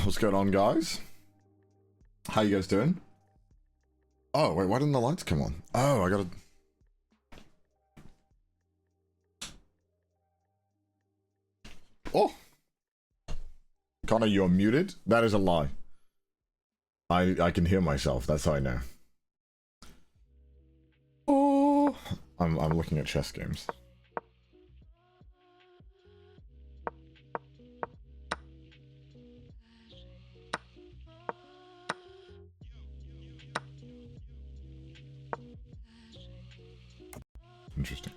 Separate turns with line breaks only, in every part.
What's going on, guys? How you guys doing? Oh, wait, why didn't the lights come on? Oh, I gotta... Oh! Connor, you're muted? That is a lie. I can hear myself, that's how I know. Oh! I'm looking at chess games. Interesting.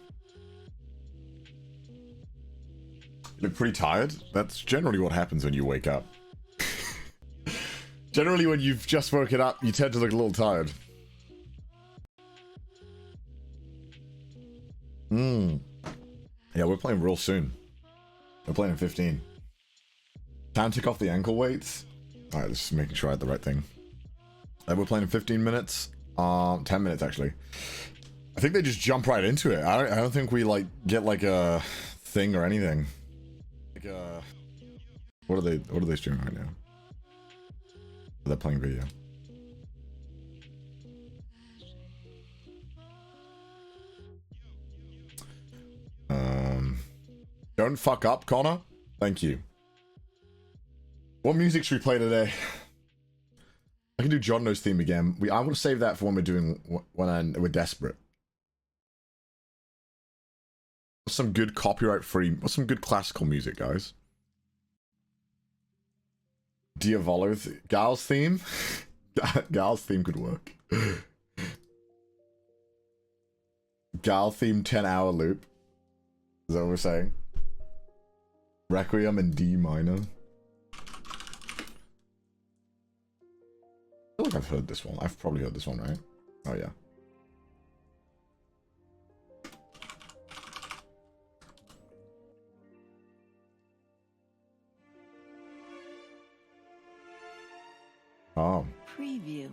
You look pretty tired? That's generally what happens when you wake up. Generally when you've just woken up, you tend to look a little tired. Yeah, we're playing real soon. We're playing in 15. Time to take off the ankle weights. Alright, just making sure I had the right thing. We're playing in 15 minutes. 10 minutes actually. I think they just jump right into it. I don't think we like get like a thing or anything. Like what are they streaming right now? They're playing video. Don't fuck up, Connor. Thank you. What music should we play today? I can do John Knows theme again. I want to save that for when we're doing we're desperate. What's some good copyright-free? What's some good classical music, guys? Diavolo, Gal's theme. Gal's theme could work. Gal theme 10-hour loop. Is that what we're saying? Requiem in D minor. I feel like I've heard this one. I've probably heard this one, right? Oh yeah. Oh.
Preview.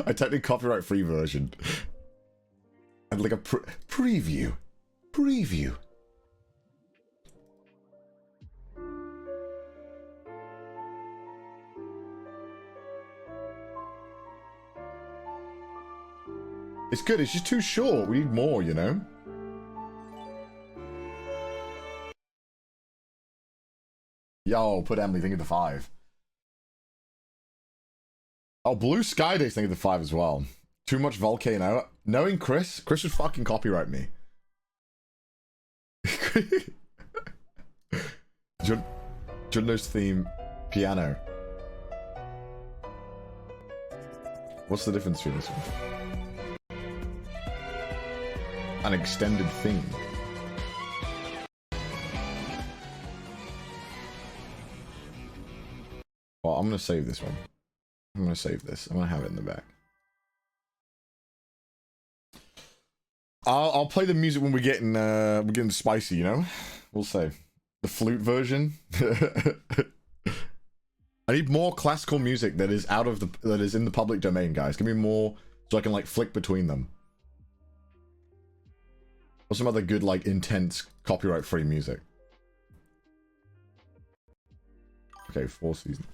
I typed in copyright free version. And like a preview. Preview. It's good, it's just too short. We need more, you know? Yo, put Emily, think of the 5. Oh, Blue Sky Days, think of the 5 as well. Too much Volcano. Knowing Chris would fucking copyright me. Jundo's theme, piano. What's the difference between this one? An extended theme. Well, I'm gonna save this one. I'm gonna save this. I'm gonna have it in the back. I'll play the music when we're getting spicy, you know? We'll say. The flute version. I need more classical music that is in the public domain, guys. Give me more so I can like flick between them. Or some other good, like, intense copyright-free music. Okay, 4 seasons.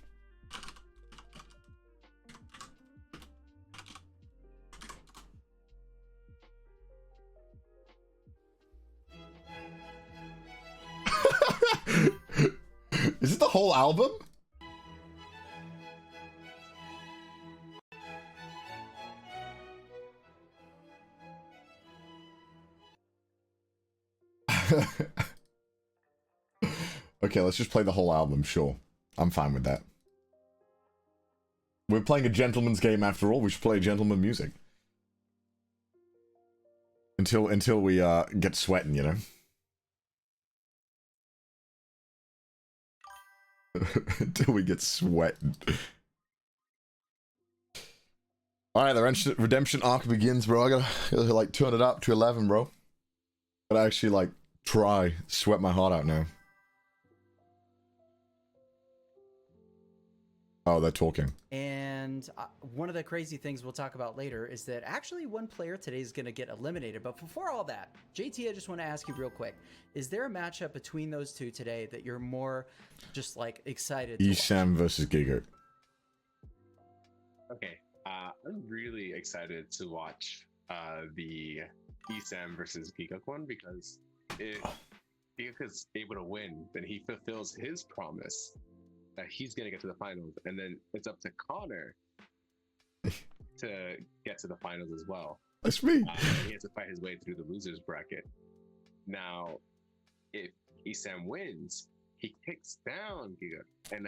Is it the whole album? Okay, let's just play the whole album, sure. I'm fine with that. We're playing a gentleman's game after all. We should play gentleman music. Until we get sweating, you know? Until we get sweating. Alright, the redemption arc begins, bro. I gotta like turn it up to 11, bro. Gotta actually like sweat my heart out now. Oh, they're talking.
And one of the crazy things we'll talk about later is that actually one player today is going to get eliminated. But before all that, JT, I just want to ask you real quick. Is there a matchup between those two today that you're more just like excited to watch?
ESAM versus Gigguk.
Okay. I'm really excited to watch the ESAM versus Gigguk one, because if Gigguk is able to win, then he fulfills his promise that he's going to get to the finals, and then it's up to Connor to get to the finals as well.
That's me.
He has to fight his way through the losers bracket. Now, if ESAM wins, he kicks down Gigguk, and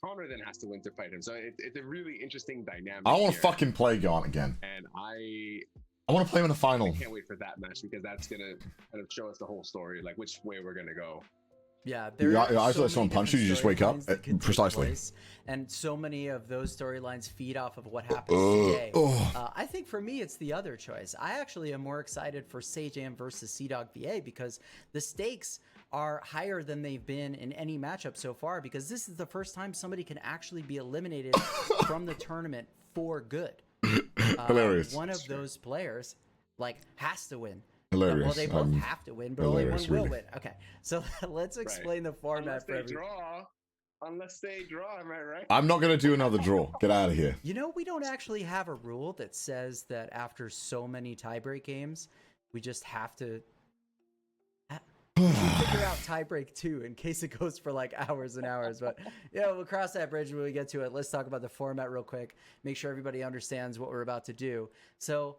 Connor then has to win to fight him. So it's a really interesting dynamic.
I want to fucking play Gaunt again.
And I
want to play him in the final.
I can't wait for that match, because that's gonna kind of show us the whole story, like which way we're gonna go.
Yeah,
your eyes let someone punch you, you just wake up. Precisely.
And so many of those storylines feed off of what happens today. I think for me, it's the other choice. I actually am more excited for Sajam versus CDawgVA, because the stakes are higher than they've been in any matchup so far, because this is the first time somebody can actually be eliminated from the tournament for good.
Hilarious.
One of those players has to win.
Hilarious.
Well, they both have to win, but only one will win. Okay, so let's explain the format for everyone.
Unless they draw, am I right?
I'm not going to do another draw. Get out of here.
You know, we don't actually have a rule that says that after so many tiebreak games, we just have to figure out tiebreak 2 in case it goes for like hours and hours. But yeah, we'll cross that bridge when we get to it. Let's talk about the format real quick. Make sure everybody understands what we're about to do. So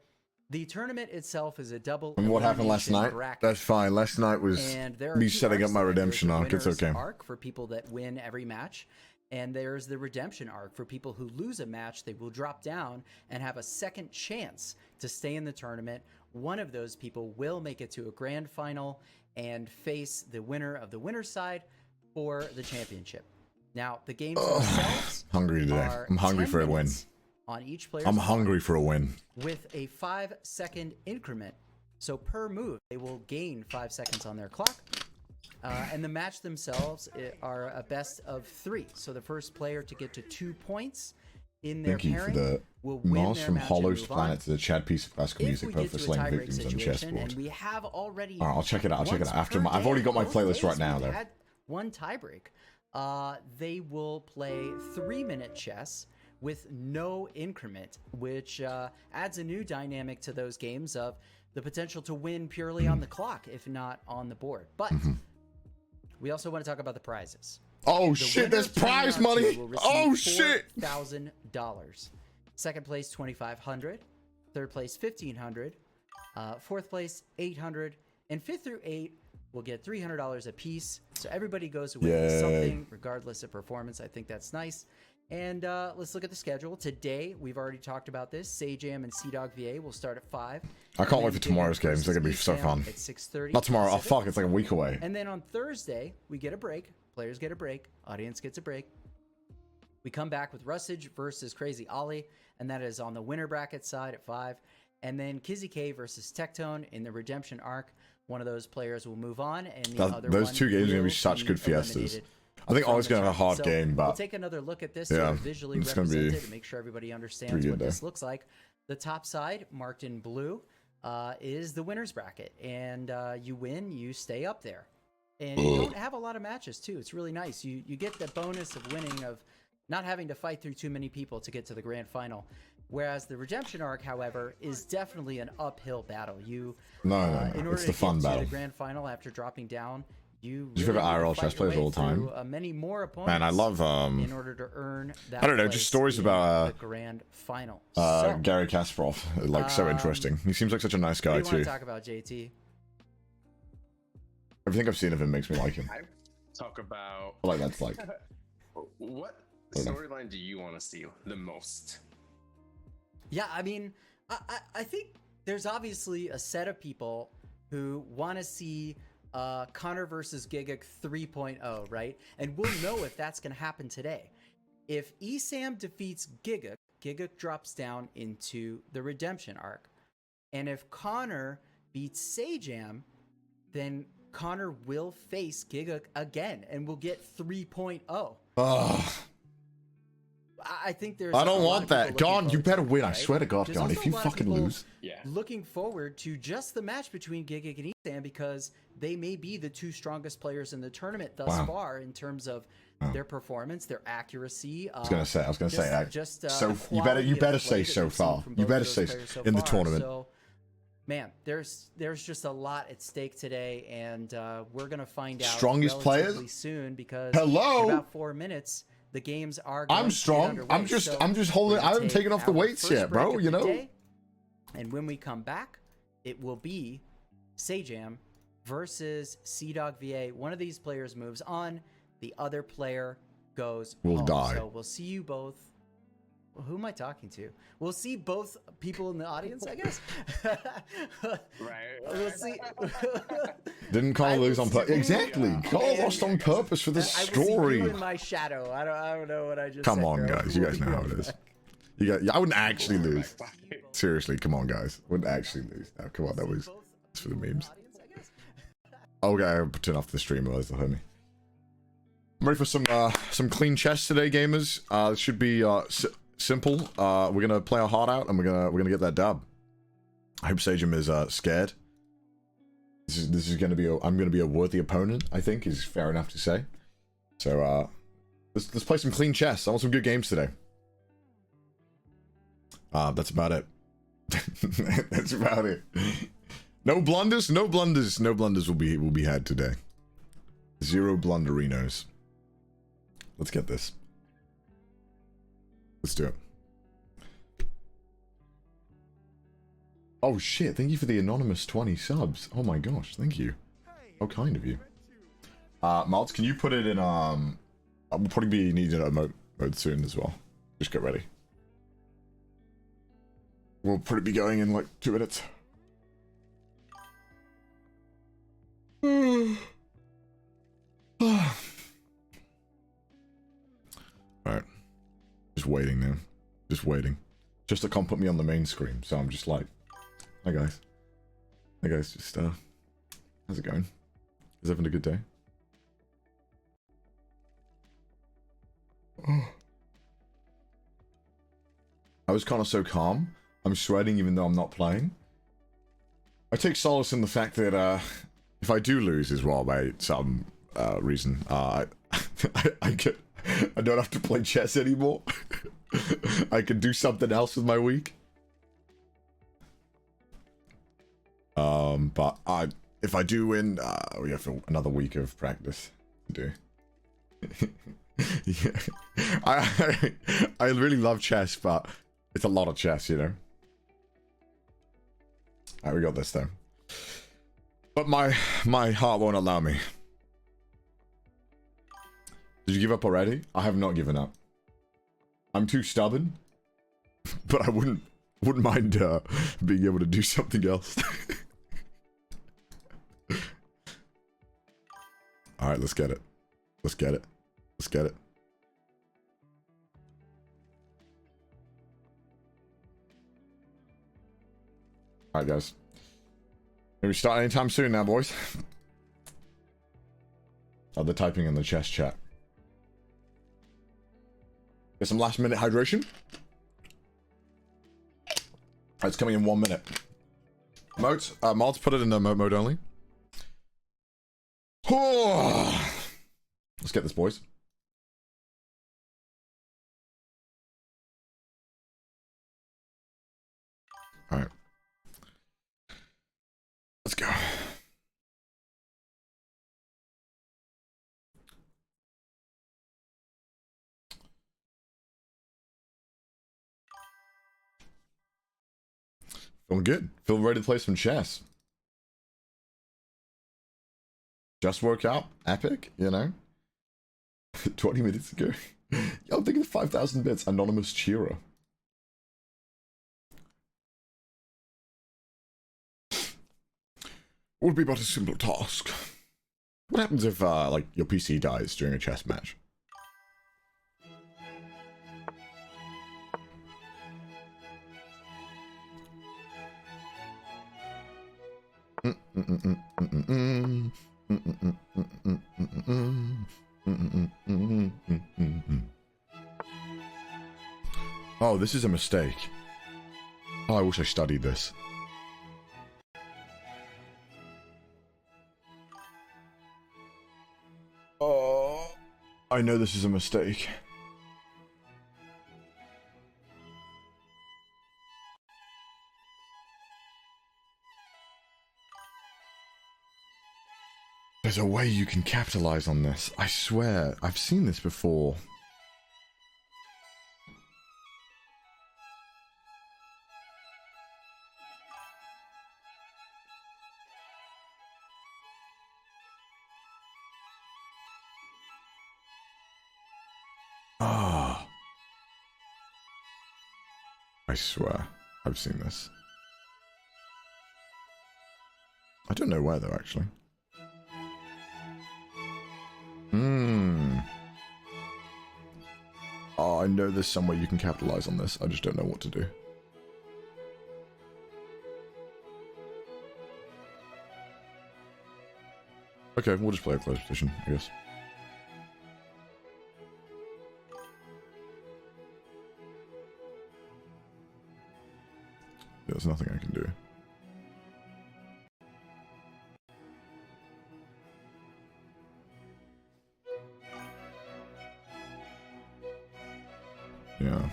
the tournament itself is a double.
And what happened last night?
Bracket.
That's fine. Last night was me setting up my redemption arc. It's okay.
Arc for people that win every match, and there's the redemption arc for people who lose a match. They will drop down and have a second chance to stay in the tournament. One of those people will make it to a grand final and face the winner of the winner's side for the championship. Now, the games themselves
hungry today. I'm hungry for a win.
On each player.
I'm hungry for a win.
With a 5-second increment. So per move, they will gain 5 seconds on their clock. And the match themselves are a best of 3. So the first player to get to 2 points in their pairing will win
Mars
their
from
match
Hollow's
and move
Planet
on.
to the Chad piece of classical music both for slaying victims on chessboard.
And we have already.
All right, I'll check it out. After I've already got my playlist right now, though.
Had one tiebreak. They will play 3-minute chess with no increment, which adds a new dynamic to those games of the potential to win purely on the clock, if not on the board. But we also want to talk about the prizes.
Oh shit, there's prize money! Oh shit!
$4,000. Second place, $2,500. Third place, $1,500. Fourth place, $800. And 5th through 8 will get $300 a piece. So everybody goes away with something, regardless of performance. I think that's nice. And let's look at the schedule. Today, we've already talked about this. Sajam and CDawgVA will start at 5.
I can't wait for tomorrow's games. They're going to be so fun.
At 6:30.
Not tomorrow. Oh, fuck. It's like a week away.
And then on Thursday, we get a break. Players get a break. Audience gets a break. We come back with Rusage versus Crazy Ollie, and that is on the winner bracket side at 5. And then Kizzy K versus Tectone in the redemption arc. One of those players will move on, and the other
those
one
two games are going to
will
be such good fiestas.
eliminated.
I think Ollie's going to have a hard game, but
we'll take another look at this to visually represent it and make sure everybody understands what this looks like. The top side, marked in blue, is the winner's bracket, and you win, you stay up there. And you don't have a lot of matches, too. It's really nice. You get the bonus of winning, of not having to fight through too many people to get to the grand final. Whereas the redemption arc, however, is definitely an uphill battle.
No, it's the fun battle.
To the grand final after dropping down, you
favorite IRL chess players all the time.
Many more opponents.
Man, I love
in order to earn that.
I don't know, just stories about
the grand final.
Gary Kasparov, like so interesting. He seems like such a nice guy
what do you
too.
Want to talk about JT?
Everything I've seen of him makes me like him.
I talk about
that's like.
What storyline do you want to see the most?
Yeah, I mean, I think there's obviously a set of people who want to see Connor versus Gigguk 3.0, right? And we'll know if that's going to happen today. If ESAM defeats Gigguk, Gigguk drops down into the redemption arc. And if Connor beats Sajam, then Connor will face Gigguk again and will get 3.0. I think there's.
I
a
don't
lot
want
of people
that.
looking
Don, you
forward
better
to it,
win. I
right?
swear to God,
There's
Don,
also
if
a
you
lot of
fucking
people
lose.
Yeah.
looking forward to just the match between Gigguk and ESAM because they may be the two strongest players in the tournament thus far in terms of their performance, their accuracy.
I was gonna say, so
the
you
quality of
better
play
say
that
so
we've seen
far.
from
You
both
better
of those
say
players so
in the
far.
tournament.
So, man, there's just a lot at stake today, and we're gonna find out
Strongest
relatively
players?
soon because
Hello?
in about 4 minutes the games are going
I'm
to
strong.
get underway.
I'm just
So
holding.
we're
I
gonna
haven't
take
taken off the
our
weights
first
yet,
break
bro.
of
You
the
know.
day, and when we come back, it will be Sajam versus CDawgVA. One of these players moves on, the other player goes
Will
home.
die.
So we'll see you both. Who am I talking to? We'll see both people in the audience, I guess.
Right.
We'll see.
Didn't Carl
I
lose
will
on
see-
purpose? Exactly. Carl lost on purpose for the
I will see
story.
you in my shadow. I don't know what I just
Come
said,
on,
bro.
guys. You
We'll
guys
be
know how
right
it is.
back.
I wouldn't actually
Right
lose.
back.
Seriously, come on, guys. Wouldn't actually lose. Oh, come on, that was for the memes. Okay, I'll turn off the stream, otherwise they'll hear me. I'm ready for some clean chess today, gamers. It should be simple. We're gonna play our heart out, and we're gonna get that dub. I hope Sajam is scared. This is gonna be I'm gonna be a worthy opponent. I think is fair enough to say. So let's play some clean chess. I want some good games today. That's about it. That's about it. No blunders, no blunders, no blunders will be had today. Zero blunderinos. Let's get this. Let's do it. Oh shit, thank you for the anonymous 20 subs. Oh my gosh, thank you. How kind of you. Maltz, can you put it in we'll probably be needing a mode soon as well. Just get ready. We'll probably be going in like 2 minutes. Alright. Just waiting now. Just waiting. Just to can't put me on the main screen, so I'm just like, hi guys. Hey guys, just how's it going? Is everyone a good day? Oh. I was kind of so calm. I'm sweating even though I'm not playing. I take solace in the fact that if I do lose as well by some reason, I don't have to play chess anymore. I can do something else with my week. But if I do win, we have another week of practice to do. Yeah. I really love chess, but it's a lot of chess, you know. Alright, we got this though. But my heart won't allow me. Did you give up already? I have not given up. I'm too stubborn, but I wouldn't mind being able to do something else. All right, let's get it. Let's get it. Let's get it. All right, guys. Maybe start anytime soon now, boys. Oh, they're typing in the chess chat. Get some last minute hydration. It's coming in 1 minute. Modes, mods, put it in the mode only. Let's get this, boys. All right. Let's go. Feeling good. Feel ready to play some chess. Just woke up. Epic, you know? 20 minutes ago. Yo, I'm thinking of 5,000 bits. Anonymous cheerer. Would be but a simple task. What happens if, like, your PC dies during a chess match? Oh, this is a mistake. Oh, I wish I studied this. Oh, I know this is a mistake. There's a way you can capitalize on this. I swear, I've seen this before. Ah. I swear, I've seen this. I don't know where though, actually. Oh, I know there's some way you can capitalize on this. I just don't know what to do. Okay, we'll just play a closed position, I guess. There's nothing I can do. Yeah.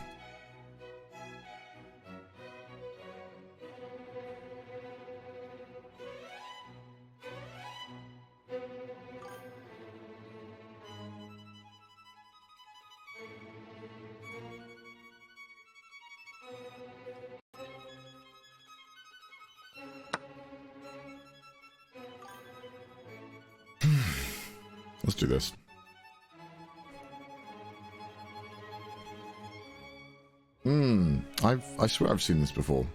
Let's do this. I swear I've seen this before.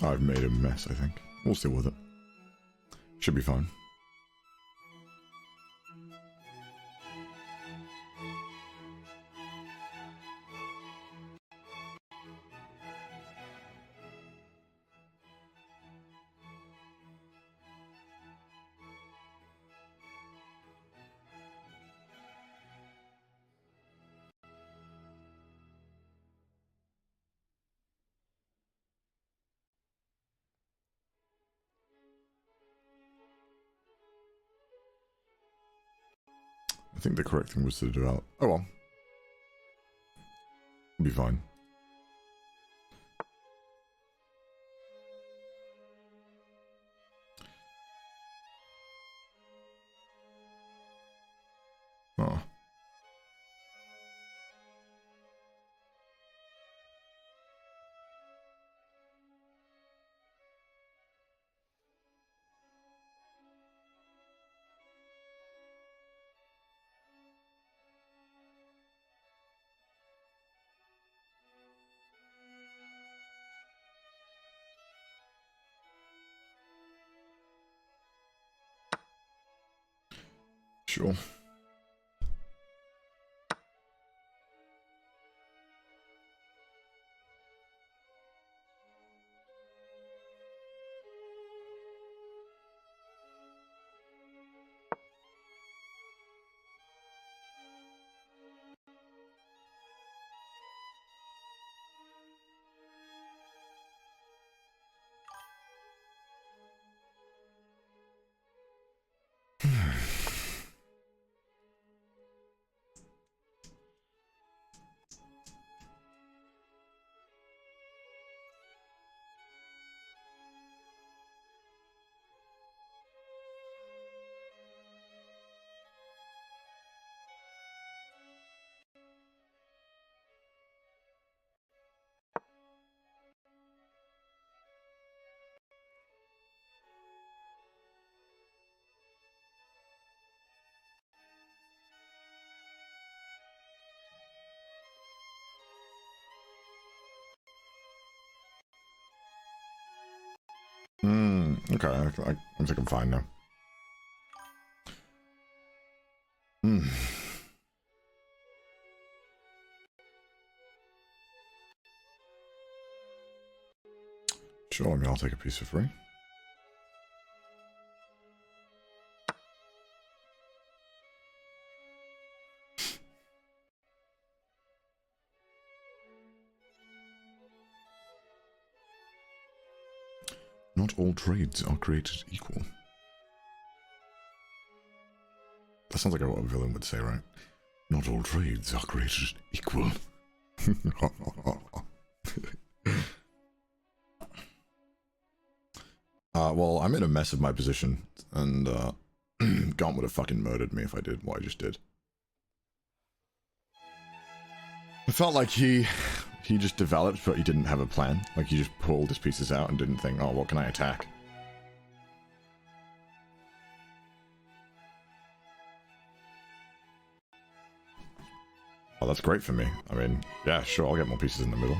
I've made a mess, I think. We'll deal with it. Should be fine. I think the correct thing was to develop. Oh well. It'll be fine. Oh. Sure. Okay, I think I'm fine now. Sure, I mean, I'll take a piece for free. Not all trades are created equal. That sounds like what a villain would say, right? Not all trades are created equal. Well, I'm in a mess of my position, and Gaunt would have fucking murdered me if I did what I just did. I felt like he just developed, but he didn't have a plan. Like, he just pulled his pieces out and didn't think, oh, what can I attack? Oh, that's great for me. I mean, yeah, sure, I'll get more pieces in the middle.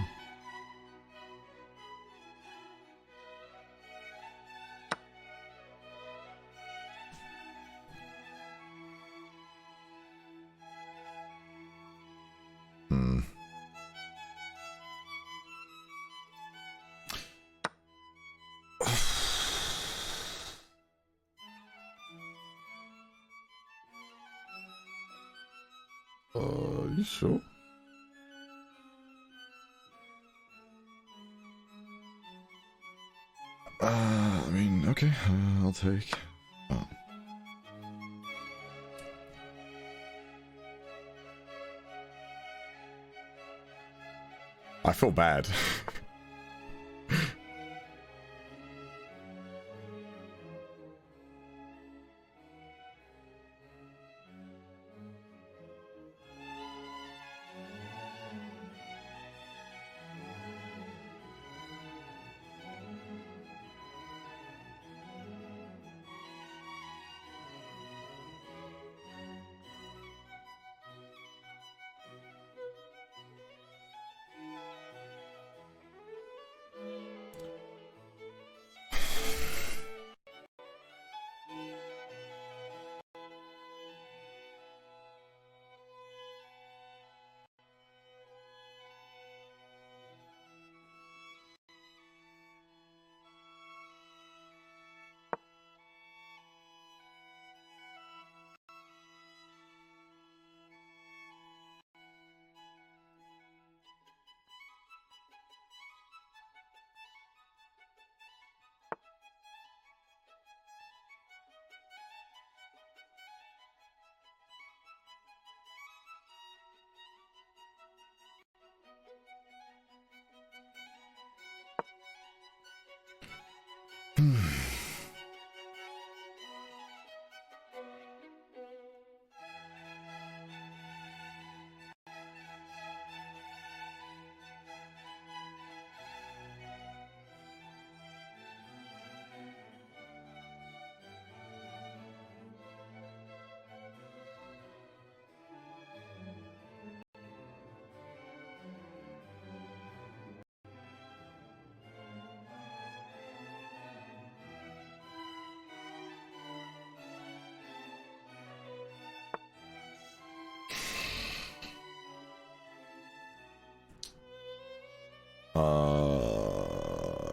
You sure? I mean, okay, I'll take. I feel bad.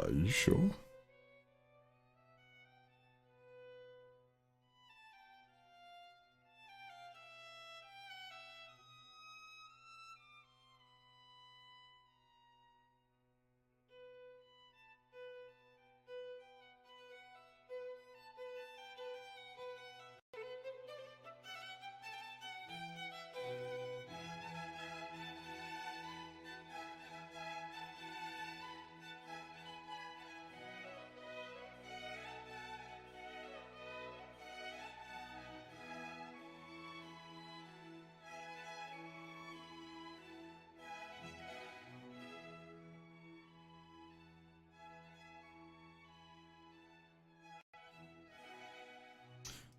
You sure?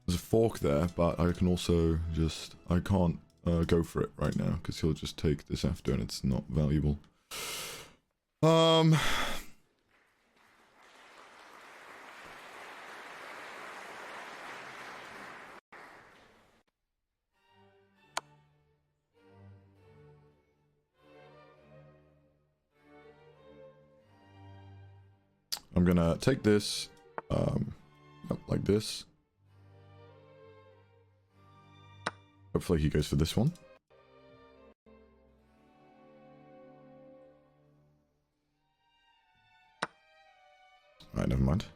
There's a fork there, but I can also just... I can't go for it right now, because he'll just take this after and it's not valuable. I'm gonna take this, like this. Hopefully he goes for this one. Alright, never mind.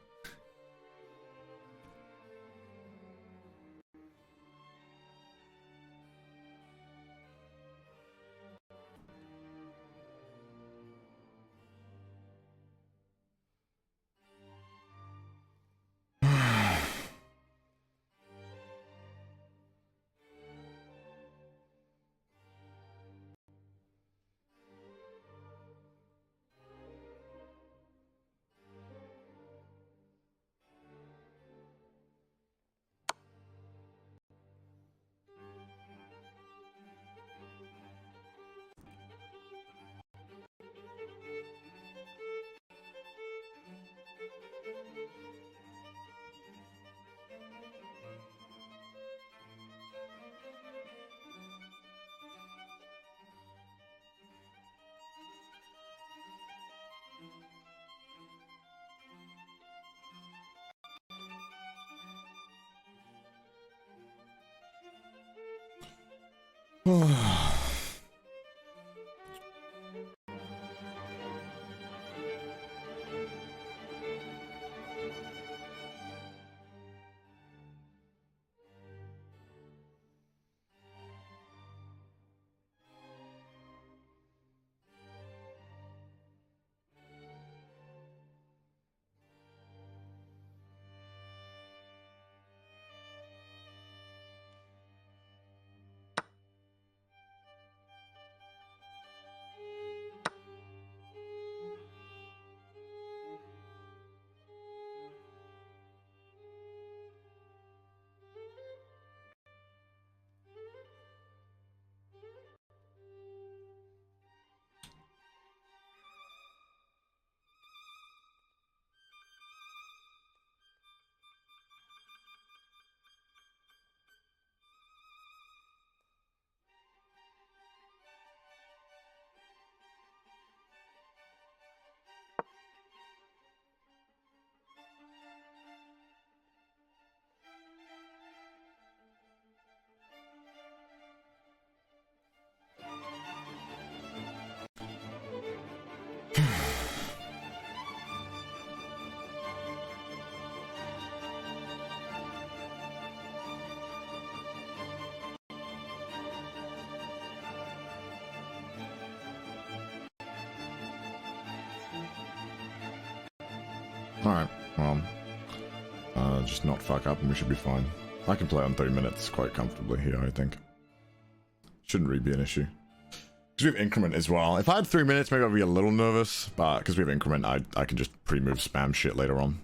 Alright, well, just not fuck up and we should be fine. I can play on 30 minutes quite comfortably here, I think. Shouldn't really be an issue. Because we have increment as well. If I had 3 minutes, maybe I'd be a little nervous, but because we have increment, I can just pre-move spam shit later on.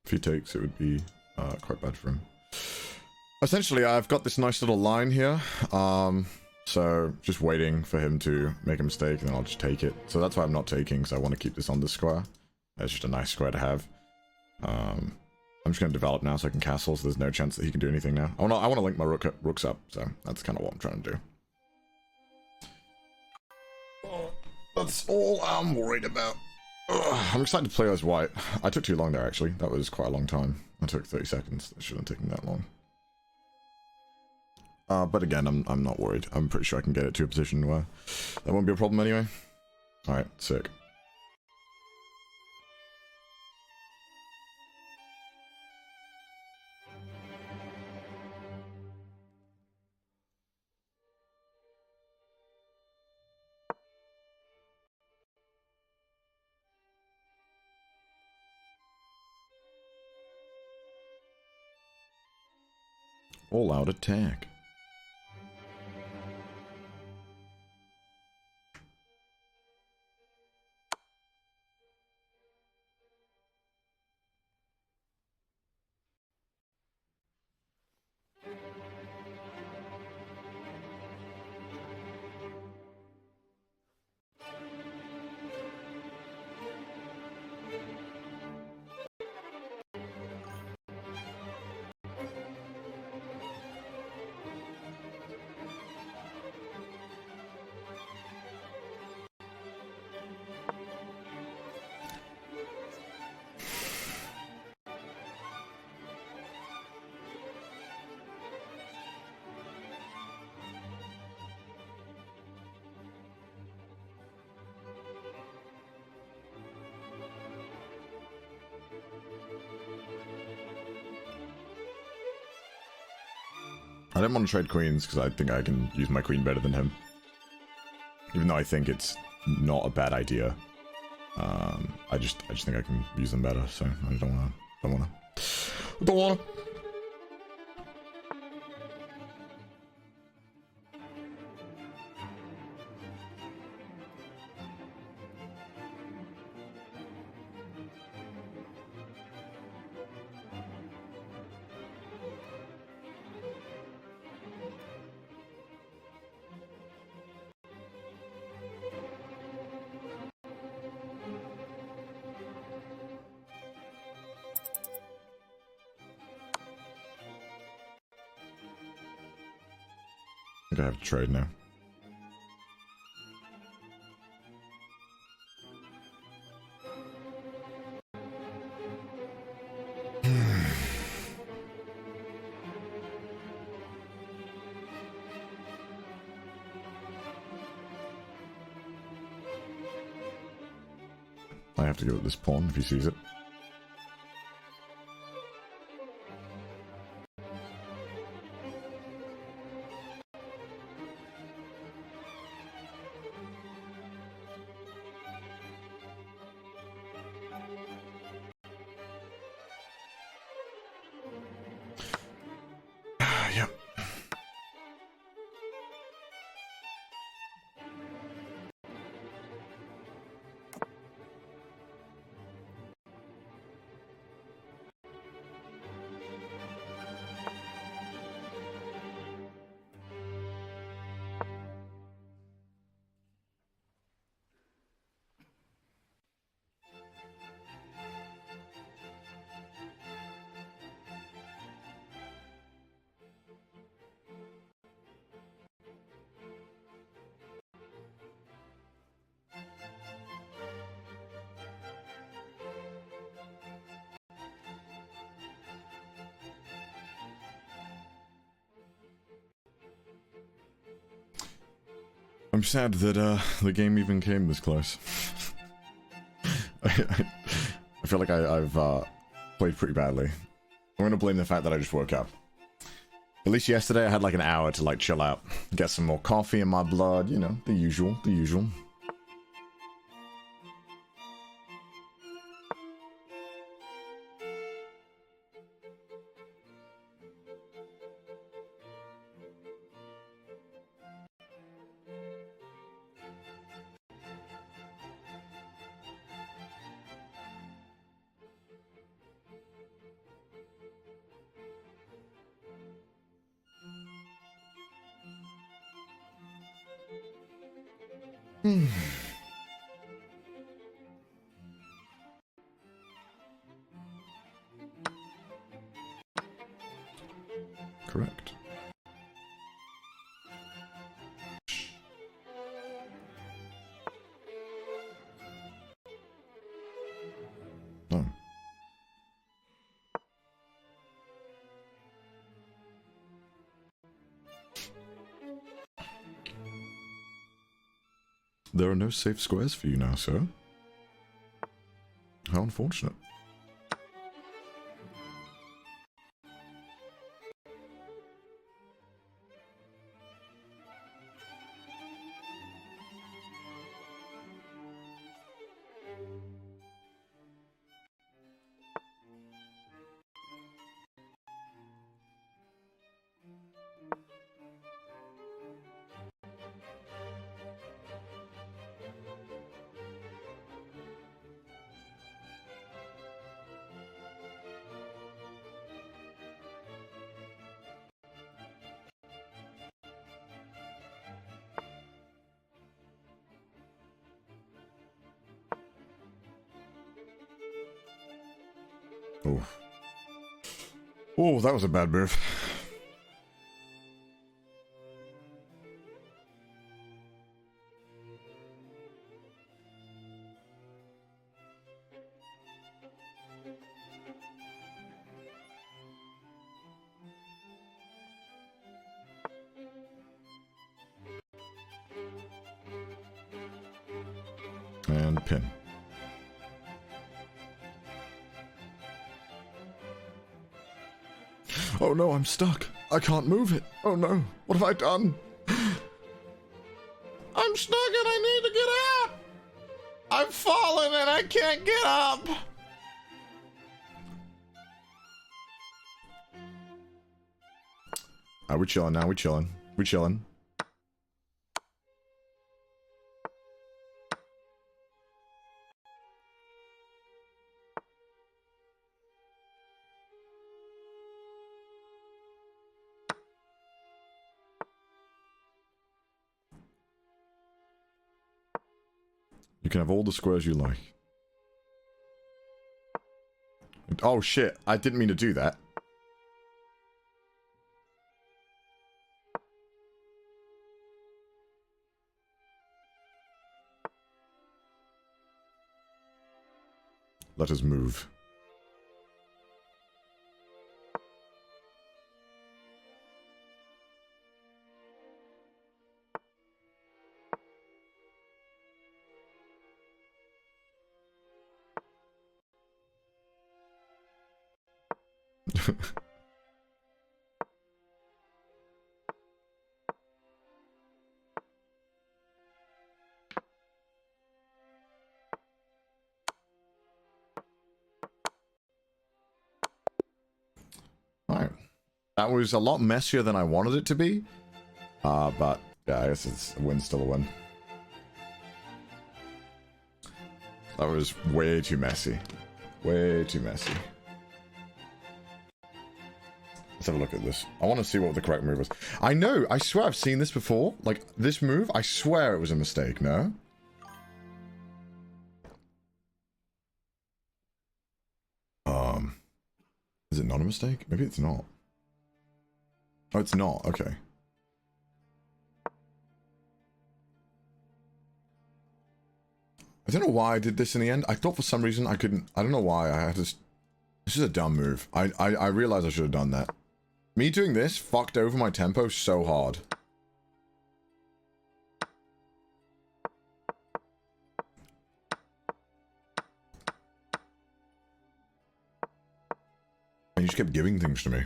If he takes, it would be quite bad for him. Essentially, I've got this nice little line here. So just waiting for him to make a mistake, and then I'll just take it. So that's why I'm not taking, because I want to keep this on this square. It's just a nice square to have. I'm just going to develop now so I can castle, so there's no chance that he can do anything now. I want to link my rooks up, so that's kind of what I'm trying to do. That's all I'm worried about. I'm excited to play as white. I took too long there, actually. That was quite a long time. I took 30 seconds. That shouldn't have taken that long. But again, I'm not worried. I'm pretty sure I can get it to a position where that won't be a problem anyway. Alright, sick. All out attack. I don't want to trade queens because I think I can use my queen better than him. Even though I think it's not a bad idea. I just think I can use them better, so I don't wanna. I think I have to trade now. I have to give it this pawn if he sees it. Yep. I'm sad that the game even came this close. I feel like I've played pretty badly. I'm gonna blame the fact that I just woke up. At least yesterday I had like an hour to like chill out, get some more coffee in my blood, you know, the usual, the usual. Hmm. Correct. No. There are no safe squares for you now, sir. How unfortunate. Oh. Oh, that was a bad move. And pin. Oh no, I'm stuck. I can't move it. Oh no, what have I done? I'm stuck and I need to get out. I'm falling and I can't get up. We're chilling now, we're chilling. We're chilling. You can have all the squares you like. Oh shit, I didn't mean to do that. Let us move. Alright. That was a lot messier than I wanted it to be. But yeah, I guess a win's still a win. That was way too messy. Way too messy. Let's have a look at this. I want to see what the correct move was. I know, I swear I've seen this before. Like, this move, I swear it was a mistake, no? Is it not a mistake? Maybe it's not. Oh, it's not. Okay. I don't know why I did this in the end. I thought for some reason I couldn't... I don't know why I had to... This is a dumb move. I realized I should have done that. Me doing this fucked over my tempo so hard. And you just kept giving things to me.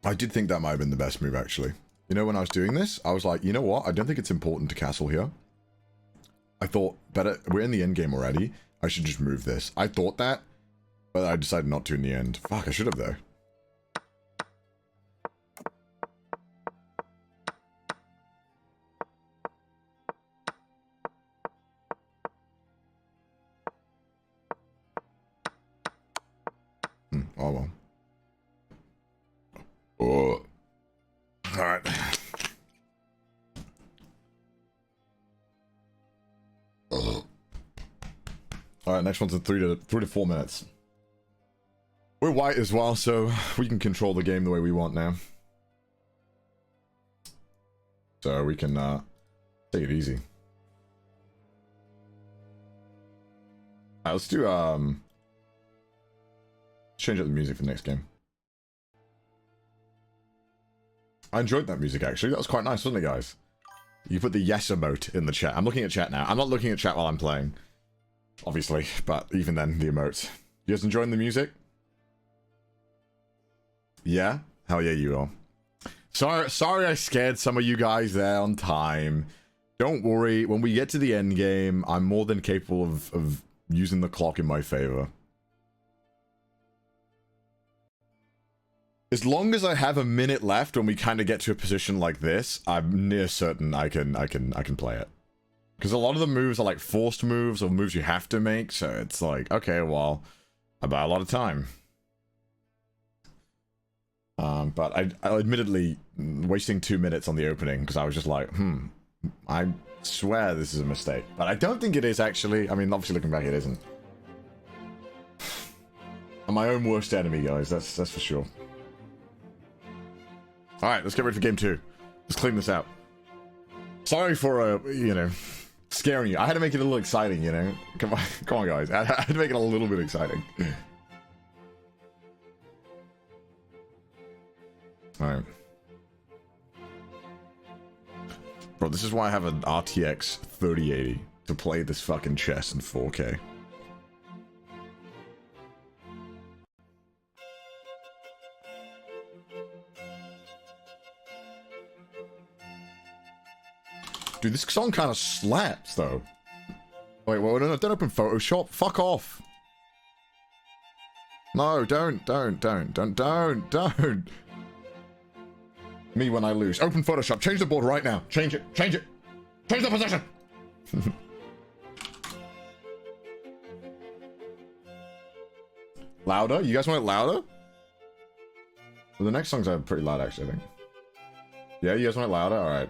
I did think that might have been the best move, actually. You know, when I was doing this, I was like, you know what? I don't think it's important to castle here. I thought, better, we're in the end game already. I should just move this. I thought that, but I decided not to in the end. Fuck, I should have, though. Oh well. Oh. Alright. Alright, next one's in 3 to 4 minutes. We're white as well, so we can control the game the way we want now. So we can take it easy. Alright, let's do change up the music for the next game. I enjoyed that music actually. That was quite nice, wasn't it, guys? You put the yes emote in the chat. I'm looking at chat now. I'm not looking at chat while I'm playing, obviously, but even then, the emotes. You guys enjoying the music? Yeah? Hell yeah, you are. Sorry I scared some of you guys there on time. Don't worry, when we get to the end game, I'm more than capable of using the clock in my favor. As long as I have a minute left when we kind of get to a position like this, I'm near certain I can play it. Because a lot of the moves are like forced moves or moves you have to make, so it's like, okay, well, I buy a lot of time. But I admittedly wasting 2 minutes on the opening because I was just like, I swear this is a mistake. But I don't think it is actually. I mean, obviously looking back, it isn't. I'm my own worst enemy, guys. That's for sure. All right, let's get ready for game 2. Let's clean this out. Sorry for you know, scaring you. I had to make it a little exciting, you know. Come on, guys. I had to make it a little bit exciting. Alright. Bro, this is why I have an RTX 3080 to play this fucking chess in 4K. Dude, this song kind of slaps, though. Wait, well, no, don't open Photoshop. Fuck off. No, don't. Me when I lose. Open Photoshop. Change the board right now. Change it. Change it. Change the position. Louder? You guys want it louder? Well, the next songs are pretty loud, actually, I think. Yeah, you guys want it louder? Alright.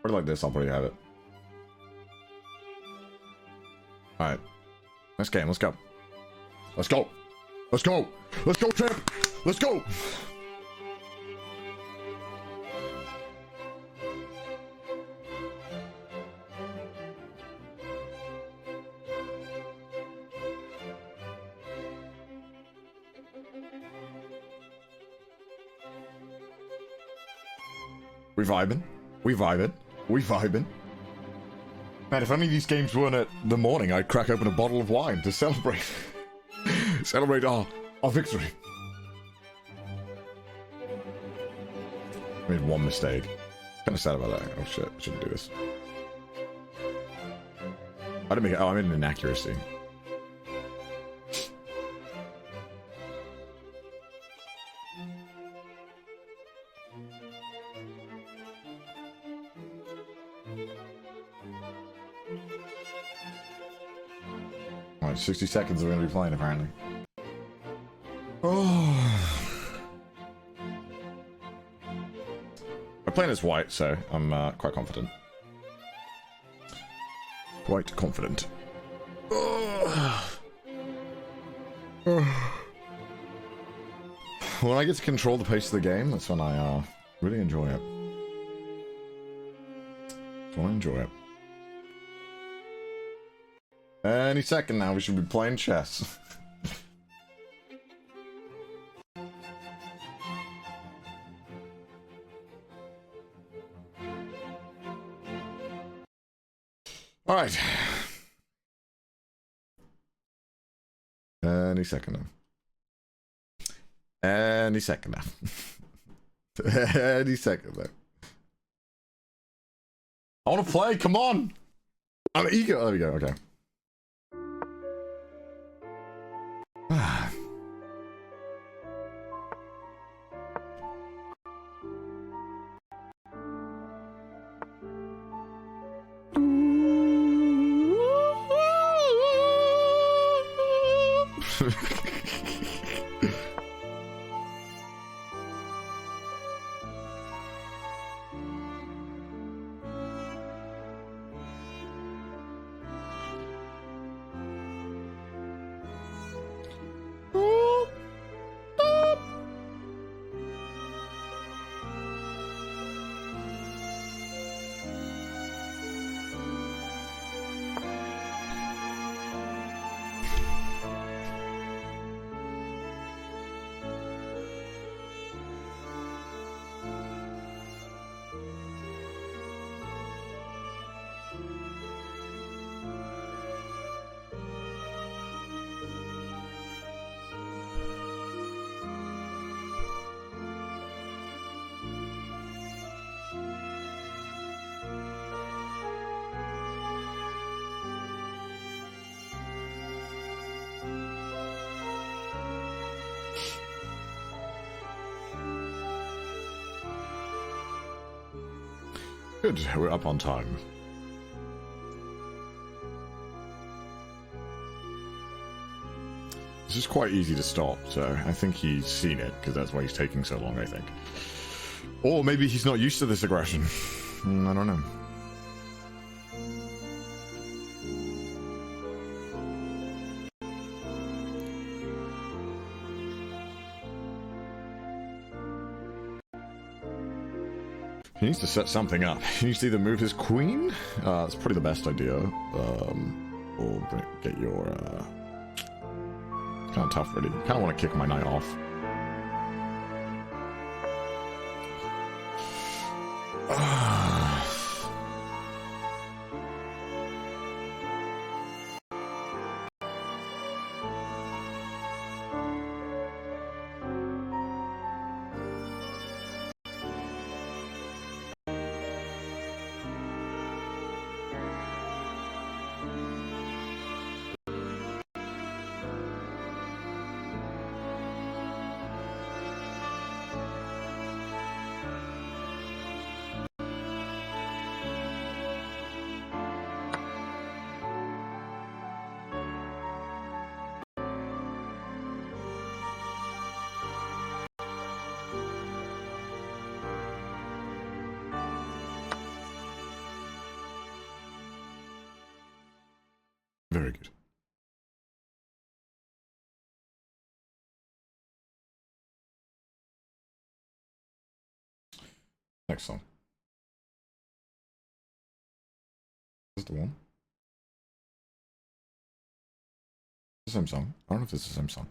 Put it like this, I'll probably have it. Alright. Next game, let's go. Let's go. Let's go. Let's go, champ. Let's go. We vibing. We vibing. We vibing. Man, if only these games weren't at the morning, I'd crack open a bottle of wine to celebrate. Celebrate our victory. I made one mistake. Kind of sad about that. Oh shit, I shouldn't do this. I didn't make it. Oh, I made an inaccuracy. Alright, 60 seconds we're gonna be playing apparently. Oh. I'm playing as white, so I'm quite confident. Quite confident. When I get to control the pace of the game, that's when I really enjoy it. That's when I enjoy it. Any second now, we should be playing chess. Alright. Any second now. Any second now. Any second now. I want to play, come on! I'm eager. There we go, okay. Good, we're up on time. This is quite easy to stop, so I think he's seen it, because that's why he's taking so long, I think. Or maybe he's not used to this aggression. I don't know. He needs to set something up. He needs to either move his queen, that's probably the best idea, or get your, kind of tough, really. Kind of want to kick my knight off. Very good. Next song. Is this the one? The same song. I don't know if it's the same song.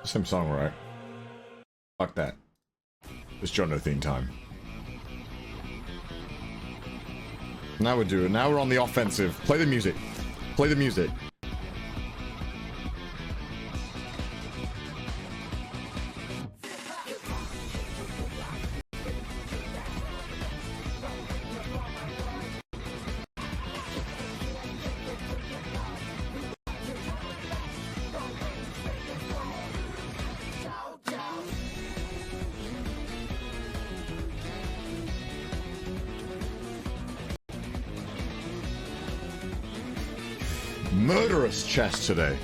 Same song, right? Fuck that. It's Jono theme time. Now we're doing. Now we're on the offensive. Play the music. Play the music. Murderous chess today.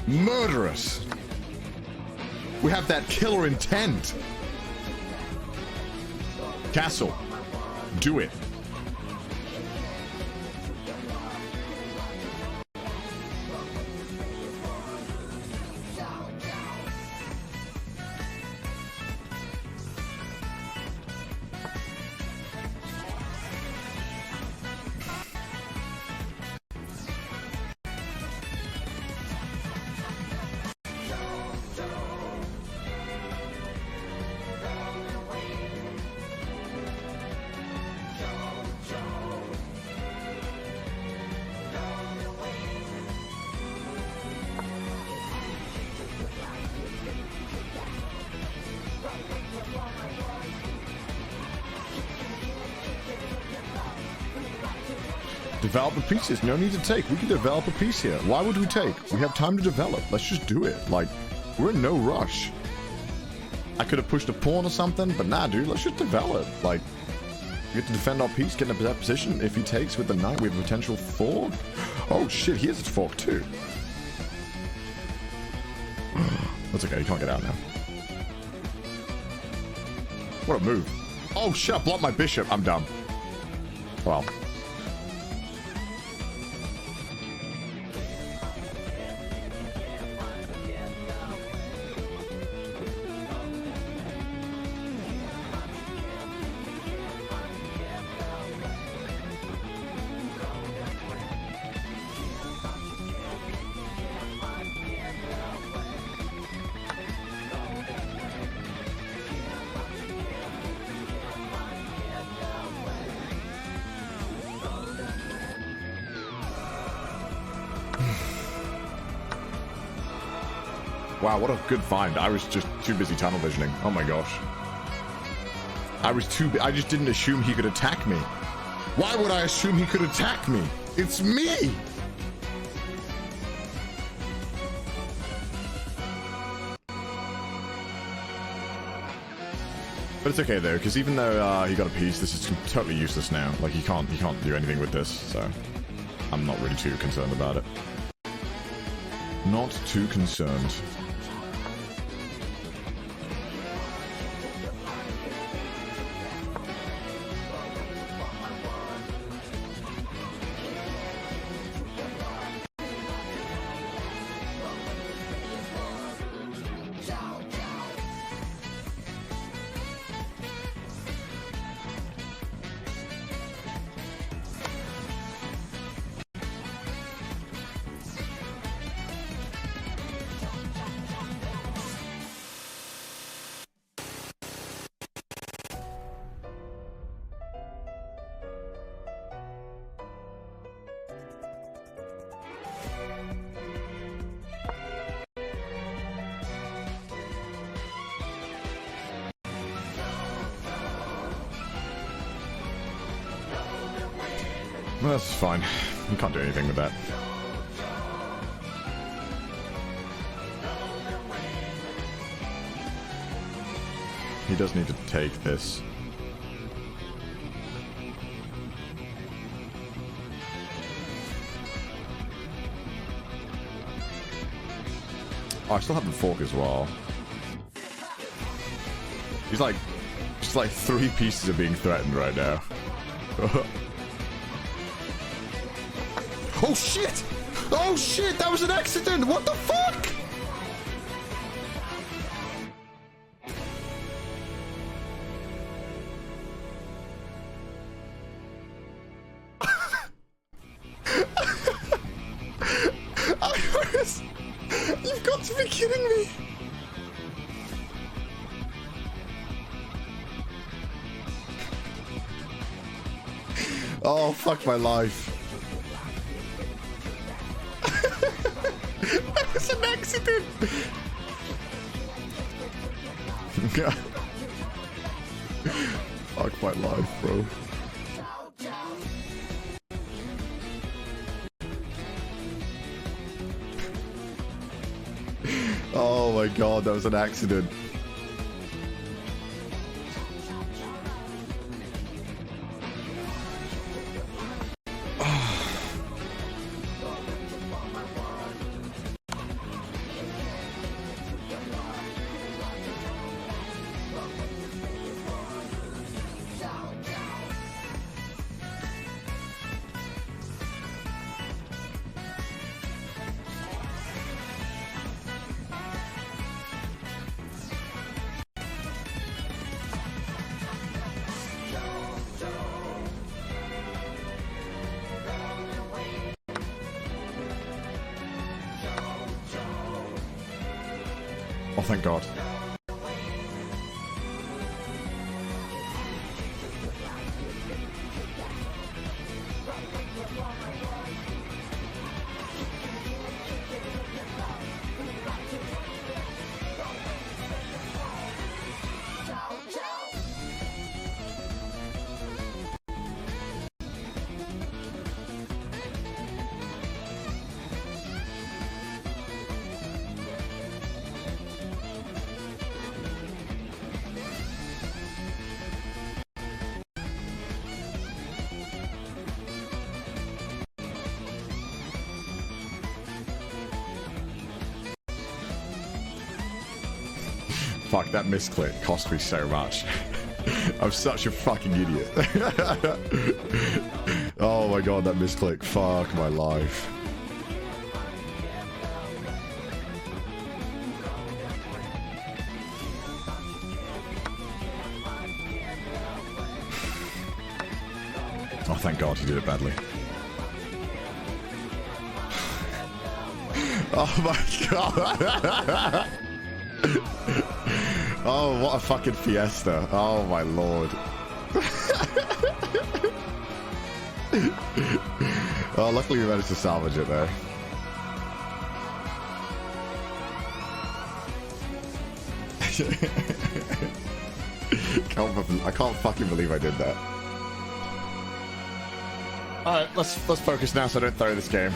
Murderous. We have that killer intent. Castle. Do it. Develop the pieces. No need to take. We can develop a piece here. Why would we take? We have time to develop. Let's just do it. Like, we're in no rush. I could have pushed a pawn or something, but nah, dude. Let's just develop. Like, we get to defend our piece, get in that position. If he takes with the knight, we have a potential fork. Oh, shit. He has his fork, too. That's okay. He can't get out now. What a move. Oh, shit. I blocked my bishop. I'm dumb. Well. Wow, what a good find. I was just too busy tunnel visioning. Oh my gosh. I just didn't assume he could attack me. Why would I assume he could attack me? It's me! But it's okay though, because even though he got a piece, this is totally useless now. Like he can't do anything with this, so I'm not really too concerned about it. Not too concerned. Well, that's fine. You can't do anything with that. He does need to take this. Oh, I still have the fork as well. He's like, just like 3 pieces are being threatened right now. Oh shit! Oh shit! That was an accident! What the fuck? You've got to be kidding me! Oh, fuck my life. That was an accident! Fuck my life, bro. Oh my god, that was an accident. Oh, thank God. Fuck, that misclick cost me so much. I'm such a fucking idiot. Oh my god, that misclick. Fuck my life. Oh, thank god he did it badly. Oh my god. Oh, what a fucking fiesta. Oh my lord. Oh, luckily we managed to salvage it there. I can't fucking believe I did that. Alright, let's focus now so I don't throw this game.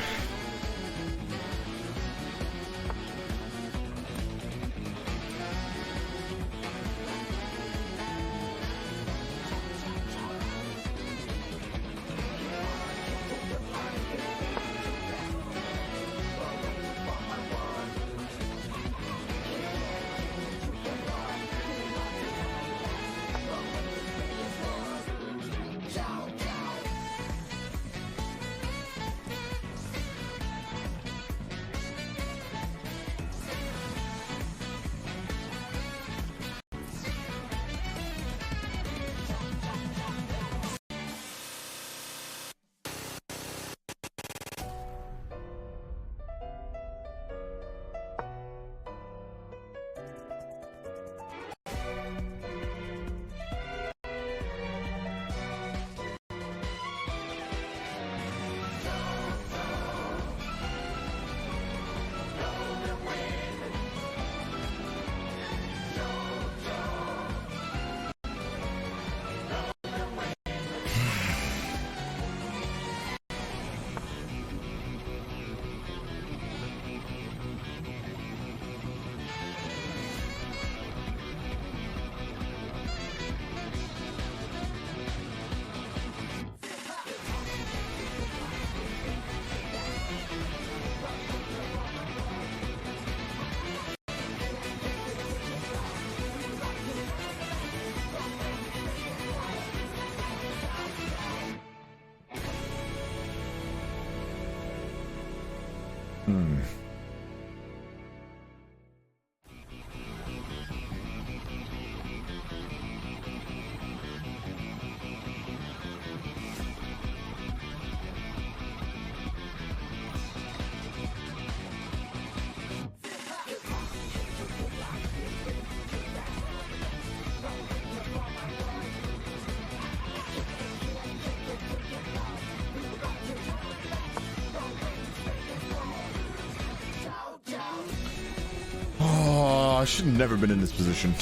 I should have never been in this position.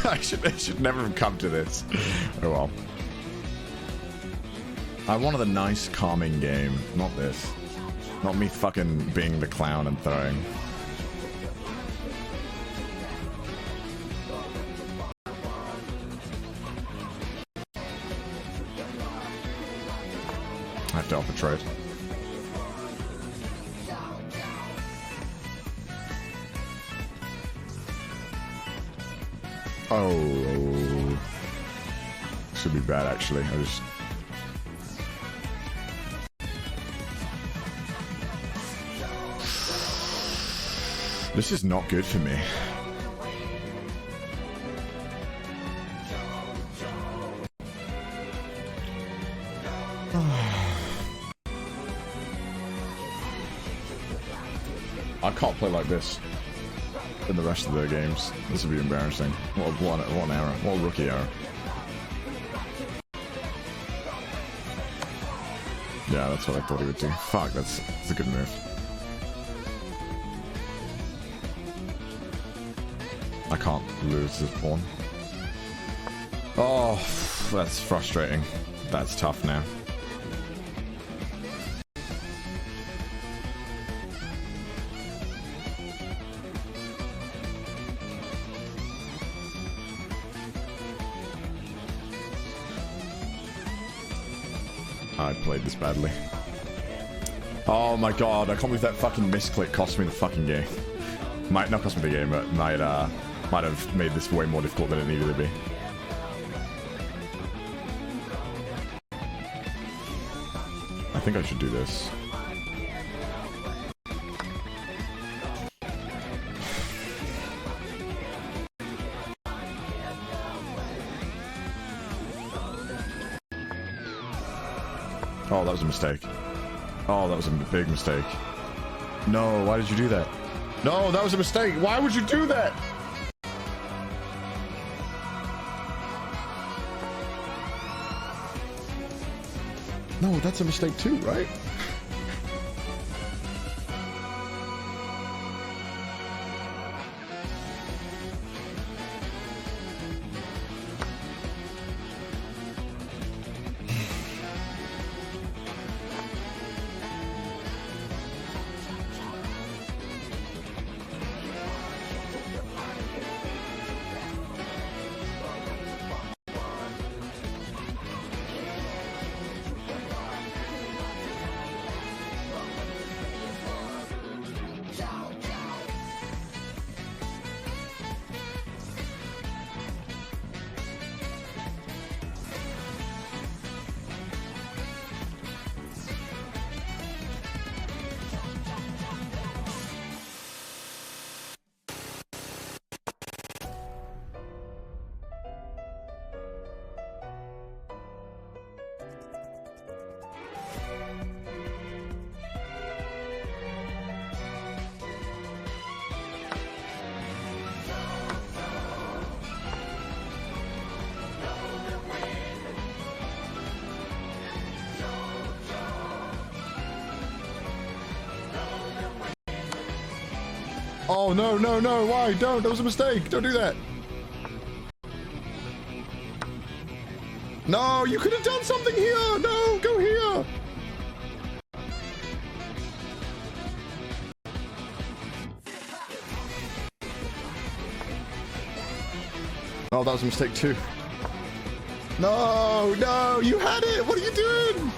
I should never have come to this. Oh well. I wanted a nice, calming game, not this. Not me fucking being the clown and throwing. I have to alpha trade. Oh, should be bad actually. I just this is not good for me. I can't play like this in the rest of their games. This would be embarrassing. What an error. What a rookie error. Yeah, that's what I thought he would do. Fuck, that's a good move. I can't lose this pawn. Oh, that's frustrating. That's tough now. I played this badly. Oh my god, I can't believe that fucking misclick cost me the fucking game. Might not cost me the game, but might Might have made this way more difficult than it needed to be. I think I should do this. Oh, that was a mistake. Oh, that was a big mistake. No, why did you do that? No, that was a mistake. Why would you do that? No, that's a mistake too, right? Oh, no, no, no, why? Don't, that was a mistake. Don't do that. No, you could have done something here. No, go here. Oh, that was a mistake too. No, no, you had it. What are you doing?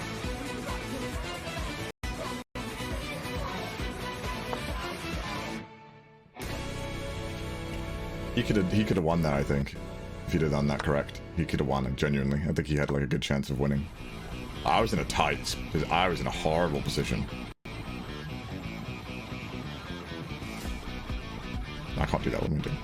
He could have won that, I think. If he'd have done that correct. He could have won, like, genuinely. I think he had like a good chance of winning. I was in a tight, because I was in a horrible position. I can't do that, what am I doing?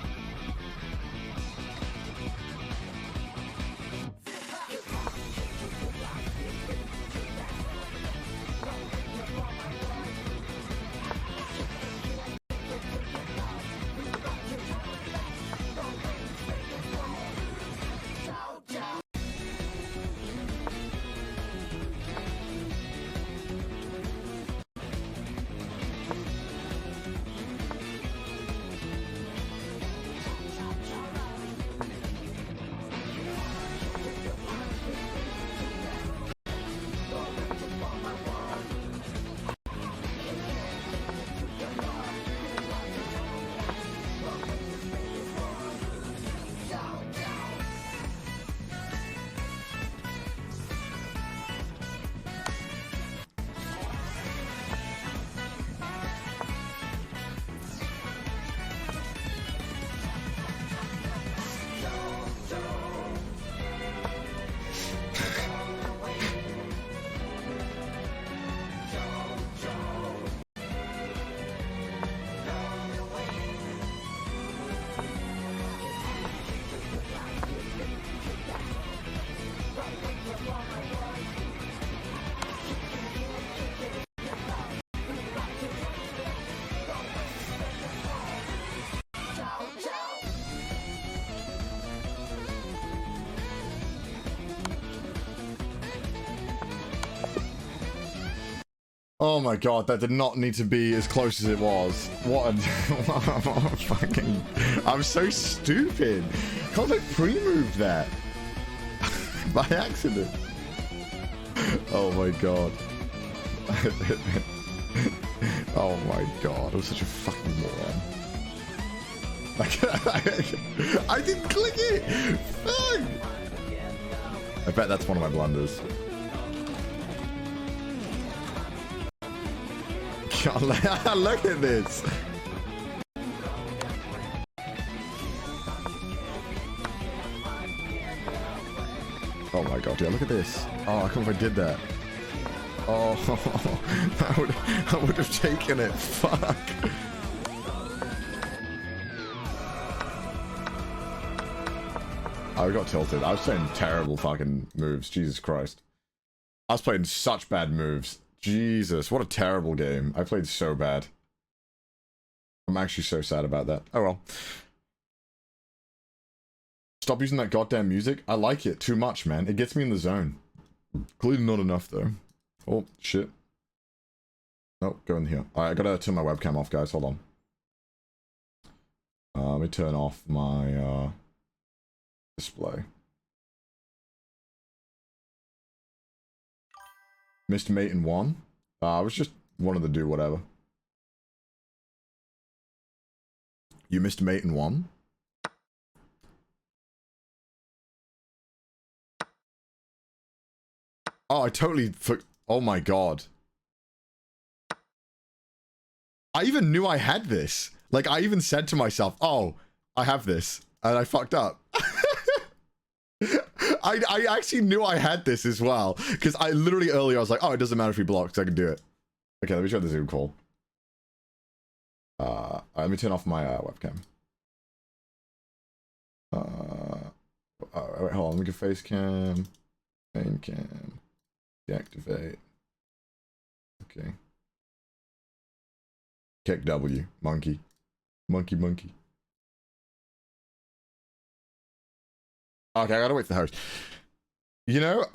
Oh my god, that did not need to be as close as it was. What a, what a fucking... I'm so stupid. Can't I pre-move that? By accident. Oh my god. Oh my god, I'm such a fucking moron. I didn't click it! Fuck! I bet that's one of my blunders. God, look at this. my god, yeah, look at this. Oh, I can't believe I did that. Oh, I would have taken it. Fuck. I got tilted. I was playing terrible fucking moves. Jesus Christ. I was playing such bad moves. Jesus, what a terrible game. I played so bad. I'm actually so sad about that. Oh well. Stop using that goddamn music. I like it too much, man. It gets me in the zone. Clearly not enough, though. Oh, shit. Oh, go in here. Alright, I gotta turn my webcam off, guys. Hold on. Let me turn off my, display. Missed mate in one. I was just wanted to do whatever. You missed mate in one? Oh, I totally... Oh my god. I even knew I had this. Like, I even said to myself, oh, I have this. And I fucked up. I actually knew I had this as well. Because I literally earlier, I was like, oh, it doesn't matter if he blocks. I can do it. Okay, let me try the Zoom call. Let me turn off my webcam. Wait, hold on. Let me get face cam. Main cam. Deactivate. Okay. Kick W. Monkey. Monkey. Okay, I gotta wait for the host. You know,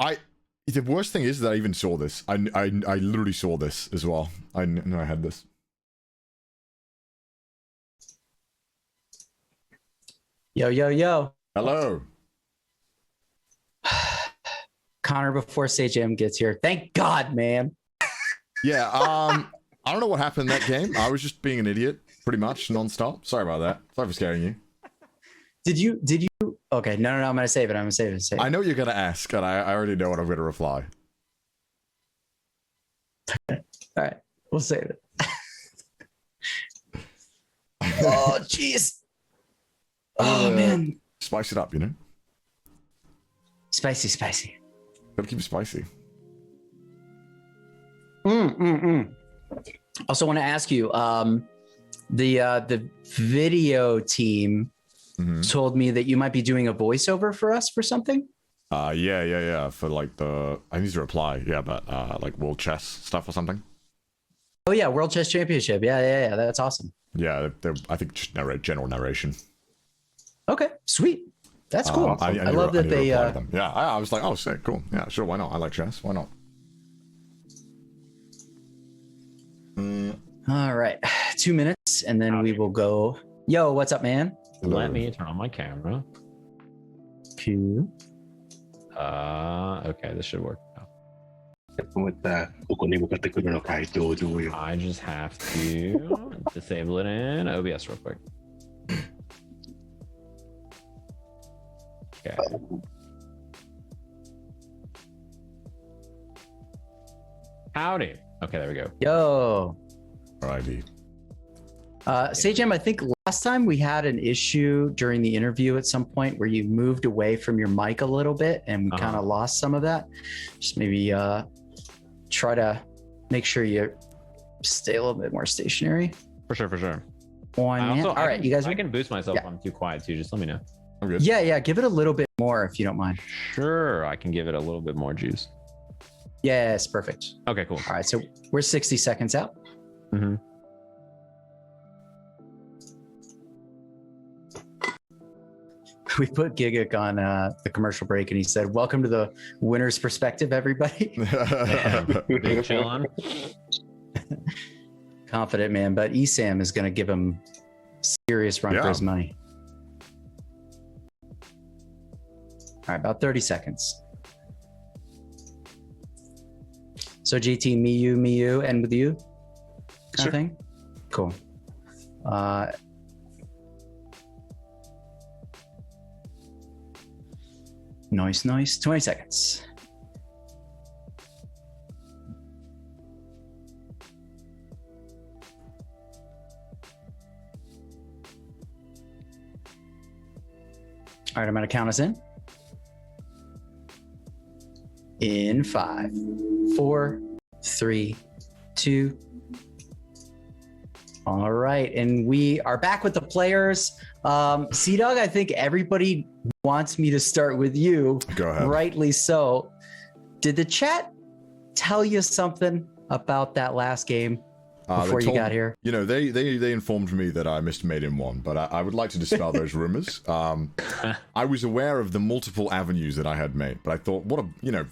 the worst thing is that I even saw this. I literally saw this as well. I know I had this.
Yo.
Hello.
Connor before Sajam gets here. Thank God, man.
Yeah, I don't know what happened in that game. I was just being an idiot, pretty much, non-stop. Sorry about that. Sorry for scaring you.
Did you? Okay, no, I'm gonna save it.
I know you're gonna ask, and I already know what I'm gonna reply.
All right, we'll save it. Oh, jeez. Oh, man.
Spice it up, you know?
Spicy.
Gotta keep it spicy.
Also want to ask you, the video team told me that you might be doing a voiceover for us for something.
Yeah. For like I need to reply. Yeah, but like World Chess stuff or something.
Oh yeah, World Chess Championship. Yeah. That's awesome.
Yeah, I think just general narration.
Okay, sweet. That's cool.
I
love that they.
Yeah, I was like, oh, sick, cool. Yeah, sure, why not? I like chess. Why not?
All right, 2 minutes, and then we will go. Yo, what's up, man?
Hello.
Let me turn on my camera.
Q.
Okay, this should work now. I just have to disable it in OBS real quick. Okay. Howdy. Okay, there we go.
Yo.
Alrighty.
Sajam, I think last time we had an issue during the interview at some point where you moved away from your mic a little bit and we kind of lost some of that. Just maybe try to make sure you stay a little bit more stationary.
For sure.
All right, you guys.
I can boost myself if I'm too quiet too. Just let me know.
I'm good.
Yeah. Give it a little bit more if you don't mind.
Sure, I can give it a little bit more juice.
Yes, perfect.
Okay, cool.
All right, so we're 60 seconds out.
Mm-hmm.
We put Gigguk on the commercial break, and he said, "Welcome to the winner's perspective, everybody."
Big chillin'.
Confident man, but ESAM is going to give him serious run for his money. All right, about 30 seconds. So GT, me, you, and with you, kind of thing. Cool. Nice. 20 seconds. All right, I'm going to count us in. in 5, 4, 3, 2. All right, and we are back with the players. CDawg, I think everybody wants me to start with you.
Go ahead.
Rightly so. Did the chat tell you something about that last game before you got here?
You know, they informed me that I missed Made in 1, but I would like to dispel those rumors. I was aware of the multiple avenues that I had made, but I thought,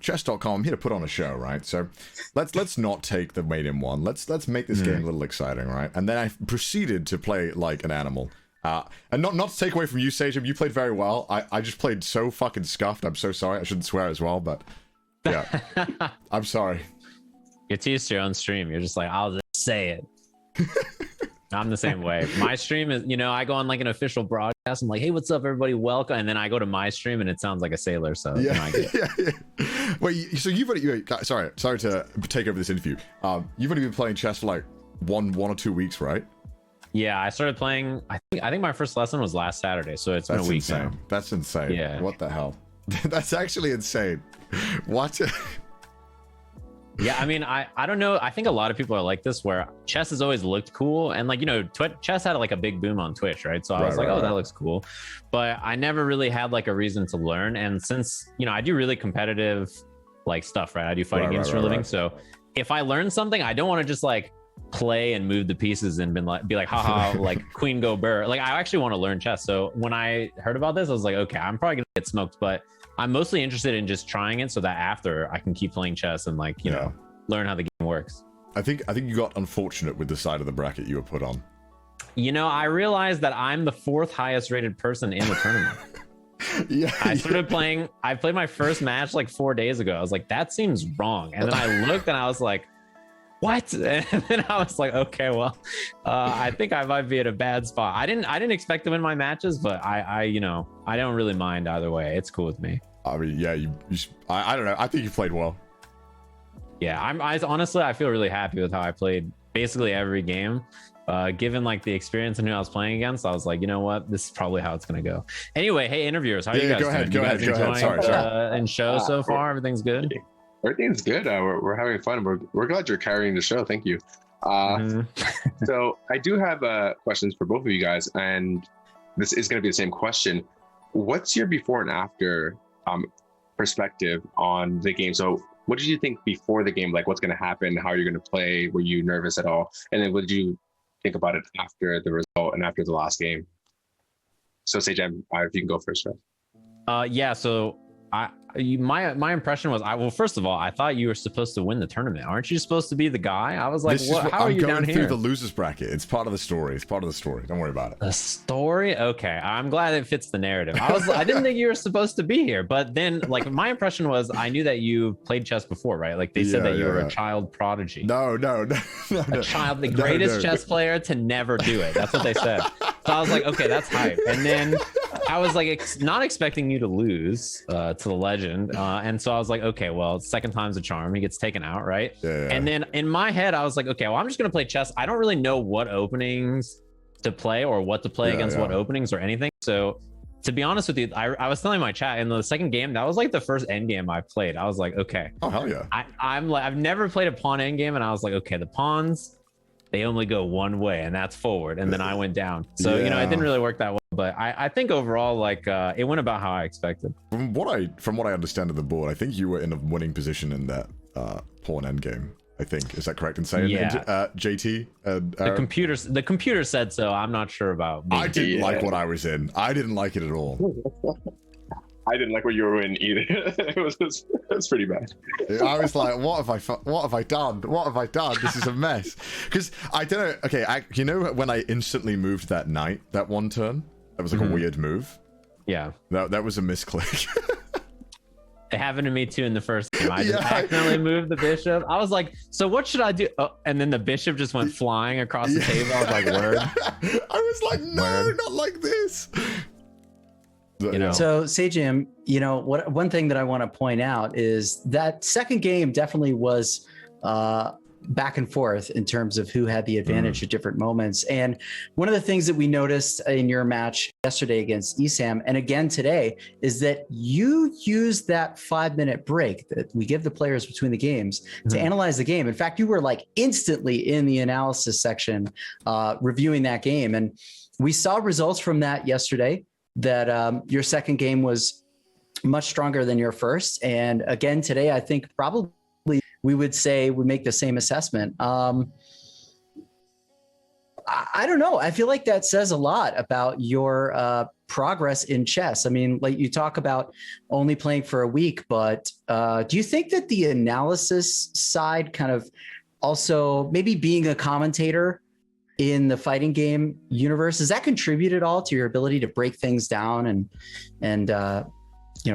chess.com, I'm here to put on a show, right? So let's not take the Made in 1. Let's make this game a little exciting, right? And then I proceeded to play like an animal. And not to take away from you, Sajam, you played very well. I just played so fucking scuffed. I'm so sorry. I shouldn't swear as well, but yeah, I'm sorry.
You're teased your own stream. You're just like, I'll just say it. I'm the same way. My stream is, I go on like an official broadcast. I'm like, hey, what's up, everybody? Welcome. And then I go to my stream and it sounds like a sailor. So
yeah, yeah. Wait, so you've only, sorry to take over this interview. You've only been playing chess for like one or 2 weeks, right?
Yeah, I started playing. I think my first lesson was last Saturday, so it's been a week
insane.
now.
That's insane.
Yeah.
What the hell? That's actually insane. What?
Yeah, I mean, I don't know. I think a lot of people are like this, where chess has always looked cool, and like chess had like a big boom on Twitch, right? So I was like, oh, that looks cool, but I never really had like a reason to learn. And since I do really competitive like stuff, right? I do fighting games for a living, so if I learn something, I don't want to just like play and move the pieces and be like haha like queen go burr. Like I actually want to learn chess. So when I heard about this, I was like, okay, I'm probably gonna get smoked, but I'm mostly interested in just trying it so that after I can keep playing chess and like learn how the game works.
I think you got unfortunate with the side of the bracket you were put on.
I realized that I'm the 4th highest rated person in the tournament.
Yeah,
I started playing. I played my first match like 4 days ago. I was like, that seems wrong, and then I looked and I was like, what? And then I was like, okay, well, I think I might be at a bad spot. I didn't expect to win my matches, but I don't really mind either way. It's cool with me.
I mean, yeah, I don't know. I think you played well.
Yeah, honestly, I feel really happy with how I played basically every game. Given like the experience and who I was playing against, I was like, you know what, this is probably how it's gonna go. Anyway, hey, interviewers, how are you guys doing?
Go ahead. Sorry.
And show so far, everything's good.
Everything's good. We're having fun. We're glad you're carrying the show. Thank you. So I do have questions for both of you guys, and this is going to be the same question. What's your before and after perspective on the game? So what did you think before the game? Like, what's going to happen? How are you going to play? Were you nervous at all? And then what did you think about it after the result and after the last game? So Sajam, if you can go first.
Yeah. So my impression was, well, first of all, I thought you were supposed to win the tournament. Aren't you supposed to be the guy? I was like, how are you down here?
I'm going through the losers bracket. It's part of the story. Don't worry about it.
The story? Okay. I'm glad it fits the narrative. I didn't think you were supposed to be here, but then like my impression was, I knew that you played chess before, right? Like they said that you were a child prodigy.
No.
A child, the greatest chess player to never do it. That's what they said. So I was like, okay, that's hype. And then I was like, not expecting you to lose to the legend. And so I was like, okay, well, second time's a charm. He gets taken out, right?
Yeah.
And then in my head, I was like, okay, well, I'm just going to play chess. I don't really know what openings to play or what to play against what openings or anything. So to be honest with you, I was telling my chat in the second game, that was like the first end game I played. I was like, okay.
Oh, hell yeah.
I've never played a pawn end game. And I was like, okay, the pawns, they only go one way, and that's forward. And then I went down. So, it didn't really work that well. But I think overall, like, it went about how I expected. From
what I understand of the board, I think you were in a winning position in that pawn endgame. I think, is that correct in saying?
Yeah.
JT.
The computer said so. I'm not sure about.
I didn't like what I was in. I didn't like it at all.
I didn't like what you were in either. it was pretty bad.
I was like, what have I done? What have I done? This is a mess. Because I don't know. Okay, when I instantly moved that knight that one turn, that was like a weird move.
Yeah.
That was a misclick.
It happened to me too in the first game. I just accidentally moved the bishop. I was like, so what should I do? Oh, and then the bishop just went flying across the table. I was like, word.
I was like, no, not like this.
So Sajam, one thing that I want to point out is that second game definitely was back and forth in terms of who had the advantage at different moments. And one of the things that we noticed in your match yesterday against ESAM and again today is that you use that 5-minute break that we give the players between the games to analyze the game. In fact, you were like instantly in the analysis section reviewing that game. And we saw results from that yesterday, that your second game was much stronger than your first. And again, today, I think probably we would say we make the same assessment. I don't know. I feel like that says a lot about your progress in chess. I mean, like you talk about only playing for a week, but do you think that the analysis side kind of also maybe being a commentator in the fighting game universe, does that contribute at all to your ability to break things down and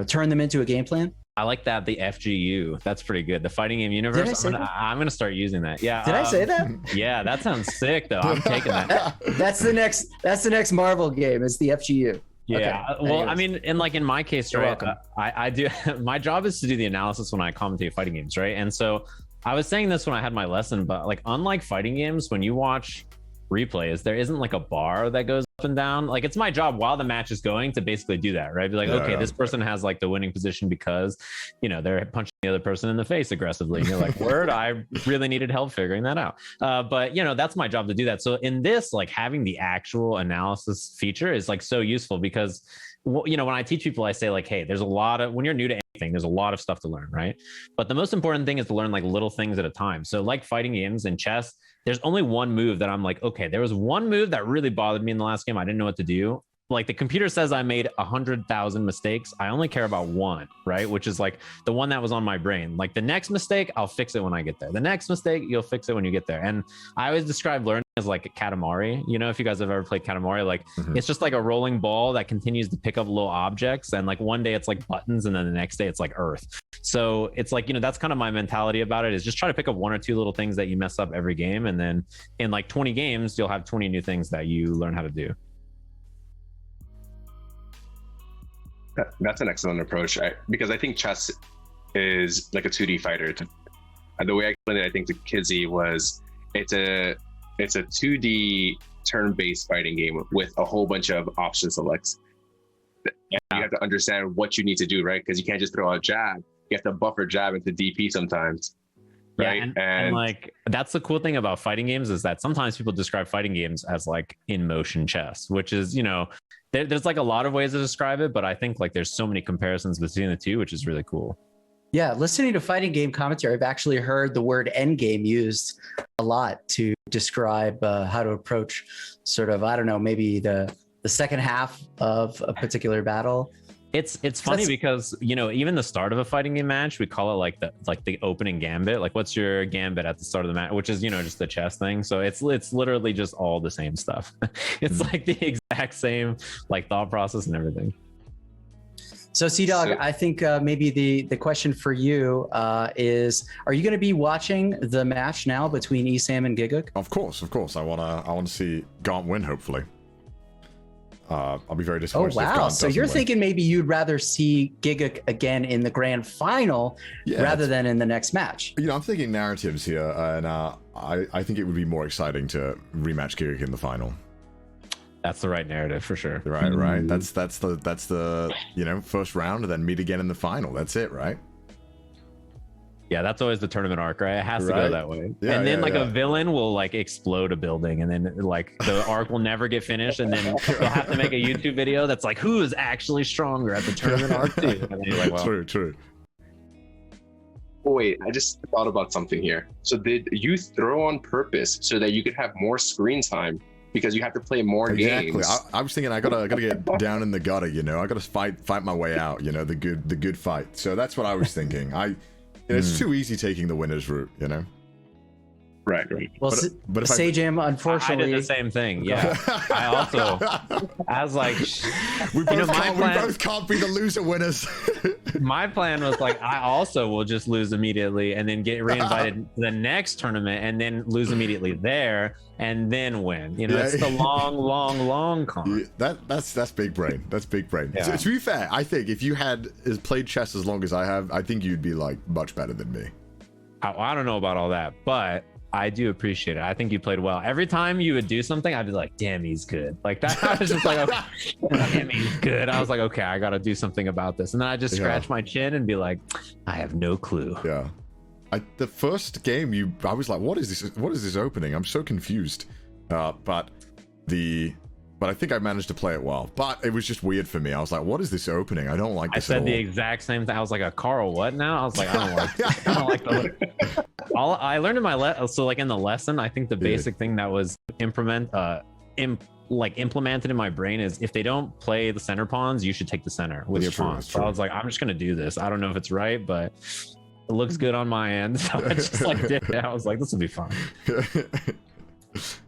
turn them into a game plan?
I like that, the FGU. That's pretty good. The fighting game universe. I'm gonna start using that. Yeah.
Did I say that?
Yeah, that sounds sick though. I'm taking that.
That's the next Marvel game. Is the FGU.
Yeah.
Okay.
Well,
Anyways.
I mean, in my case,
You're
right,
welcome.
I do. My job is to do the analysis when I commentate fighting games, right? And so I was saying this when I had my lesson, but like unlike fighting games, when you watch replays, there isn't like a bar that goes up and down. Like it's my job while the match is going to basically do that, right? Be like, okay, this person has like the winning position because they're punching the other person in the face aggressively, and you're like, word, I really needed help figuring that out. But that's my job to do that. So in this, like having the actual analysis feature is like so useful because when I teach people, I say like, hey, there's a lot of, when you're new to anything, there's a lot of stuff to learn, right? But the most important thing is to learn like little things at a time. So like fighting games and chess, there's only one move that I'm like, okay, there was one move that really bothered me in the last game. I didn't know what to do. Like the computer says I made 100,000 mistakes. I only care about one, right? Which is like the one that was on my brain. Like the next mistake, I'll fix it when I get there. The next mistake, you'll fix it when you get there. And I always describe learning as like a Katamari. If you guys have ever played Katamari, like it's just like a rolling ball that continues to pick up little objects. And like one day it's like buttons, and then the next day it's like earth. So it's like, that's kind of my mentality about it, is just try to pick up one or two little things that you mess up every game. And then in like 20 games, you'll have 20 new things that you learn how to do.
That's an excellent approach, because I think chess is like a 2D fighter. The way I explained it, I think to Kizzy, was it's a 2D turn-based fighting game with a whole bunch of option selects. And you have to understand what you need to do, right? Because you can't just throw out jab. You have to buffer jab into DP sometimes. Right.
Yeah, and like that's the cool thing about fighting games, is that sometimes people describe fighting games as like in motion chess, which is, there's like a lot of ways to describe it, but I think like there's so many comparisons between the two, which is really cool.
Yeah, listening to fighting game commentary, I've actually heard the word end game used a lot to describe how to approach sort of, I don't know, maybe the second half of a particular battle.
It's funny because even the start of a fighting game match, we call it like the opening gambit. Like, what's your gambit at the start of the match, which is just the chess thing. So it's literally just all the same stuff. It's like the exact same like thought process and everything.
So CDawg, I think maybe the question for you is: are you going to be watching the match now between ESAM and Gigguk?
Of course. I want to see Gaunt win. Hopefully. I'll be very disappointed.
Oh wow! So you're thinking maybe you'd rather see Gigguk again in the grand final rather than in the next match? I'm
thinking narratives here, and I think it would be more exciting to rematch Gigguk in the final.
That's the right narrative for sure.
Right. That's the first round, and then meet again in the final. That's it, right?
Yeah, that's always the tournament arc, right? It has to go that way.
Yeah,
and then a villain will like explode a building, and then like the arc will never get finished, and then you'll have to make a YouTube video that's like, who is actually stronger at the tournament arc too? And then you're like, well.
True.
Oh, wait, I just thought about something here. So did you throw on purpose so that you could have more screen time? Because you have to play more games.
I was thinking I gotta get down in the gutter, I gotta fight my way out, the good fight. So that's what I was thinking. It's too easy taking the winner's route,
Right.
Well, but Sajam, unfortunately,
I did the same thing. Yeah, I was like,
we both can't be the loser winners.
My plan was like, I also will just lose immediately and then get reinvited to the next tournament and then lose immediately there and then win. It's the long con.
That's big brain. That's big brain.
Yeah.
To be fair, I think if you had played chess as long as I have, I think you'd be like much better than me.
I don't know about all that, but I do appreciate it. I think you played well. Every time you would do something, I'd be like, damn, he's good. Like that. I was just like, okay, damn, he's good. I was like, okay, I got to do something about this. And then I just scratch my chin and be like, I have no clue.
Yeah. The first game, I was like, what is this? What is this opening? I'm so confused. But I think I managed to play it well. But it was just weird for me. I was like, what is this opening? I don't like this
I said
at
the
all.
exact same thing. I was like, a Carl, what now? I was like, I don't like, I don't like the. All I learned in my so like in the lesson, I think the basic thing that was implemented in my brain is if they don't play the center pawns, you should take the center with your pawns. So I was like, I'm just gonna do this. I don't know if it's right, but it looks good on my end. So I just like did it. I was like, this will be fun.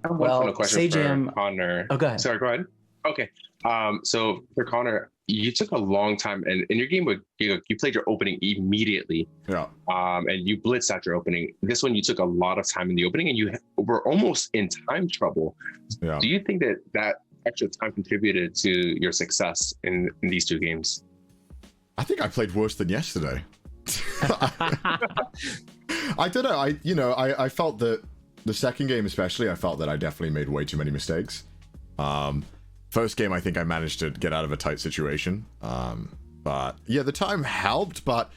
Well,
Sajam,
for Connor.
Oh, go ahead.
Sorry, go ahead. Okay. So for Connor, you took a long time, and in your game with Gigguk, you played your opening immediately.
Yeah.
And you blitzed out your opening. This one, you took a lot of time in the opening, and you were almost in time trouble.
Yeah.
Do you think that extra time contributed to your success in these two games?
I think I played worse than yesterday. I don't know. I felt that the second game especially, I felt that I definitely made way too many mistakes. First game, I think I managed to get out of a tight situation. But yeah, the time helped, but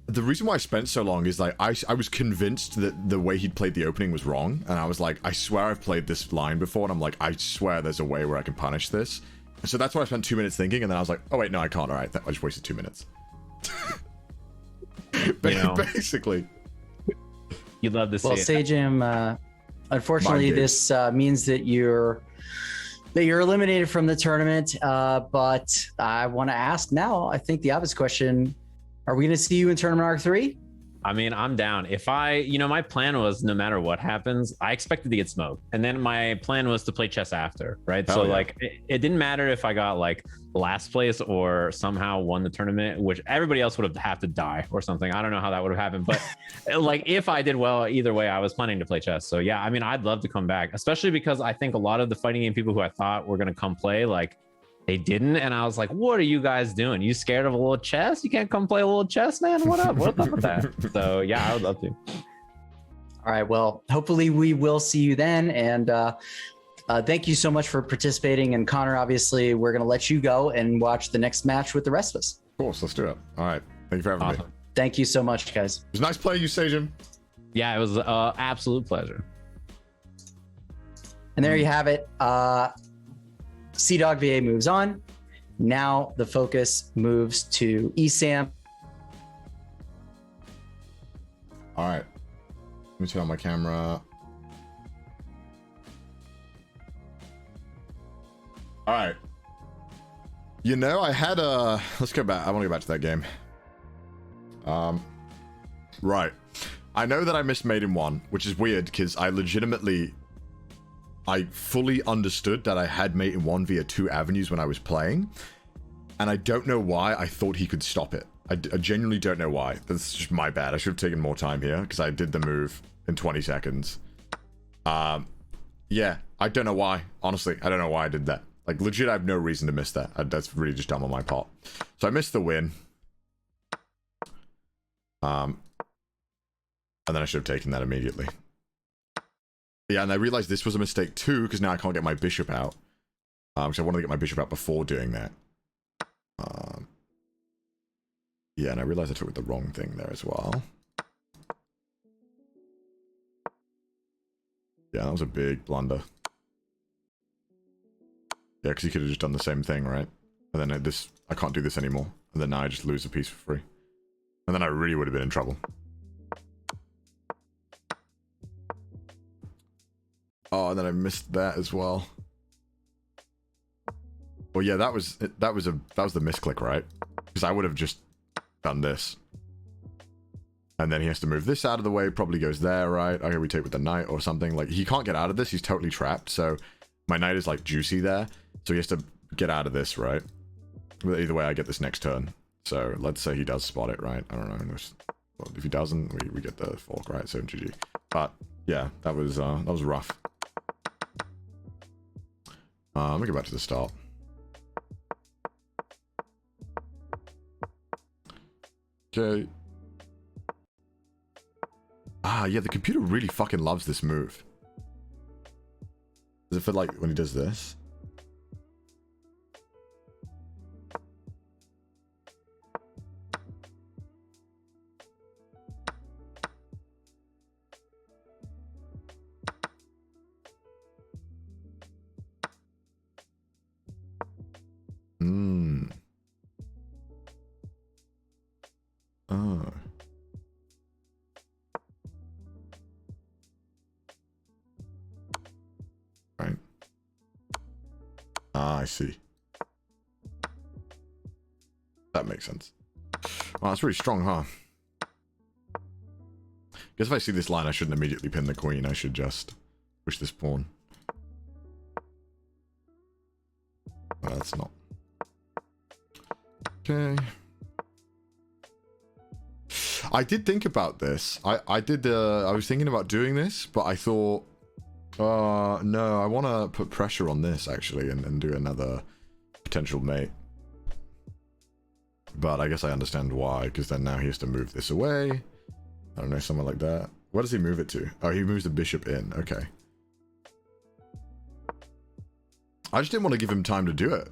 the reason why I spent so long is like I was convinced that the way he'd played the opening was wrong, and I was like, I swear I've played this line before, and I'm like, I swear there's a way where I can punish this. So that's why I spent 2 minutes thinking, and then I was like, oh wait, no, I can't. All right, I just wasted 2 minutes. Basically.
You'd love to see
Well,
it.
Sajam, unfortunately, this means that you're eliminated from the tournament. But I want to ask now, I think the obvious question, are we going to see you in Tournament Arc 3?
I mean, I'm down. If my plan was no matter what happens, I expected to get smoked. And then my plan was to play chess after, right?
Hell
so
yeah.
like it didn't matter if I got like last place or somehow won the tournament, which everybody else would have to die or something. I don't know how that would have happened, but like if I did well, either way, I was planning to play chess. So yeah, I mean, I'd love to come back, especially because I think a lot of the fighting game people who I thought were going to come play, like they didn't. And I was like, what are you guys doing? You scared of a little chess? You can't come play a little chess, man? What up? What's up with that? So yeah, I would love to.
All right. Well, hopefully we will see you then. And thank you so much for participating. And Connor, obviously, we're going to let you go and watch the next match with the rest of us.
Of course, let's do it. All right. Thank you for having me.
Thank you so much, guys.
It was nice playing you, Sajam.
Yeah, it was an absolute pleasure.
And there you have it. CDawgVA moves on. Now the focus moves to ESAM.
All right. Let me turn on my camera. All right. You know, I had a... Let's go back. I want to go back to that game. Right. I know that I missed Mate in 1, which is weird because I fully understood that I had Mate in 1 via 2 avenues when I was playing. And I don't know why I thought he could stop it. I genuinely don't know why. That's just my bad. I should have taken more time here because I did the move in 20 seconds. Yeah, I don't know why. Honestly, I don't know why I did that. Like, legit, I have no reason to miss that. That's really just dumb on my part. So I missed the win. And then I should have taken that immediately. Yeah, and I realized this was a mistake too, because now I can't get my bishop out. Because I wanted to get my bishop out before doing that. Yeah, and I realized I took the wrong thing there as well. Yeah, that was a big blunder. Yeah, because he could have just done the same thing, right? And then I can't do this anymore. And then now I just lose a piece for free. And then I really would have been in trouble. Oh, and then I missed that as well. Well, yeah, that was the misclick, right? Because I would have just done this. And then he has to move this out of the way, probably goes there, right? Okay, we take with the knight or something. Like, he can't get out of this, he's totally trapped, so my knight is, like, juicy there. So he has to get out of this, right? But either way, I get this next turn. So let's say he does spot it, right? I don't know. Well, if he doesn't, we get the fork, right? So GG. But, yeah, that was rough. Let me go back to the start. Okay. Ah, yeah, the computer really fucking loves this move. Does it feel like when he does this? Hmm. Oh. Right. Ah, I see. That makes sense. Well, that's really strong, huh? Guess if I see this line, I shouldn't immediately pin the queen. I should just push this pawn. Oh, that's not. Okay. I did think about this. I was thinking about doing this, but I thought, no, I want to put pressure on this actually and do another potential mate. But I guess I understand why, because then now he has to move this away. I don't know, somewhere like that. Where does he move it to? Oh, he moves the bishop in. Okay. I just didn't want to give him time to do it.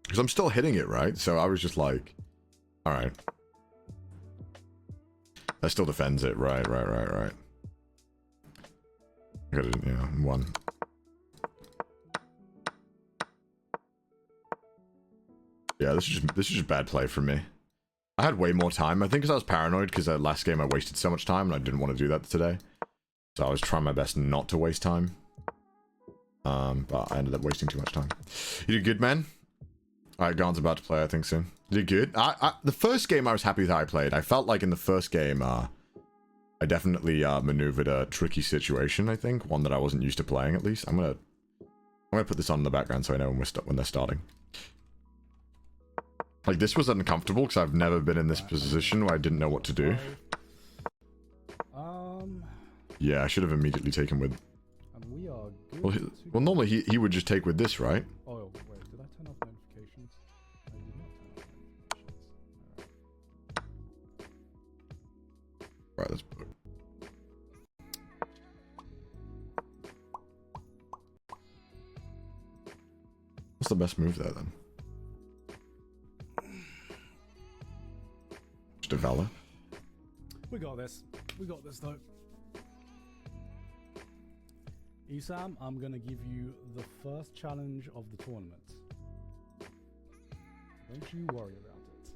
Because I'm still hitting it, right? So I was just like, all right. That still defends it. Right. I got it, yeah, one. Yeah, this is just bad play for me. I had way more time. I think because I was paranoid because last game I wasted so much time and I didn't want to do that today. So I was trying my best not to waste time. But I ended up wasting too much time. You did good, man. Alright, Garn's about to play, I think, soon. You did good. The first game I was happy with how I played. I felt like in the first game, I definitely maneuvered a tricky situation, I think. One that I wasn't used to playing, at least. I'm gonna put this on in the background so I know when they're starting. Like, this was uncomfortable because I've never been in this position where I didn't know what to do. Yeah, I should have immediately taken with...
And we are good.
Well, normally he would just take with this, right?
Oh, wait, did I turn off notifications? I did not turn off notifications.
Right, let's put... What's the best move there, then? Just a Valor.
We got this. We got this, though. ESAM, I'm going to give you the first challenge of the tournament. Don't you worry about it.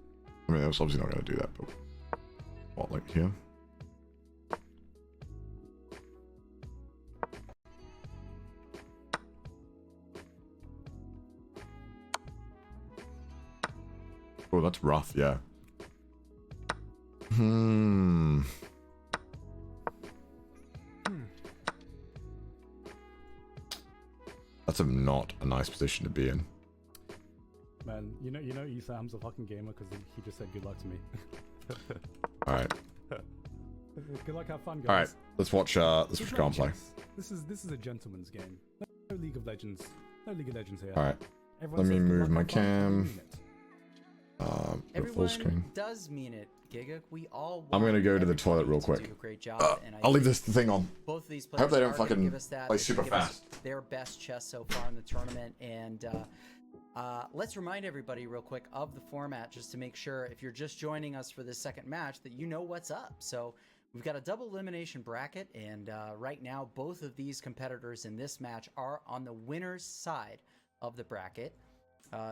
I mean, I was obviously not going to do that, but... What, like here? Oh, that's rough, yeah. That's not a nice position to be in.
Man, you know ESAM's a fucking gamer because he just said good luck to me.
Alright.
Good luck, have fun, guys.
Alright, let's watch Garn play.
This is a gentleman's game. No League of Legends. No League of Legends here.
Alright.
Everyone
Let me
says good
move
luck,
my
have fun, I
cam.
mean it.
Full
Everyone
screen.
does mean it, Gigguk. We all.
I'm gonna
want
go to the
everybody
toilet real
to
quick.
do a great job, and I
I'll leave
think
this thing on.
both of these
I hope
players
they don't
are gonna
fucking
give us that.
play
They're
super
gonna give us
fast.
their best chess so far in the tournament, and let's remind everybody real quick of the format, just to make sure if you're just joining us for this second match that you know what's up. So we've got a double elimination bracket, and right now both of these competitors in this match are on the winner's side of the bracket.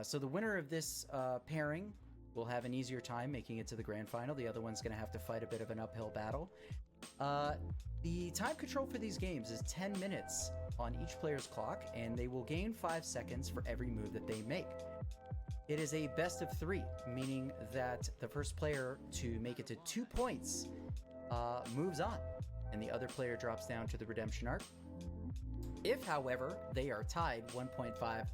So the winner of this pairing will have an easier time making it to the grand final. The other one's going to have to fight a bit of an uphill battle. The time control for these games is 10 minutes on each player's clock, and they will gain 5 seconds for every move that they make. It is a best of 3, meaning that the first player to make it to 2 points moves on, and the other player drops down to the redemption arc. If, however, they are tied 1.5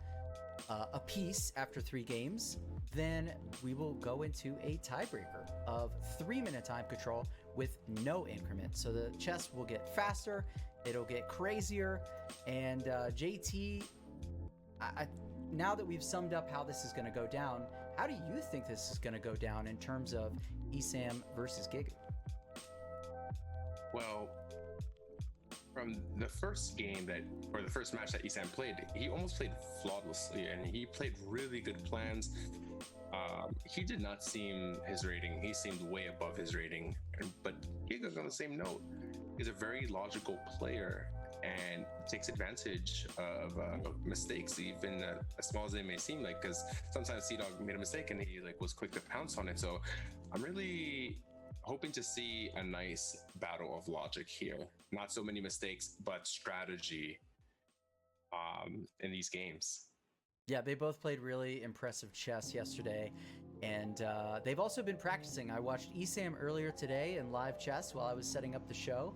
apiece after 3 games, then we will go into a tiebreaker of 3-minute time control with no increment. So the chess will get faster, it'll get crazier, and JT, now that we've summed up how this is going to go down, how do you think this is going to go down in terms of ESAM versus Gigguk?
Well, from the first game or the first match that ESAM played, he almost played flawlessly, and he played really good plans. He did not seem his rating. He seemed way above his rating. But Gigguk, on the same note, is a very logical player and takes advantage of mistakes, even as small as they may seem. Like, because sometimes CDawg made a mistake and he like was quick to pounce on it. So I'm really hoping to see a nice battle of logic here. Not so many mistakes, but strategy in these games.
Yeah, they both played really impressive chess yesterday, and they've also been practicing. I watched ESAM earlier today in live chess while I was setting up the show,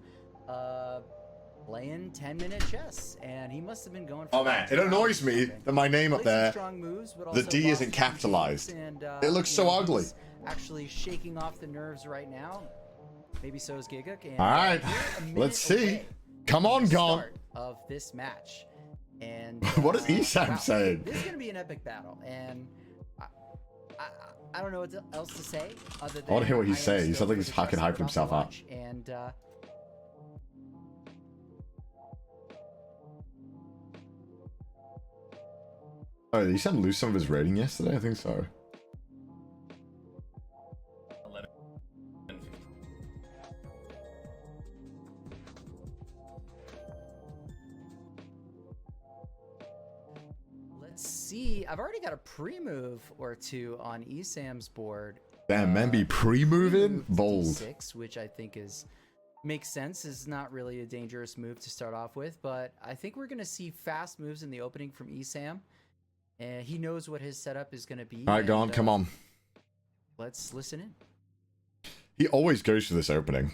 playing 10-minute chess, and he must have been going for
Oh man, it annoys me that my name up there, the D isn't
lost
capitalized.
and,
It looks so ugly.
he's actually shaking off the nerves right now. Maybe so is Gigguk. And
All right,
we're a minute
let's see.
away
Come on,
from the
Gon.
start of this match. And
What is ESAM saying?
This is going to be an epic battle, and I don't know what else to say other than
I want to hear what he's
I am
saying. He
stoked
sounds like
for
he's
the
fucking
chess
hyped
about to
himself up.
launch, and
Oh, did ESAM lose some of his rating yesterday? I think so.
11.
let's see. I've already got a pre-move or two on ESAM's board.
Damn, man, be pre-moving?
Pre-move to
Bold.
D6, which I think makes sense. Is not really a dangerous move to start off with, but I think we're going to see fast moves in the opening from ESAM. And he knows what his setup is going to be.
All right, Gon, come on.
Let's listen in.
He always goes for this opening.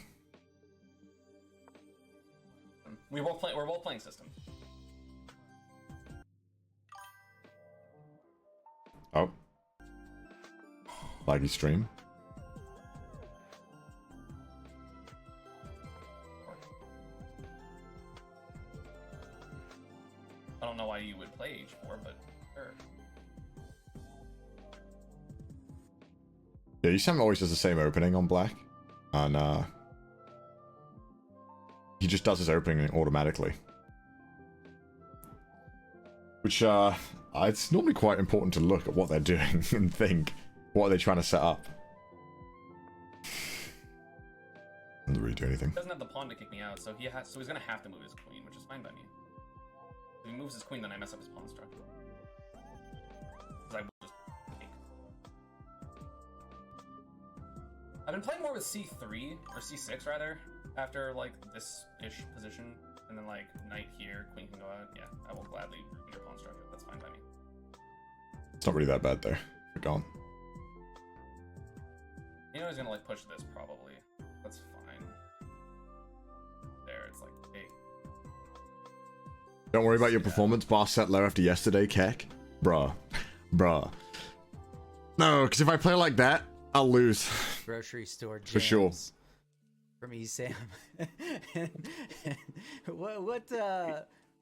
We're both playing system.
Oh. Laggy stream.
I don't know why you would play H4, but sure.
Yeah, ESAM always does the same opening on black. And he just does his opening automatically. Which it's normally quite important to look at what they're doing and think, what are they trying to set up? Doesn't really do anything.
He doesn't have the pawn to kick me out, so he's gonna have to move his queen, which is fine by me. If he moves his queen, then I mess up his pawn structure. Because I will just take. I've been playing more with c3 or c6 rather, after like this ish position, and then like knight here, queen can go out. Yeah, I will gladly ruin your pawn structure. That's fine by me.
It's not really that bad though. We're gone.
You know he's gonna like push this probably. That's fine. There, it's like, hey.
Don't worry about your performance bar set low after yesterday, Keck. Bruh. No, because if I play like that, I'll lose.
Grocery store jams
For sure.
from ESAM.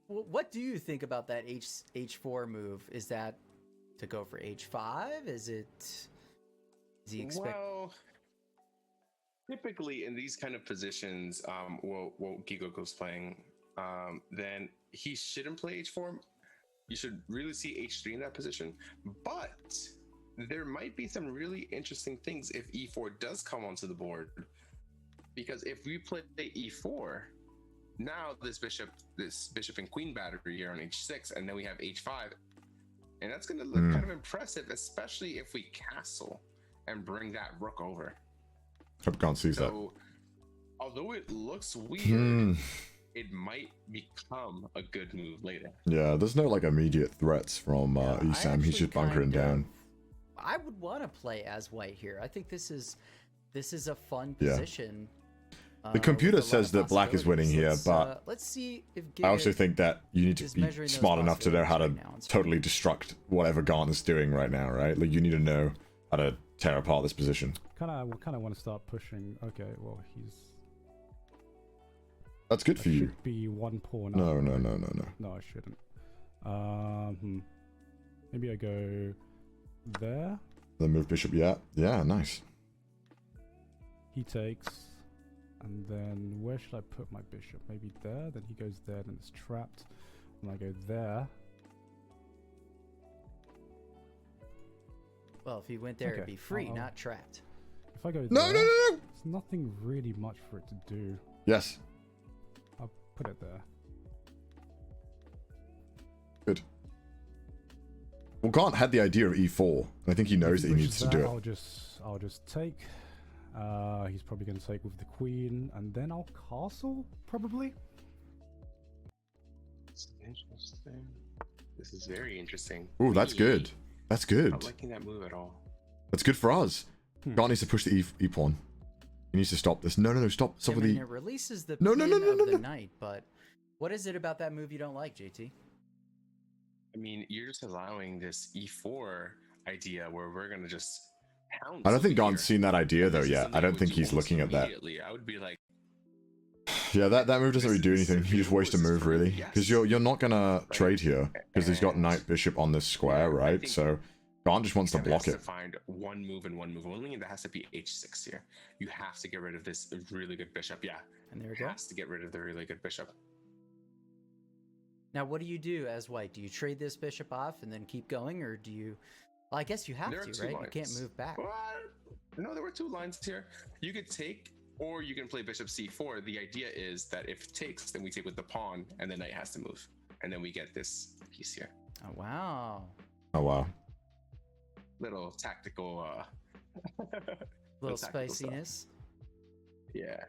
What do you think about that H4 move? Is that to go for H5? Is he expect?
Well, typically in these kind of positions, what Gigguk was playing, then he shouldn't play H4. You should really see H3 in that position. But there might be some really interesting things if E4 does come onto the board. Because if we play E4, now this bishop and queen battery here on H6, and then we have H5, and that's going to look kind of impressive, especially if we castle and bring that rook over.
Hope Gon sees that.
So, although it looks weird, it might become a good move later.
Yeah, there's no like immediate threats from ESAM. He's just bunkering down.
I would want to play as white here. I think this is a fun position.
The computer
with a lot
says
of
that black is winning here,
possibilities.
but
let's see if
I also
Gigguk
think that you need to
is
be
measuring those
smart enough to know how to
possibilities right now. It's
totally destruct whatever Gon is doing right now, right? Like you need to know how to tear apart this position.
Kind of want to start pushing. Okay, well
That's good for you.
should be one pawn.
No,
up,
no,
right?
no, no, no.
No, I shouldn't. Maybe I go there.
Then move bishop. Yeah, nice.
He takes. And then where should I put my bishop? Maybe there. Then he goes there, then it's trapped. And I go there.
Well, if he went there, it'd
Okay,
be free,
I'll-
not trapped.
If I go
No,
there,
no, no, no.
there's nothing really much for it to do.
Yes.
I'll put it there.
Good. Well, Gaunt had the idea of e4, and I think he knows that he needs to do it.
I'll just take. He's probably going to take with the queen, and then I'll castle probably.
Interesting. This is very interesting.
Ooh, that's good. That's good.
Not liking that move at all.
That's good for us. Gaunt needs to push the e pawn. He needs to stop this. No, no, no, stop. Stop
I
with
mean,
the.
it releases the
No,
pin
no, no, no,
of
no,
the
no.
knight, but what is it about that move you don't like, JT?
I mean, you're just allowing this e4 idea where we're gonna just pounce.
I don't think
over
Gaunt's
here.
seen that idea though
This is
yet.
something
I don't
would
think
do
he's
almost
looking at that.
immediately. I would be like,
Yeah, that move doesn't really do
This is
anything. You just waste a
this is
move
for me,
really,
yes.
because you're not gonna
Right.
trade here because he's got
And-
knight bishop on this square,
I
right?
think
So Gaunt just wants to
Sam
block
has
it.
to find one move and one move only, and that has to be h6 here. You have to get rid of this really good bishop. Yeah,
And there we go.
has to get rid of the really good bishop.
Now, what do you do as white? Do you trade this bishop off and then keep going, or do you? Well, I guess you have
There are
to,
two
right?
lines.
You can't move back.
What? No, there were two lines here. You could take, or you can play bishop c4. The idea is that if it takes, then we take with the pawn, and the knight has to move, and then we get this piece here.
Oh, wow.
Oh wow.
Little tactical.
Little
tactical stuff.
spiciness.
Yeah.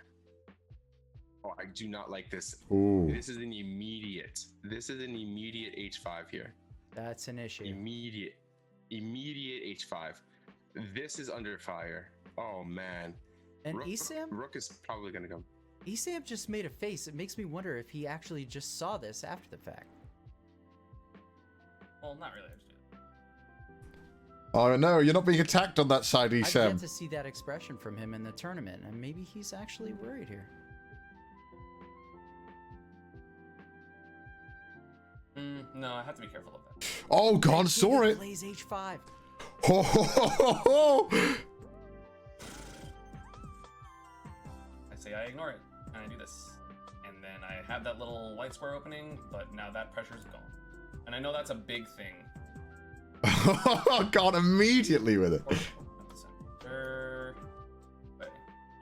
Oh, I do not like this.
Ooh.
This is an immediate. This is an immediate h5 here.
That's an issue.
Immediate h5. This is under fire. Oh man.
And
Rook,
ESAM?
Rook is probably gonna go.
ESAM just made a face. It makes me wonder if he actually just saw this after the fact.
Well, not really. I just do it.
Oh no, you're not being attacked on that side,
I've yet
ESAM.
to see that expression from him in the tournament, and maybe he's actually worried here.
No, I have to be careful of that.
Oh, Gaunt saw
Gigguk
it.
plays h5.
Ho, ho, ho, ho, ho.
I say I ignore it, and I do this. And then I have that little white square opening, but now that pressure's gone. And I know that's a big thing.
Gaunt immediately with it.
Center way.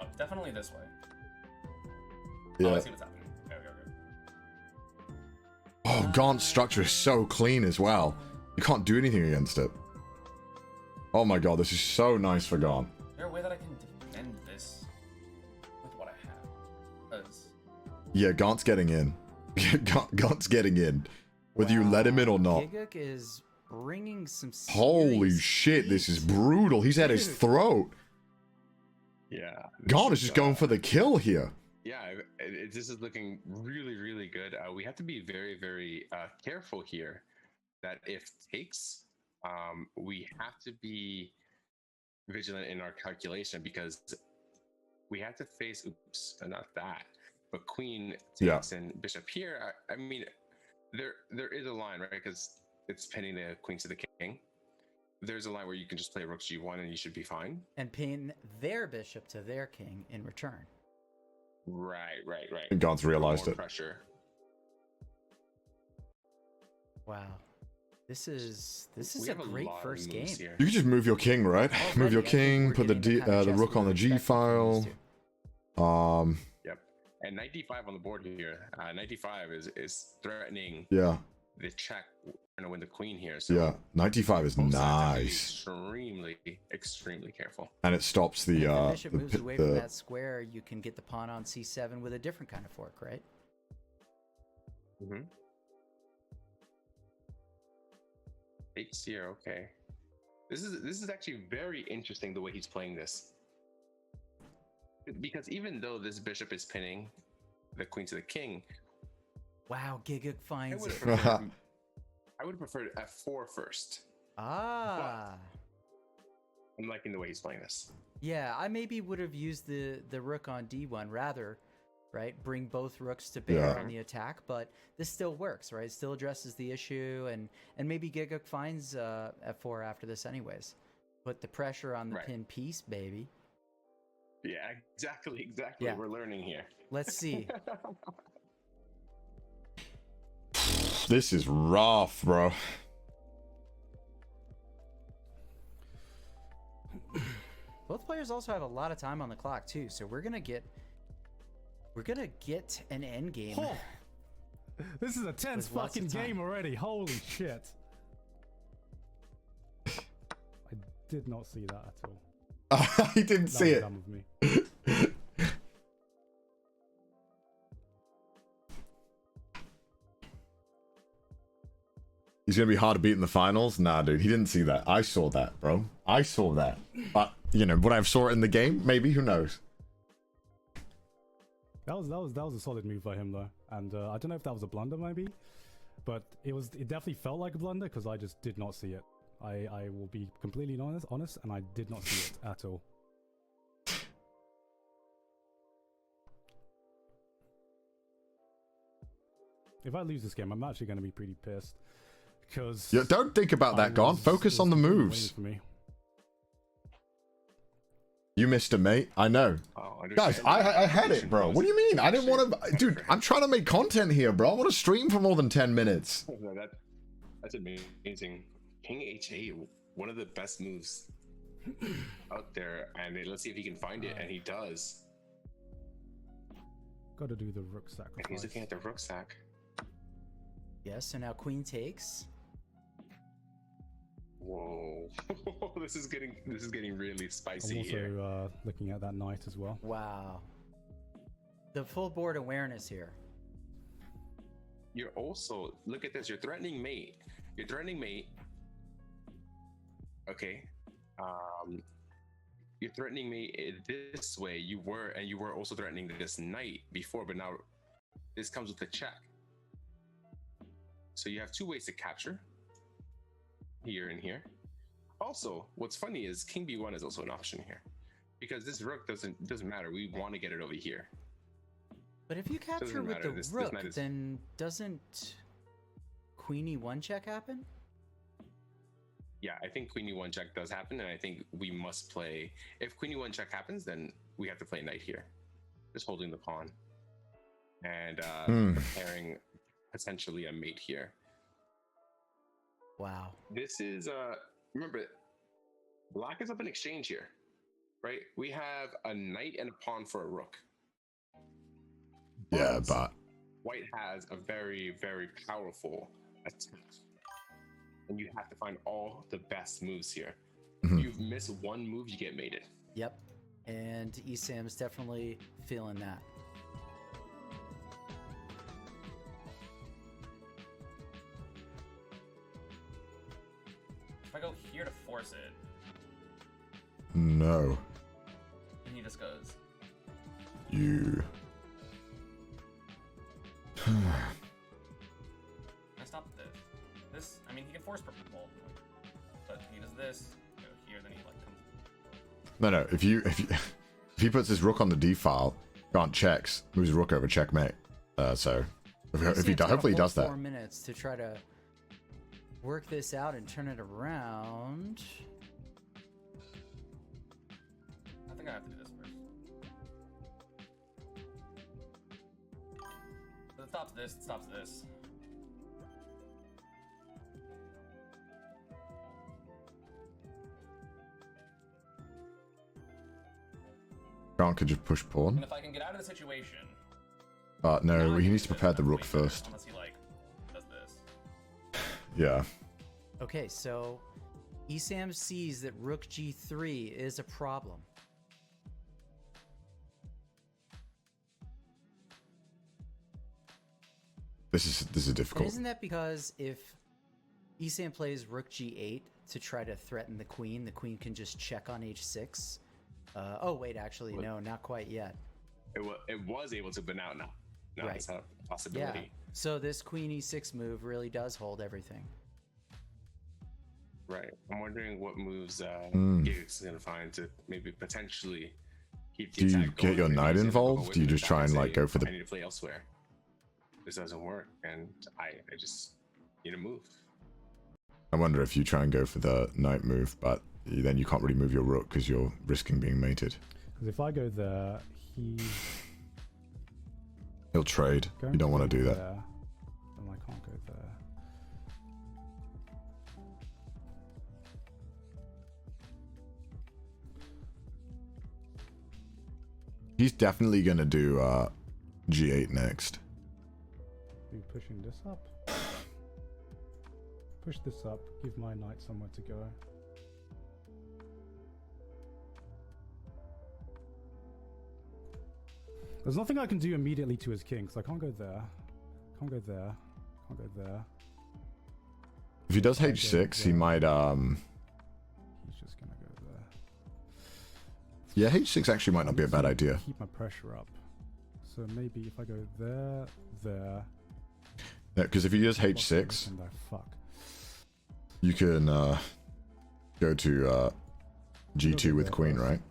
Oh, definitely this way. Oh,
Yeah.
I see what's happening. There we go.
Oh, Gaunt's structure is so clean as well. You can't do anything against it. Oh my god, this is so nice for Gaunt.
Is there a way that I can defend this with what I have? Because
Yeah, Gaunt's getting in. Gaunt's getting in. Whether you let him in or not.
Gigguk is bringing some
Holy
serious
shit, this is
heat.
brutal. He's at his
Dude.
throat.
Yeah.
Gaunt is just going for the kill here.
Yeah, this is looking really, really good. We have to be very, very careful here. That if takes, we have to be vigilant in our calculation because we have to face. Oops, not that. But queen takes and bishop here. I mean, there is a line, right? Because it's pinning the queen to the king. There's a line where you can just play rook g1 and you should be fine.
And pin their bishop to their king in return.
Right.
And Gaunt's realized
More
it.
pressure.
Wow. This is
We
a
have
great
lot of
first game.
moves here.
You can just move your king, right? Move your
Already, I think
king,
we're
put the
getting kind of
the
chess
rook
we
on the
were
g
expecting from these
file.
two.
Yep. And knight d5 on the board here. Knight d5 is threatening
Yeah,
the check. We're gonna win the queen here. So
yeah. 95 is
both sides have to be
nice.
extremely careful.
And it stops the
And if the bishop moves
the,
away from that square, you can get the pawn on c7 with a different kind of fork, right?
Mm-hmm. Takes here. Okay. This is actually very interesting the way he's playing this. Because even though this bishop is pinning the queen to the king,
Wow, Gigguk
I
finds
would
it.
have preferred f4 first.
Ah.
I'm liking the way he's playing this.
Yeah, I maybe would have used the rook on d1 rather, right? Bring both rooks to bear
Yeah.
on the attack, but this still works, right? It still addresses the issue, and maybe Gigguk finds f4 after this anyways. Put the pressure on the
Right.
pin piece, baby.
Yeah, exactly.
Yeah.
We're learning here.
Let's see.
This is rough, bro.
Both players also have a lot of time on the clock too, so we're gonna get an end game.
Oh, this is a tense
With lots of
fucking
time.
game already. Holy shit. I did not see that at all.
He didn't
That
see
was
it.
dumb of me.
He's gonna be hard to beat in the finals. Nah, dude, he didn't see that. I saw that, bro. I saw that. But you know, would I have saw it in the game? Maybe. Who knows?
That was a solid move by him though, and I don't know if that was a blunder maybe, but it definitely felt like a blunder because I just did not see it. I will be completely honest, and I did not see it at all. If I lose this game, I'm actually going to be pretty pissed because
Yeah, don't think about that, Gon. Focus on the moves.
For me.
You missed a mate. I know.
Oh,
Guys, I had it, bro. What do you mean? I didn't want to... Dude, I'm trying to make content here, bro. I want to stream for more than 10 minutes.
That's amazing. King H8, one of the best moves out there, and let's see if he can find it, and he does.
Got to do the rook sacrifice.
And he's looking at the rucksack.
Yes, so now queen takes.
Whoa, this is getting really
I'm
spicy
also
here.
looking at that knight as well.
Wow. The full board awareness here.
You're also, look at this. You're threatening mate. Okay. You're threatening me this way. You were also threatening this knight before, but now this comes with a check. So you have two ways to capture. Here and here. Also, what's funny is King B1 is also an option here, because this rook doesn't matter. We want to get it over here.
But if you capture
Doesn't
with
matter.
the
This
rook,
knight is-
then doesn't queen e1 check happen?
Yeah, I think Queen E1 check does happen, and I think we must play. If Queen E1 check happens, then we have to play knight here, just holding the pawn and preparing potentially a mate here.
Wow.
This is remember, black is up in exchange here, right? We have a knight and a pawn for a rook.
Yeah, but...
White has a very, very powerful attack. And you have to find all the best moves here.
Mhm.
You've missed one move, you get mated.
Yep. And ESAM's definitely feeling that.
If I go here to force it,
No.
and he just goes.
You...
I stop this. This, I mean, he can force purple, but he does this. Go here, then he like comes.
No. If he puts his rook on the d file, Grant checks, moves rook over checkmate. So if he
ESAM's got a
hopefully he
full
does that.
4 minutes to try to work this out and turn it around.
I think I have to do this first. So it stops this. It stops this.
Grant could just push pawn.
And if I can get out of the situation.
But
now
no,
I
he
can
needs to
do this,
prepare the
that's
rook
way better,
first.
Unless he like does this.
Yeah.
Okay, so ESAM sees that rook g3 is a problem.
This is
And
difficult.
isn't that because if ESAM plays rook g8 to try to threaten the queen can just check on h6? Oh, wait, actually, no, not quite yet.
It was able to, but now
Right.
it's a
Yeah,
possibility.
so this queen e6 move really does hold everything.
Right. I'm wondering what moves Gigguk's gonna find to maybe potentially keep the
Do you
attack
get
going.
your
Maybe
knight
he's gonna go
involved?
away
Do you
from the
just try
attack
and
say,
like go for
I
the...
need to play elsewhere. This doesn't work, and I just need a move.
I wonder if you try and go for the knight move, but then you can't really move your rook because you're risking being mated.
Because if I go there,
He'll trade.
going
You don't want to do that.
there, then I can't go there.
He's definitely gonna do G8 next.
Be pushing this up. Push this up. Give my knight somewhere to go. There's nothing I can do immediately to his king, because I can't go there. Can't go there. Can't go there.
If he does H6, he might
He's just gonna go there.
yeah, H6 actually might not be a bad idea.
Keep my pressure up. So maybe if I go there, there.
Yeah, because if he does
block
H6,
everything there, fuck.
you can go to G2 with
there
queen,
first.
right?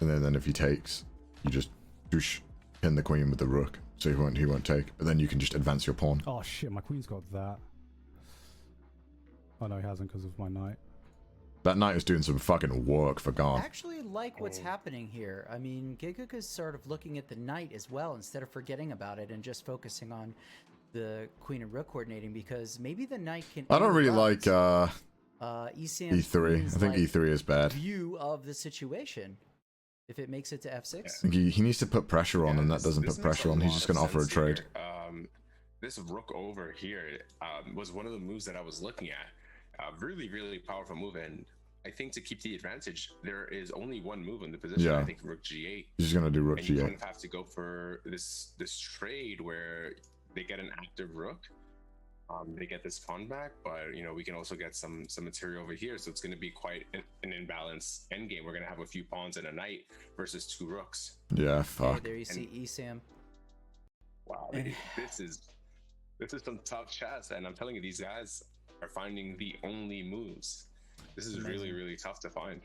And then if he takes, you just douche pin the queen with the rook, so he won't take. But then you can just advance your pawn.
Oh shit, my queen's got that. Oh no, he hasn't because of my knight.
That knight is doing some fucking work for
I
Garn.
actually like what's happening here. I mean, Gigguk is sort of looking at the knight as well instead of forgetting about it and just focusing on the queen and rook coordinating, because maybe the knight can.
I don't really like
ESAM's
E3. I think E3 is bad.
view of the situation. If it makes it to F6,
I think he needs to put pressure on, and that doesn't
this
put
makes
pressure on. He's
lot
just
of
going to offer a
sense
trade.
here. This rook over here was one of the moves that I was looking at. Really, really powerful move, and I think to keep the advantage, there is only one move in the position.
Yeah.
I think rook G8.
He's just going to do rook
And you
G8.
kind of have to go for this trade where they get an active rook. They get this pawn back, but we can also get some material over here, so it's going to be quite an imbalanced endgame. We're going to have a few pawns and a knight versus 2 rooks.
Yeah,
hey,
fuck.
there you see ESAM.
Wow, this is some tough chess, and I'm telling you, these guys are finding the only moves. This is really, really tough to find.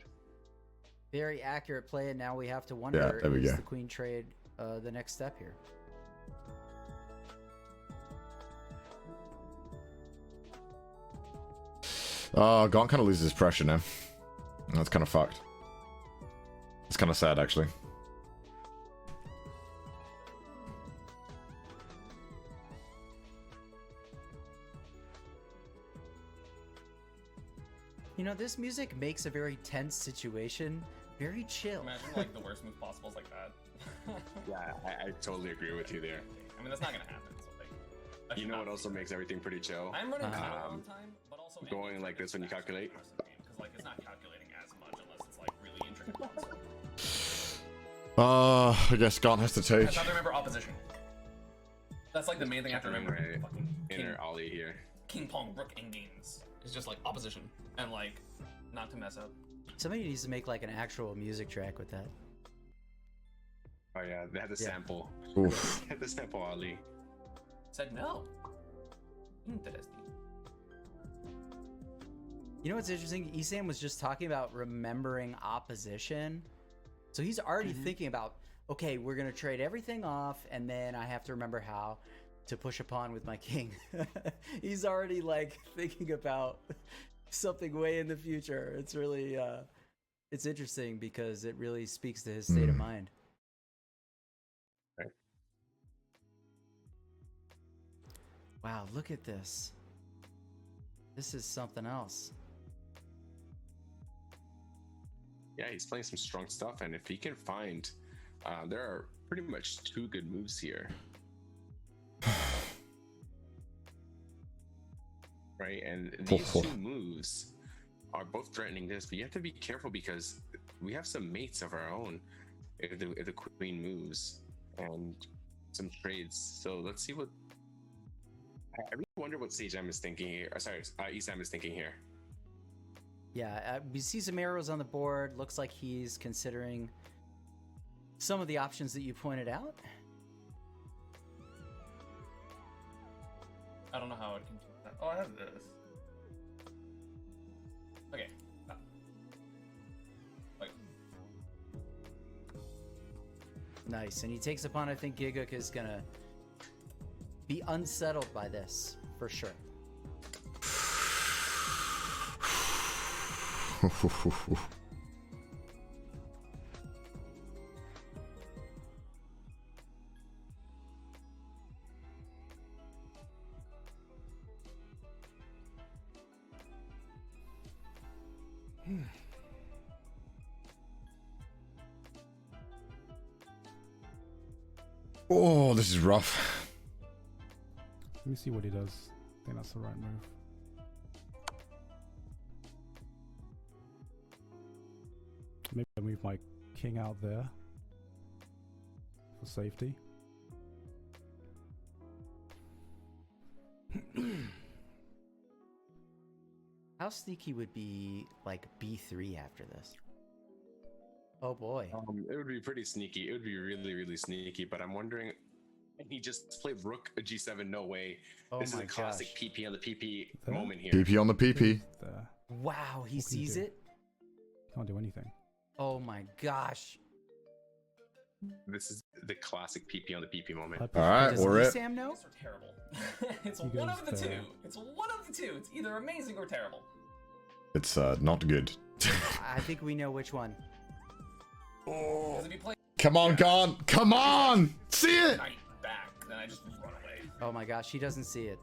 Very accurate play, and now we have to wonder,
there we
is
go.
the queen trade the next step here?
Gaunt kind of loses his pressure now. That's kind of fucked. It's kind of sad, actually.
This music makes a very tense situation very chill.
Imagine like the worst move possible is like that.
Yeah, I totally agree with you there.
I mean, that's not gonna happen. So like, that should
You know
not
what
be
also
the
makes
case.
everything pretty chill?
I'm running kind
Uh-huh.
of on time, but also
Going like this when you calculate?
because like it's not calculating as much unless it's like really intricate.
I guess Gaunt has to
I
take.
have to remember opposition. That's like the main thing I have to remember.
Right.
Fucking
Inner Ollie here.
King Pong Rook endgames. It's just like opposition and like not to mess up.
Somebody needs to make like an actual music track with that.
Oh yeah, they had the sample.
Oof.
They had the sample Ollie.
Said no. Interesting.
You know what's interesting? ESAM was just talking about remembering opposition. So he's already thinking about, okay, we're going to trade everything off, and then I have to remember how to push a pawn with my king. He's already like thinking about something way in the future. It's really, it's interesting because it really speaks to his state of mind.
Right.
Wow, look at this. This is something else.
Yeah, he's playing some strong stuff, and if he can find, there are pretty much 2 good moves here. Right, and these 2 moves are both threatening this, but you have to be careful because we have some mates of our own if the queen moves and some trades. So let's see what. I really wonder what Sajam is thinking here. Sorry, ESAM is thinking here.
Yeah, we see some arrows on the board. Looks like he's considering some of the options that you pointed out.
I don't know how it can do that. Oh, I have this. Okay. Like,
Nice, and he takes upon. I think Gigguk is gonna be unsettled by this for sure.
Oh, this is rough.
Let me see what he does. I think that's the right move. Maybe I move my king out there for safety.
How sneaky would be like b3 after this? Oh boy.
It would be pretty sneaky. It would be really, really sneaky. But I'm wondering, and he just played rook g7. No way.
Oh
This is
my
a classic
gosh.
PP on the PP
Huh?
moment here.
PP on the PP.
There.
Wow, he
What can you
sees
do?
it.
Can't do anything.
Oh my gosh.
This is the classic PP on the PP moment.
I
All right,
Does
we're it.
ESAM know?
These are terrible. It's
You
one
guys,
of the two. It's one of the two. It's either amazing or terrible.
It's not good.
I think we know which one.
Because if you play
Come on, Gaunt. Come on. See it.
knight back, then I just run away.
Oh my gosh, he doesn't see it.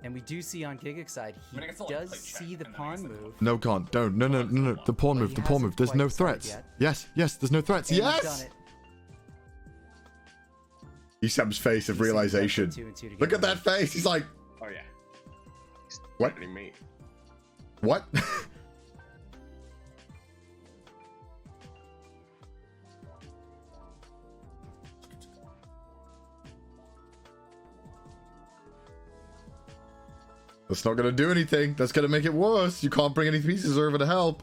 And we do see on Gigguk's side, he
I mean, I guess I'll, like,
does
play check,
see the
and then I
pawn
guess, like,
move.
No, Gaunt. Don't. No, no, no, no. The pawn
But
move.
he
The pawn move.
hasn't
There's no
quite started
threats.
yet.
Yes, yes. There's no threats.
And he's done
Yes.
it.
Esam's face of
He's seen
realization.
two and two
Look at
together.
that face. He's like,
Oh yeah. He's
What?
threatening mate.
what? That's not gonna do anything. That's gonna make it worse. You can't bring any pieces over to help.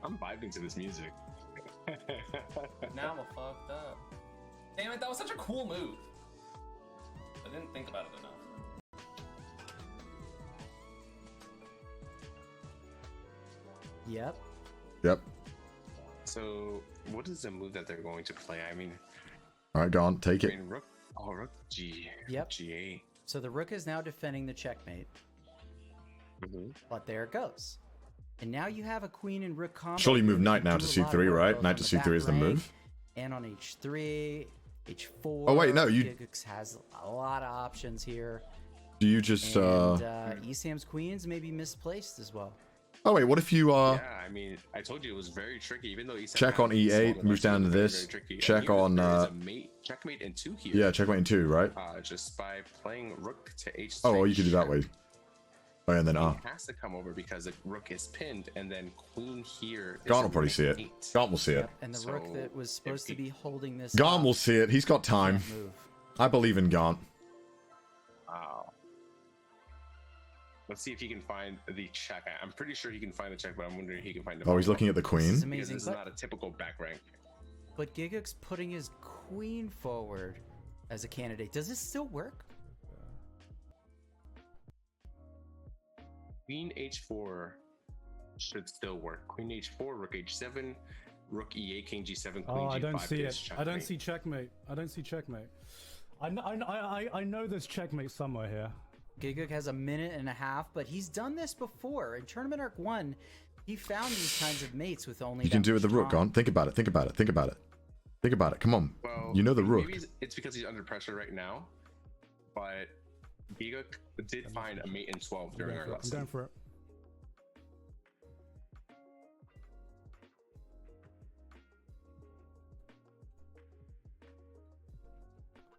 I'm vibing to this music.
Now I'm fucked up. Damn it, that was such a cool move. I didn't think about it enough.
Yep.
Yep.
So, what is the move that they're going to play? I mean,
All right, Gaunt, take it.
rook. Oh, rook G.
Yep.
G8.
So the rook is now defending the checkmate,
Mm-hmm.
but there it goes. And now you have a queen and rook combo.
Surely move
here
knight
that
now
can
to
do a lot of
c3,
work
right?
both
Knight
on
to
the back
c3 is the
rank
move.
And on h3, h4.
Oh, wait, no, you-
Gigguk has a lot of options here.
Do you just
And ESAM's queens may be misplaced as well.
Oh wait, what if you
Yeah, I mean, I told you it was very tricky. Even though ESAM
check on
had small
e8, moves down to
dimensions,
this.
very tricky.
Check
Even
on
there is a mate, checkmate in 2 here.
yeah, checkmate in 2, right?
Just by playing rook to h3.
Oh, well, you could do that way. Oh, and then
Queen has to come over because the rook is pinned, and then queen here. is
Gaunt will
a
probably see it.
mate.
Gaunt will see it.
Yep, and the rook
So,
that was supposed to
if
be holding this
Gaunt
up
will see it. He's got time.
can't move.
I believe in Gaunt.
Wow. Let's see if he can find the check. I'm pretty sure he can find the check, but I'm wondering if he can find the.
Oh, he's looking at the
This is
queen.
Because
amazing.
this is not a typical back rank.
But Gigguk's putting his queen forward as a candidate. Does this still work?
Queen h4 should still work. Queen h4, rook h7, rook e8, king g7, queen
Oh,
g5.
I don't see
is
it. I don't
checkmate.
see checkmate. I don't see checkmate. I know there's checkmate somewhere here.
Gigguk has a minute and a half, but he's done this before. In Tournament Arc 1, he found these kinds of mates with only
You can
that
do it with the
much
rook,
time.
Gaunt. Think about it. Think about it. Think about it. Think about it. Come on.
Well,
You know the rook.
Maybe it's because he's under pressure right now, but Gigguk did find a mate in 12
I'm
during
going
our
for it. I'm
lesson.
going for it.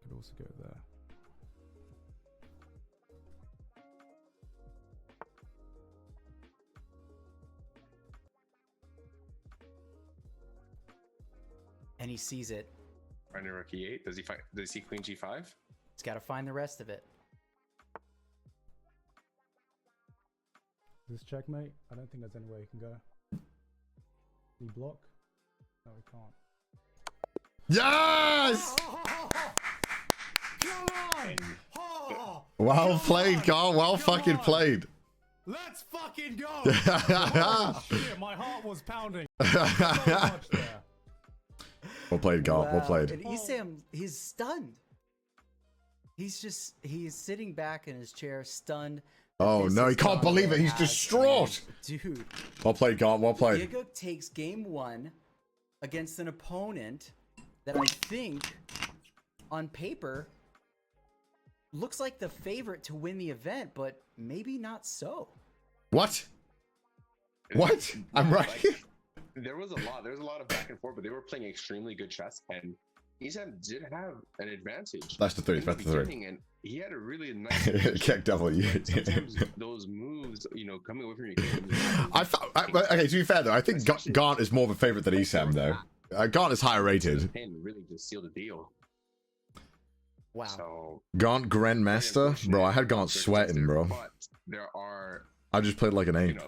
Could also go there.
And he sees it.
Finding rook e8. Does he see queen g5?
He's got to find the rest of it.
Is this checkmate? I don't think there's any way he can go. Can he block? No, he can't.
Yes!
Come on! Oh,
Well played, Gaunt. Well fucking played.
let's fucking go! Oh, shit, my heart was pounding so much there.
Well played, Gaunt. Well
Wow.
played.
And ESAM, he's stunned. He's sitting back in his chair, stunned. that
Oh
this
no,
has
he can't
gone
believe it.
where
He's
has.
distraught.
And, dude,
Well played, Gaunt. Well played.
Gigguk takes game 1 against an opponent that I think, on paper, looks like the favorite to win the event, but maybe not so.
What? What? I'm right.
Like, there was a lot of back and forth, but they were playing extremely good chess, and ESAM did have an advantage.
That's the three.
in
That's
the
the
beginning, and he had a really nice
Kick W.
but sometimes those moves, coming away from your game.
I thought. Okay, to be fair though, I think Gaunt is more of a favorite than ESAM though. Gaunt is higher rated.
Pain really just sealed the deal.
Wow.
So
Gaunt Grandmaster, bro. I had Gaunt sweating, bro.
But there are
I just played like an ape.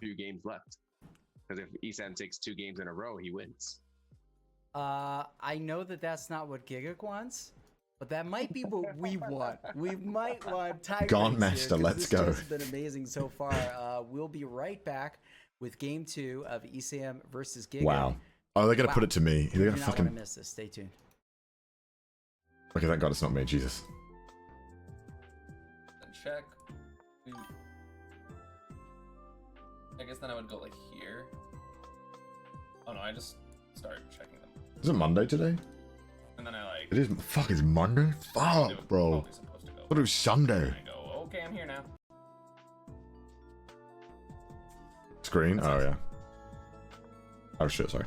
few games left. Because if ESAM takes 2 games in a row, he wins.
I know that that's not what Gigguk wants, but that might be what we want. We might want Tiger.
Gaunt Master, let's go.
This has been amazing so far. We'll be right back with game 2 of ESAM versus Gigguk.
Wow. Oh, they're gonna put it to me. They're
You're
gonna
not
fucking.
gonna miss this. Stay tuned.
Okay, thank God it's not me. Jesus.
Then check. Ooh. I guess then I would go like here. Oh no, I just started checking them.
Is it Monday today?
And then I like.
It is. Fuck, it's Monday.
it was
Fuck, bro.
probably supposed to go.
I thought it was Sunday.
And I go, okay, I'm here now.
Screen. Oh yeah. Oh shit. Sorry.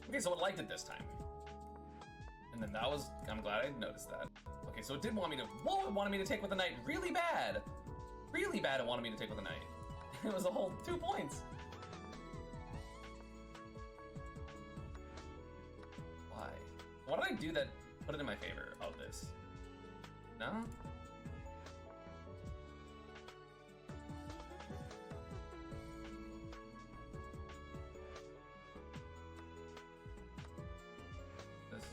Okay, so it liked it this time. And then that was, I'm glad I noticed that. Okay, so it did want me to, whoa, it wanted me to take with the knight really bad. Really bad it wanted me to take with the knight. It was a whole 2 points. Why? What did I do that put it in my favor of this? No? This.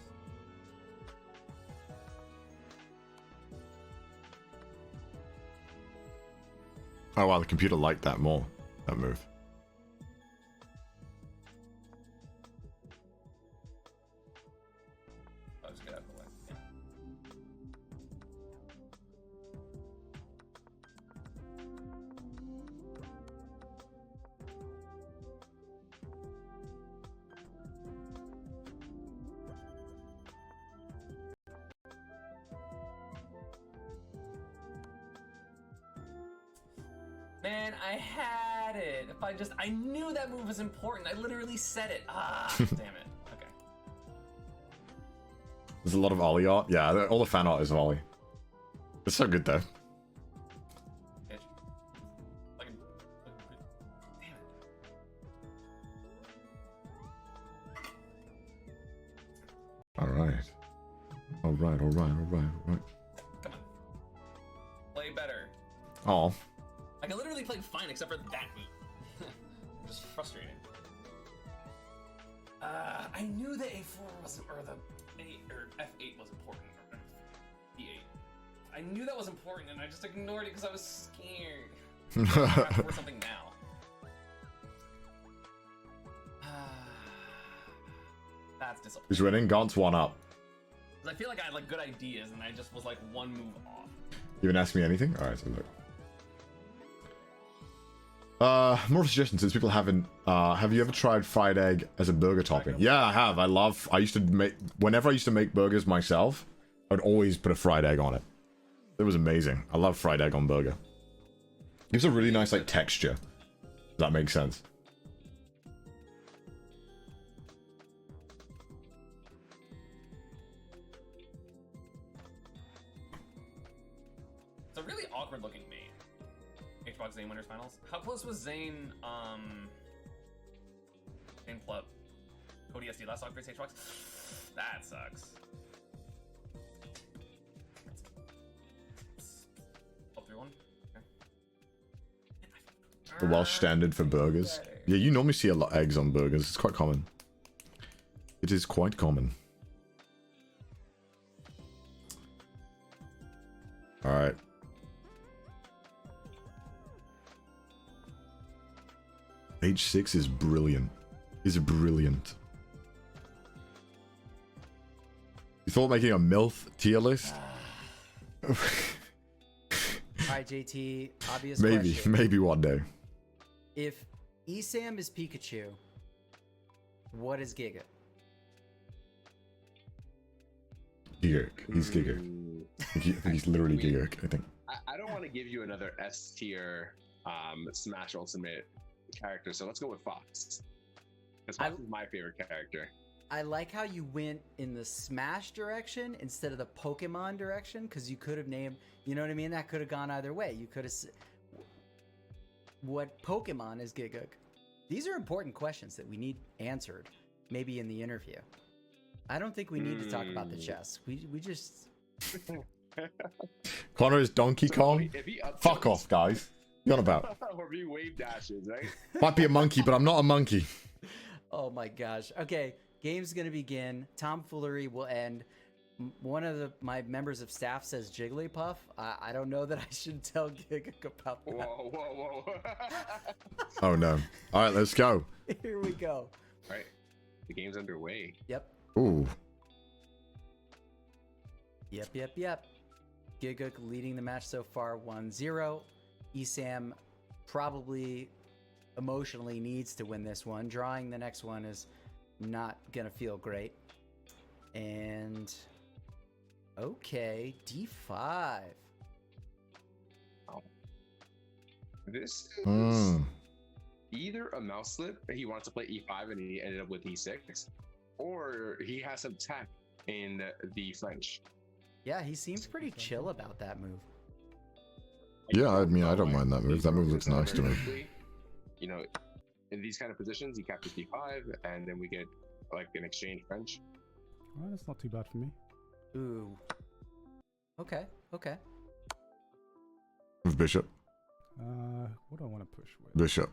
Oh wow, the computer liked that more. That move.
I'll just get out of the way. Yeah. Man, I had it. If I knew that move was important. I literally said it. Ah, damn it. Okay.
There's a lot of Ollie art. Yeah, all the fan art is of Ollie. It's so good though.
Bitch. Like, damn it.
Alright. Alright.
Come on. Play better.
Oh.
I can literally play fine except for that move. Just frustrating. I knew the A4 wasn't, or the F8 was important, or E8. I knew that was important, and I just ignored it because I was scared. I have to force something now. That's disappointing.
Who's winning? Gaunt's one up.
'Cause I feel like I had like good ideas, and I just was like one move off.
You haven't asked me anything? Alright, so look. More suggestions since people haven't. Have you ever tried fried egg as a burger topping? Yeah, I have. I used to make, whenever I used to make burgers myself, I would always put a fried egg on it. It was amazing. I love fried egg on burger. Gives a really nice like texture. Does that make sense?
It's a really awkward looking mate. Xbox Zane Winners Finals. How close was Zane, Zane Plup? Cody SD last October's Xbox? That sucks. Up 3-1? Okay.
The Welsh standard for burgers. Yeah, you normally see a lot of eggs on burgers. It's quite common. It is quite common. Alright. H6 is brilliant. Is brilliant. You thought making a MILF tier list?
Alright, JT, obvious
Maybe,
question.
maybe one day.
If ESAM is Pikachu, what is Gigguk?
Gigguk. He's Gigguk. I think he's literally Gigguk, I think.
I don't want to give you another S tier Smash Ultimate character. So let's go with Fox. Because Fox is my favorite character.
I like how you went in the Smash direction instead of the Pokemon direction, because you could have named, you know what I mean? That could have gone either way. You could have. What Pokemon is Gigguk? These are important questions that we need answered, maybe in the interview. I don't think we need to talk about the chess. We just.
Connor is Donkey Kong. Fuck off, guys. You on about?
Or be wave dashes, right?
Might be a monkey, but I'm not a monkey.
Oh my gosh. Okay, game's gonna begin. Tomfoolery will end. One of my members of staff says Jigglypuff. I don't know that I should tell Gigguk about that.
Whoa.
Oh no. All right, let's go.
Here we go.
All right, the game's underway.
Yep.
Ooh.
Yep. Gigguk leading the match so far 1-0. ESAM probably emotionally needs to win this one. Drawing the next one is not gonna feel great. And okay, D5.
This is either a mouse slip, he wants to play E5 and he ended up with E6, or he has some tech in the French.
Yeah, he seems pretty chill about that move.
Yeah, I mean, I don't mind that move. That move looks nice to me.
You know, in these kind of positions, he captures D5, and then we get like an exchange French.
Well, that's not too bad for me.
Ooh. Okay.
With Bishop.
What do I want to push with?
Bishop.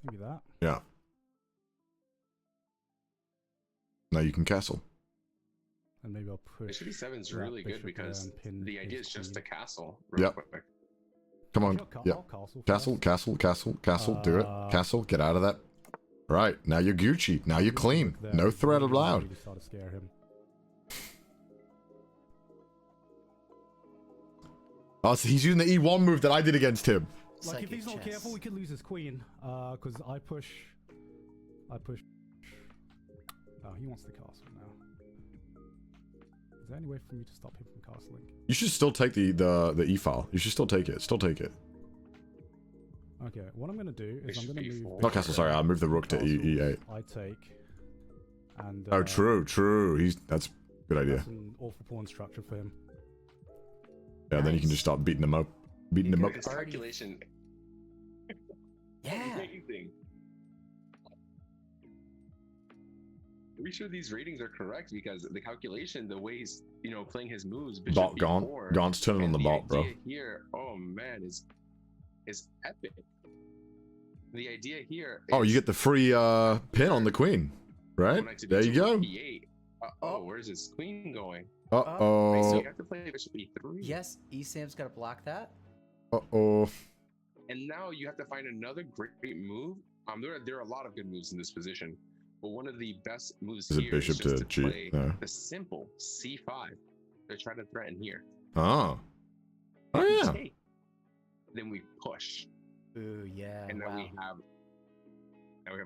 Maybe that.
Yeah. Now you can castle.
And maybe I'll push.
Bishop E7 is
that
really good
bishop there
because
and pin
the idea is
his
just to
queen.
castle real
Yep.
quick.
Come on.
I'll
Yeah.
castle
Castle. Do it. Castle. Get out of that. Right. Now you're Gucci. Now you're clean.
There.
No threat allowed.
Really start to scare him.
Oh, so he's using the E1 move that I did against him.
Like if
Psychic
he's not
chess.
careful, we could lose his queen. Because I push. Oh, he wants the castle now. Is there any way for me to stop him from castling?
You should still take the E file. You should still take it. Still take it.
Okay, what I'm gonna do is I'm
Bishop
gonna
E4.
move.
Not castle. Sorry, I moved the rook to E8.
I take. And.
Oh, true. That's a good idea.
That's an awful pawn structure for him.
Yeah, then you can just start beating him up.
His calculation.
Yeah.
Amazing. Are we sure these ratings are correct? Because the calculation, the way he's playing his moves, Bishop
Bot gone.
E4,
Gone's turning on
and
the bot, bro.
idea here, oh man, is epic. The idea here.
Oh, you
is
get the free pin on the queen, right?
knight to
There you
B2
go.
with E8. Where's his queen going?
Uh
Wait, so
oh.
you have to play Bishop E3.
Yes, ESAM's got to block that.
Uh oh.
And now you have to find another great move. There are a lot of good moves in this position, but one of the best moves
Is it
here
bishop
is just
to
to play
cheat? No.
the simple C5. They're trying to threaten here.
Oh. Oh
If we
yeah.
take, then we push,
Ooh, yeah.
and then
wow.
we have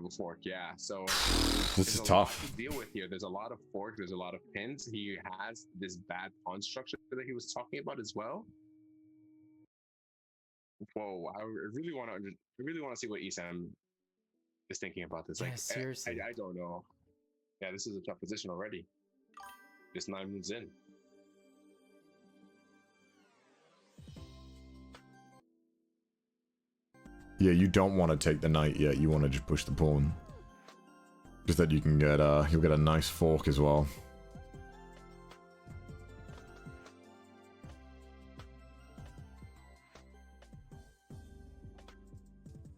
a fork. Yeah, so
This
there's
is
a
tough.
lot to deal with here. There's a lot of forks. There's a lot of pins. He has this bad pawn structure that he was talking about as well. Whoa! I really want to see what ESAM is thinking about this.
Yeah,
Like,
seriously.
I don't know. Yeah, this is a tough position already. Just 9 moves in.
Yeah, you don't want to take the knight yet. You want to just push the pawn. Just that you can get you'll get a nice fork as well.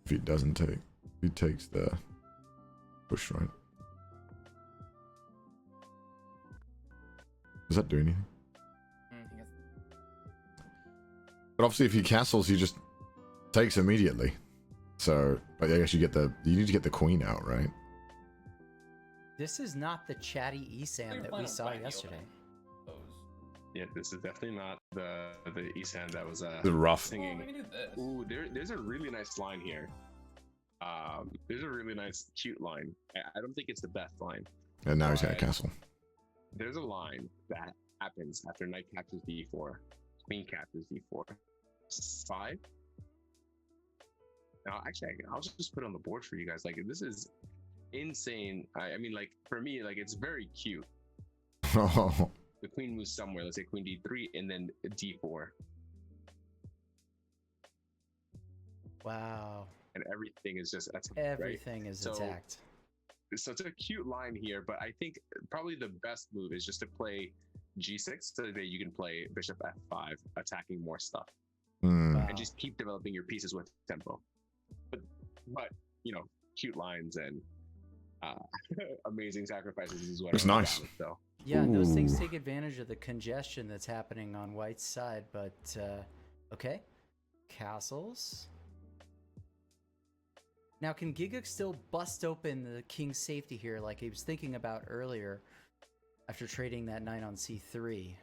If he doesn't take, he takes the push, right? Does that do anything? But obviously, if he castles, he just takes immediately. So, but I guess you need to get the queen out, right?
This is not the chatty ESAM that we saw yesterday.
Yeah, this is definitely not the ESAM that was
The rough.
singing.
we can do this.
Ooh, there's a really nice line here. There's a really nice, cute line. I don't think it's the best line.
And now he's got a
Right.
castle.
there's a line that happens after knight captures d4, queen captures d4, 5. Now, actually, I'll just put it on the board for you guys. Like, this is insane. I mean, like, for me, like, it's very cute. The queen moves somewhere. Let's say queen d3 and then d4.
Wow.
And everything is just attacked.
Everything
right?
is attacked.
So it's a cute line here, but I think probably the best move is just to play g6 so that you can play bishop f5, attacking more stuff.
Wow.
And just keep developing your pieces with tempo. But you know, cute lines and amazing sacrifices is what
It's
I'm
nice.
about, so.
Yeah, and those things
Ooh.
take advantage of the congestion that's happening on White's side, but okay. Castles. Now, can Gigguk still bust open the king's safety here like he was thinking about earlier after trading that knight on c3?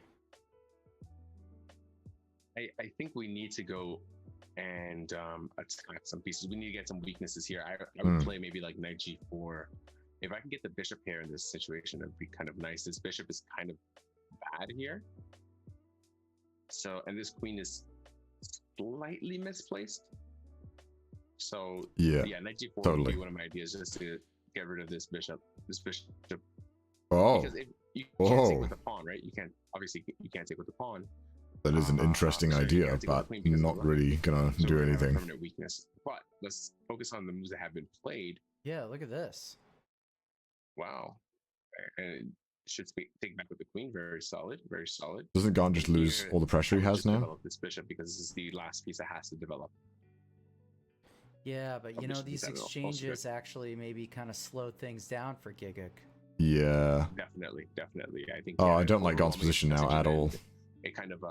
I think we need to go and attack some pieces. We need to get some weaknesses here. I would play maybe like knight g4. If I can get the bishop here in this situation, it'd be kind of nice. This bishop is kind of bad here. So, and this queen is slightly misplaced. So
Yeah,
knight g4 would
totally.
be one of my ideas, just to get rid of this bishop.
Oh,
Because if you can't take with the pawn, right? You can't, obviously you can't take with the pawn.
that is an interesting
so you
idea,
can't take with the
but
queen because of
not
the
really gonna
So
do
we're gonna have a
anything.
permanent weakness. But let's focus on the moves that have been played.
Yeah, look at this.
Wow. And should take back with the queen. Very solid. Very solid.
Doesn't Gon just lose
Here,
all the pressure he
I would
has
just
now?
develop this bishop because this is the last piece that has to develop.
Yeah, but you know,
Bishop
these
d7 also good.
exchanges actually maybe kind of slowed things down for Gigguk.
Yeah.
Definitely. I think.
Oh,
yeah,
I don't like Gon's
overwhelming
position now at all.
It kind of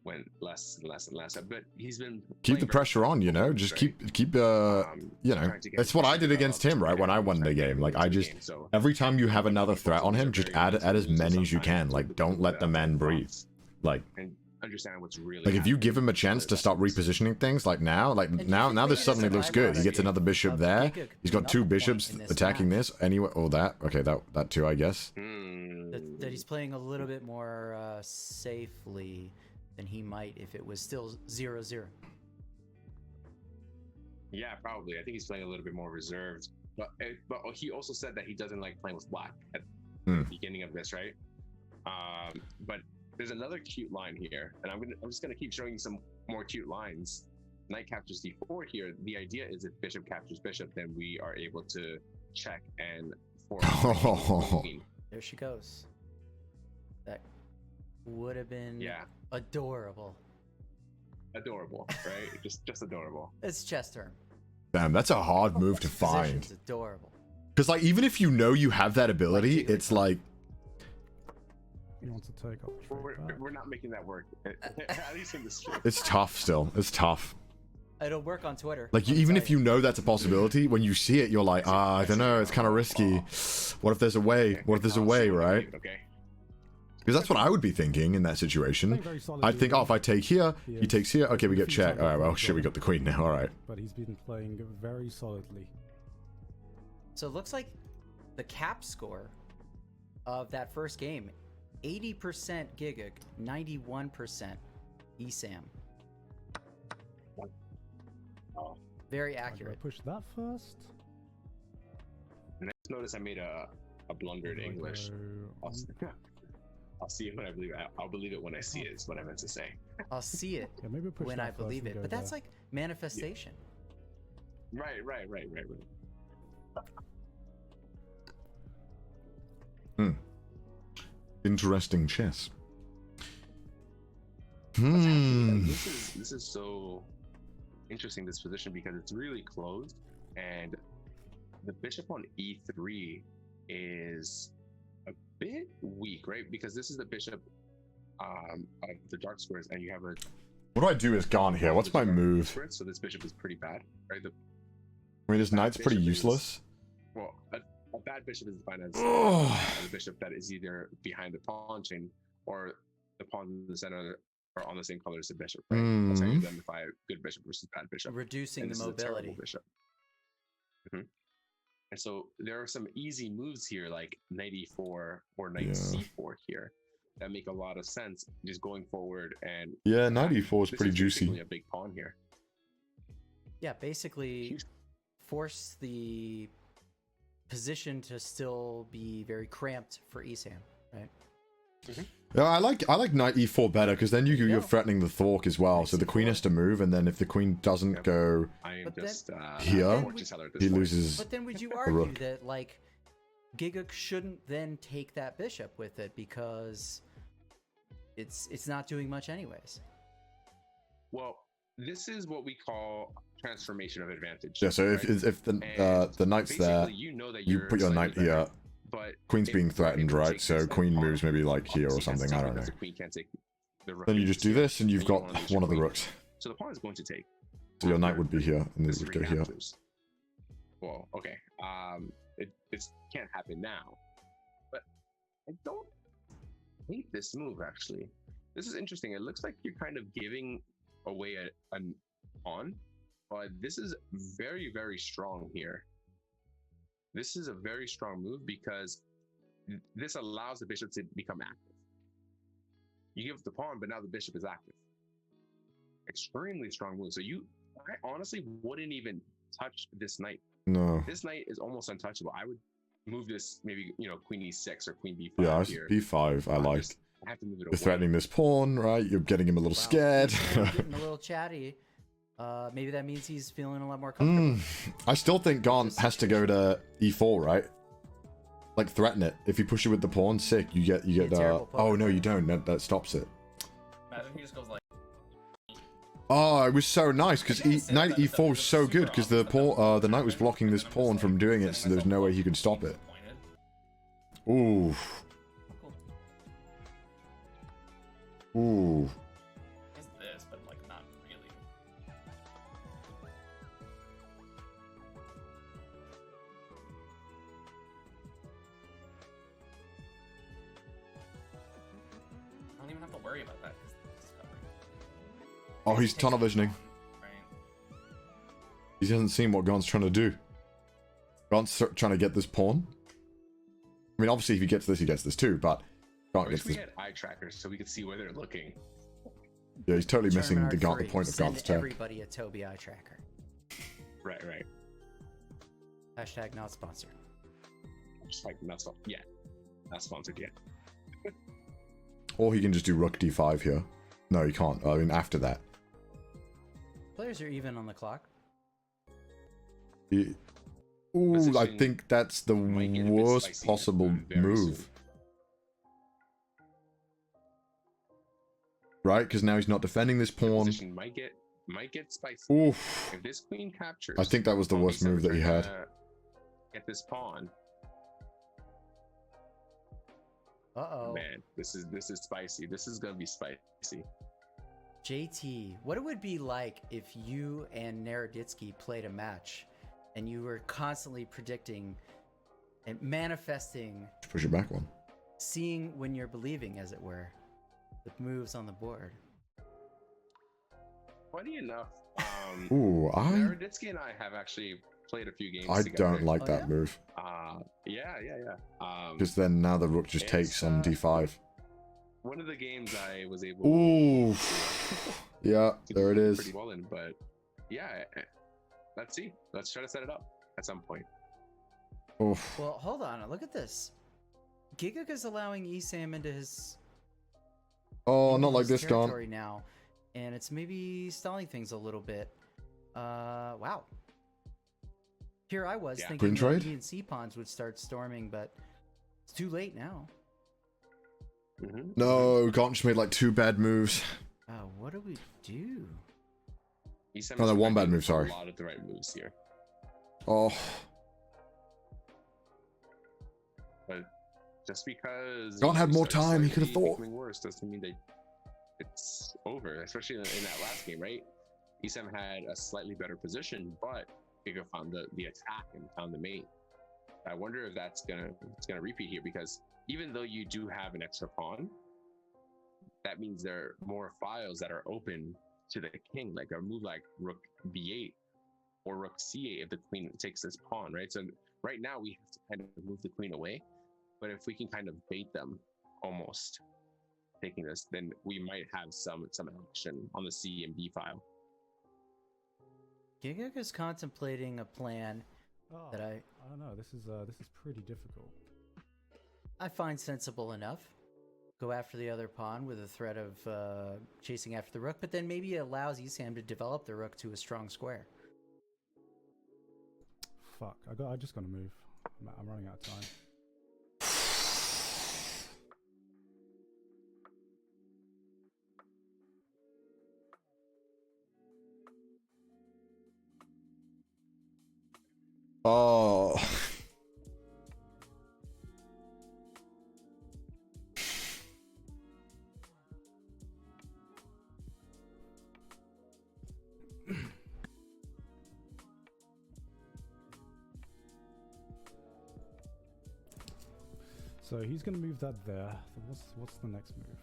went less and less and less. But he's been
Keep
playing
the
very
pressure on, you
well,
know. Just
right?
keep you know.
Trying to get
That's
his
what I
bishop
did against
developed,
him, right? When I
and
won the
trying to get
game,
him
like
into
I
the
just
game, so
every time you have another
I think
threat on
those
him,
are
just
very
add
good
as
tools
many as you
sometimes
can.
to
Like don't let the man breathe.
thoughts
Like
and understand what's really
if you give him a
happening.
chance to start repositioning things, like now,
And
now
even
this
as
suddenly
a
looks good. He
byproduct
gets another bishop
of
there.
Gigguk
He's got
being
two
up a point
bishops
in this
attacking
match,
this anyway. Or that. Okay, that too, I guess.
that he's playing a little bit more safely than he might if it was still 0-0.
Yeah, probably. I think he's playing a little bit more reserved. But he also said that he doesn't like playing with black at the beginning of this, right? But there's another cute line here, and I'm just gonna keep showing you some more cute lines. Knight captures d4 here. The idea is if bishop captures bishop, then we are able to check and force the queen.
There she goes. That would have been adorable.
Adorable, right? just adorable.
It's chess turn.
Damn, that's a hard move to
Position's
find.
adorable.
Because like even if you know you have that ability, it's like
He wants to take up.
We're not making that work. At least in this stream.
it's tough still. It's tough.
It'll work on Twitter.
Like even if you know that's a possibility, when you see it, you're like, I don't know, it's kind of risky. What if there's a way? What if there's a way, right?
Okay.
Because that's what I would be thinking in that situation. I'd think, oh, if I take here, he takes here. Okay, we get check. All right, well, shit, we got the queen now. All right.
But he's been playing very solidly.
So it looks like the cap score of that first game, 80% Gigguk, 91% ESAM. Very accurate.
Push that first.
Next, notice I made a blunder in English. I'll see it when I believe it. I'll believe it when I see it, is what I meant to say.
I'll see it
Yeah, maybe push
when
that
I
first
believe
and
it.
go
But that's
there.
like manifestation.
Right.
Interesting chess.
And this is so interesting, this position, because it's really closed, and the bishop on e3 is a bit weak, right? Because this is the bishop of the dark squares, and you have a
What do I do is gone here? What's my move?
squares, so this bishop is pretty bad, right?
I mean, this knight's pretty
bishop is-
useless.
Well, a bad bishop is defined as
Ugh.
a bishop that is either behind the pawn chain or the pawn in the center are on the same color as the bishop, right? That's how you identify a good bishop versus bad bishop.
Reducing
And
the
this is a terrible
mobility.
bishop. And so there are some easy moves here, like knight e4 or knight
Yeah.
c4 here, that make a lot of sense. Just going forward and
Yeah, knight e4 is
this
pretty
is
juicy.
basically a big pawn here.
Yeah, basically force the position to still be very cramped for ESAM, right?
Yeah, I like knight e4 better because then
There you
you're
go.
threatening the fork as well.
Knight
So the queen
C4.
has to move, and then if the queen doesn't
Yep.
go,
I am
But then-
just
Here,
a fortune teller at this
he
point.
loses.
But then would you
rook.
argue that like Gigguk shouldn't then take that bishop with it because it's not doing much anyways?
Well, this is what we call transformation of advantage.
Yeah, so
right?
if the
And
knight's there,
basically, you know that
you
you're
put your
slightly
knight
better,
here.
but
Queen's
if
being
you're
threatened,
able to
right?
take
So
this
queen
pawn,
moves maybe like here or
obviously has to
something. I
take
don't
because
know.
The queen can't take the rook
Then you
moves
just do
here,
this, and you've
and you
got
don't wanna lose
one
your
of the
queen.
rooks.
So the pawn is going to take.
So your knight
after
would be here, and then
the
you would
three
go here.
captures. Well, okay. It can't happen now, but I don't hate this move actually. This is interesting. It looks like you're kind of giving away a pawn, but this is very, very strong here. This is a very strong move because this allows the bishop to become active. You give up the pawn, but now the bishop is active. Extremely strong move. So I honestly wouldn't even touch this knight.
No.
This knight is almost untouchable. I would move this maybe, queen e6 or queen b5
Yeah,
here.
b5. I like.
I have to move it
You're
away.
threatening this pawn, right? You're getting him a little
Wow,
scared.
ESAM getting a little chatty. Maybe that means he's feeling a lot more comfortable.
I still think Gaunt has to go to e4, right? Like threaten it. If you push it with the pawn, sick. You get
a terrible
oh
poker
no, you
player.
don't. That stops it.
Imagine he just goes like,
Oh, it was so nice because
I guess
knight
that
e4 was so
super
good because the
obvious,
pawn,
but
the knight was blocking this
I'm just,
pawn
like,
from doing it,
setting
so there's
myself
no way
up
he could
to
stop
be
it.
disappointed.
Ooh,
Cool.
ooh.
It's this, but like not really. I don't even have to worry about that because it's covering.
Oh, he's
Takes
tunnel
the
visioning.
pawn, right?
He hasn't seen what Gaunt's trying to do. Gaunt's trying to get this pawn. I mean, obviously, if he gets this, he gets this too, but
I
Gaunt
wish
gets
we
this.
had eye trackers so we could see where they're looking.
Yeah, he's totally missing
Tournament
the
art free.
point of
Send
Gaunt's attack.
everybody a Toby eye tracker.
Right.
Hashtag not sponsored.
Just like not sponsored yet.
Or he can just do rook d5 here. No, he can't. I mean, after that.
Players are even on the clock.
He... Ooh, I
Position
think that's the
might get a bit
worst
spicy
possible
very
move.
soon.
Right? Because now he's not defending this
The
pawn.
position might get spicy.
Oof.
If this queen captures,
I think that was the
pawn
worst
b7
move that he
trying
had.
to Get this pawn.
Uh-oh.
Man, this is spicy. This is gonna be spicy.
JT, what it would be like if you and Naroditsky played a match and you were constantly predicting and manifesting,
Push it back one.
seeing when you're believing, as it were, the moves on the board.
Funny enough,
Ooh,
Naroditsky and I have actually played a few games
I
together.
don't like
Oh,
that
yeah?
move.
Yeah.
Because then now the rook just
it's,
takes on d5.
One of the games I was able
Ooh. Yeah,
to
there it
do
is.
pretty well in, but yeah, let's see. Let's try to set it up at some point.
Oof.
Well, hold on. Look at this. Gigguk is allowing ESAM into his
Oh,
into
not like
his
this, Gaunt.
territory now, and it's maybe stalling things a little bit. Wow. Here I was
Yeah.
thinking
Queen
that
trade?
E and C pawns would start storming, but it's too late now.
No, Gaunt just made like 2 bad moves.
What do we do?
ESAM
Oh,
is
no, one bad
making
move, sorry.
A lot of the right moves here,
Oh,
but just because
Gaunt had
you
more
start
time, he could have
slightly
thought.
becoming worse doesn't mean that it's over. Especially in that last game, right? ESAM had a slightly better position, but Giga found the attack and found the mate. I wonder if it's gonna repeat here, because even though you do have an extra pawn, that means there are more files that are open to the king, like a move like rook b8 or rook c8 if the queen takes this pawn, right? So right now we have to kind of move the queen away, but if we can kind of bait them almost taking this, then we might have some action on the C and B file.
Gigguk is contemplating a plan
Oh,
that
I don't know. This is pretty difficult.
I find sensible enough. Go after the other pawn with the threat of chasing after the rook, but then maybe it allows ESAM to develop the rook to a strong square.
Fuck, I just gotta move. I'm running out of time.
Oh.
So he's gonna move that there. What's the next move?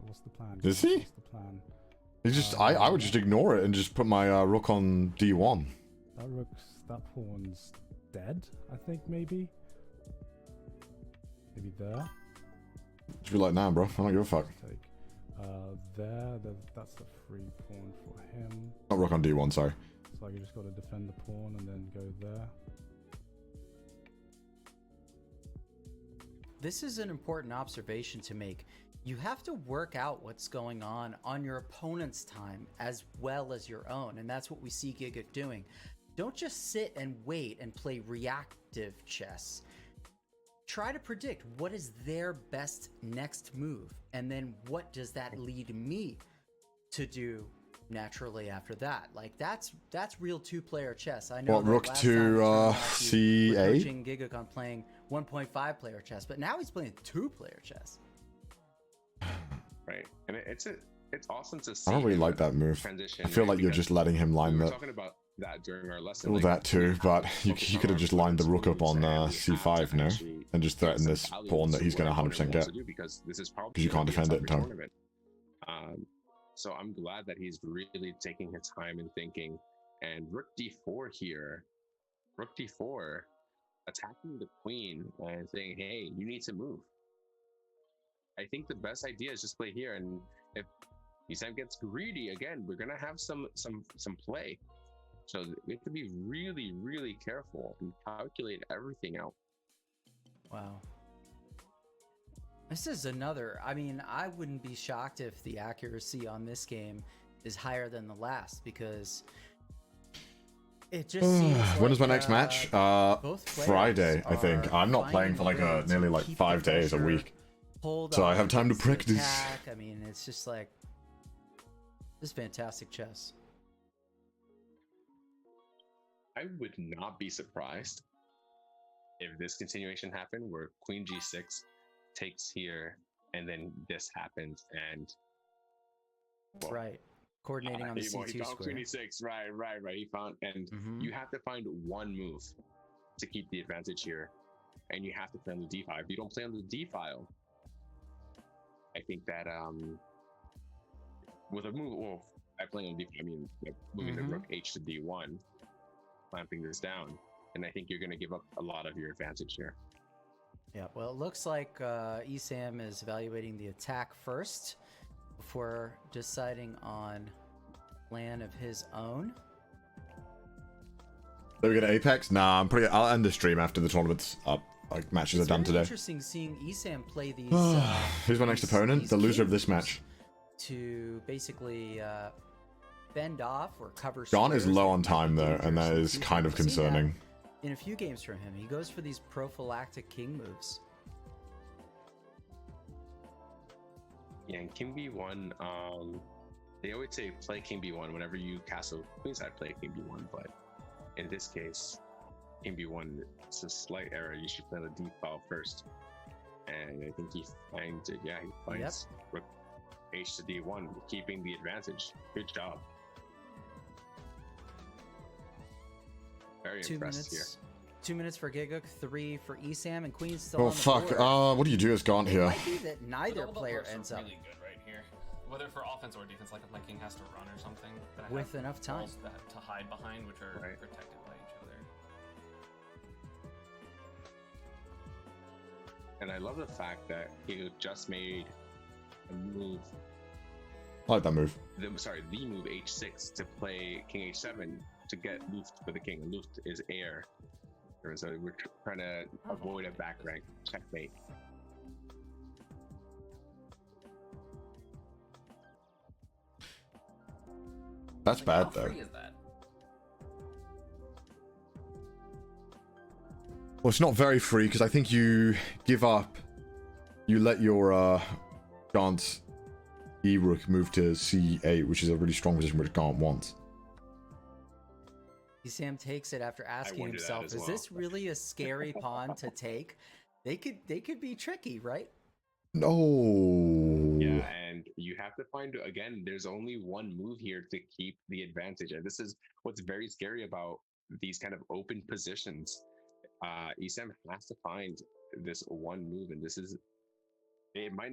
What's the plan?
Is he?
What's the plan?
He just, I would just ignore it and just put my rook on d1.
That pawn's dead, I think, maybe there.
Just be like, nah, bro, I don't give a fuck.
Take that's the free pawn for him.
Not rook on d1, sorry.
So you just got to defend the pawn and then go there.
This is an important observation to make. You have to work out what's going on your opponent's time as well as your own, and that's what we see Gigguk doing. Don't just sit and wait and play reactive chess. Try to predict what is their best next move, and then what does that lead me to do naturally after that. Like that's real two-player chess. I know.
What, rook to c8?
Coaching Gigguk on playing 1.5 player chess, but now he's playing 2-player chess.
Right, and it's awesome to see.
I don't really like that move.
Transition,
I feel
right?
like you're
Because
just letting him line
we were
that.
talking about that during our lesson.
Well,
like,
that too,
we have
but
to
you
focus
could
on
have
our
just lined the
opponent's
rook up on
moves, and we have
c5
to
now,
actually
and just threaten
get
this
some
pawn that
value
he's
to
going to
what
100%
opponent
get.
wants to do, because this is probably
'Cause you can't
gonna be a
defend it in
tougher
time.
tournament. So I'm glad that he's really taking his time and thinking. And rook d4 here, rook d4, attacking the queen and saying, "Hey, you need to move." I think the best idea is just play here, and if ESAM gets greedy again, we're gonna have some play. So we have to be really, really careful and calculate everything out.
Wow. This is another, I mean, I wouldn't be shocked if the accuracy on this game is higher than the last, because it just seems
When is my
like,
next match?
both players
Friday, I think.
are
I'm not playing for like
finding ways
nearly
to
like
keep
5
the
days a
pressure,
week.
hold
So I
on
have time to
against the
practice.
attack. I mean, it's just like, this is fantastic chess.
I would not be surprised if this continuation happened where queen g6 takes here and then this happens, and well,
Right. Coordinating on the
he
C2
found
square.
queen e6, right, he found, and
Mhm.
you have to find one move to keep the advantage here, and you have to play on the d5. If you don't play on the d file, I think that with a move, well, by playing on d5, I mean like moving the
Mhm.
rook h to d1, clamping this down, and I think you're going to give up a lot of your advantage here.
Yeah, well, it looks like ESAM is evaluating the attack first before deciding on plan of his own.
Are we gonna Apex? Nah, I'll end the stream after the tournament's up. Like matches
It's
are done
very
today.
interesting seeing ESAM play these.
Who's my next
these-
opponent?
these
The loser of
king
this
moves
match.
to basically fend off or cover.
John is
squares
low
that
on
might be
time though,
dangerous
and that
in the
is
future.
kind of
We've seen that
concerning.
in a few games from him, he goes for these prophylactic king moves.
Yeah, and king b1, they always say play king b1 whenever you castle queenside, play king b1, but in this case, king b1, it's a slight error. You should play the d file first, and I think he finds it. Yeah, he finds rook h to d1, keeping the advantage. Good job. Very
2
impressed
minutes.
here.
2 minutes for Gigguk, 3 for ESAM, and Queen's still
Oh
on the
fuck!
board.
What do you do as Gaunt
It
here?
might be that neither
But the
player
looks are
ends up
really good right here. Whether for offense or defense, like if my king has to run or something, then I
with
have
enough time.
walls that to hide behind, which are
Right.
protected by each other.
And I love the fact that he just made a move.
I like that move.
The move h6 to play king h7 to get Luft for the king. Luft is heir. So we're trying to avoid a back rank checkmate.
That's
Like,
bad
how
though.
free is that?
Well, it's not very free because I think you give up. You let your Gaunt's E-Rook move to C8, which is a really strong position which Gaunt wants.
ESAM takes it after asking
wondered that
himself,
as
is
well.
this really a scary pawn to take? They could be tricky, right?
No.
Yeah, and you have to find, again, there's only one move here to keep the advantage. And this is what's very scary about these kind of open positions. ESAM has to find this one move, and this is, it might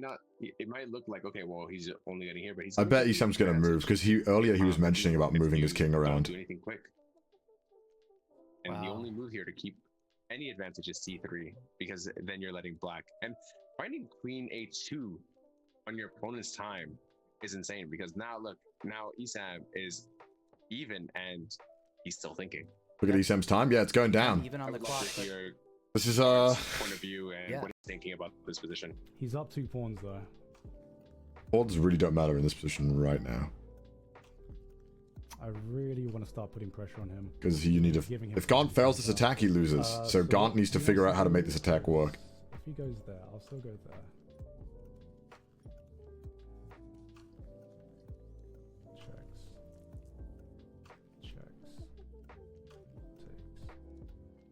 look like, okay, well, he's only getting here, but he's.
I bet ESAM's going to move because earlier he was mentioning about
If
moving his
you
king
don't
around.
do anything quick. And the
Wow.
only move here to keep any advantage is c3, because then you're letting black. And finding queen a2 on your opponent's time is insane, because now look, now ESAM is even and he's still thinking.
Look at ESAM's time. Yeah, it's going down.
Even
I
on the
would love
clock.
to
but-
hear
This is
Mark's point of view and
Yeah.
what he's thinking about this position.
He's up 2 pawns though.
Boards really don't matter in this position right now
I really want to start putting pressure on him.
because you need to.
Giving him
If Gaunt
pressure
fails
as
this
well.
attack, he loses. So
so
Gaunt needs to
he
figure
wants
out how to make this attack work.
If he goes there, I'll still go there. Checks. Takes.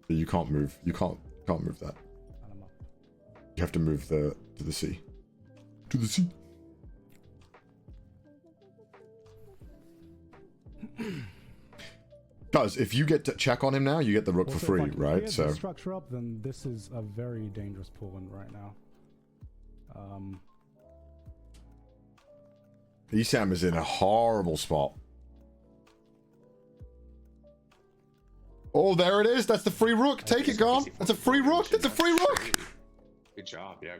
You can't move. You can't move that.
And I'm up.
You have to move to the C. To the C. Guys, if you get to check on him now, you get the rook for
Also,
free,
if I can
right?
clear
So
the structure up, then this is a very dangerous pawn right now.
ESAM is in a horrible spot. Oh, there it is. That's the free rook. Take it, Gaunt. That's a free rook. That's a free rook.
Good job, yeah.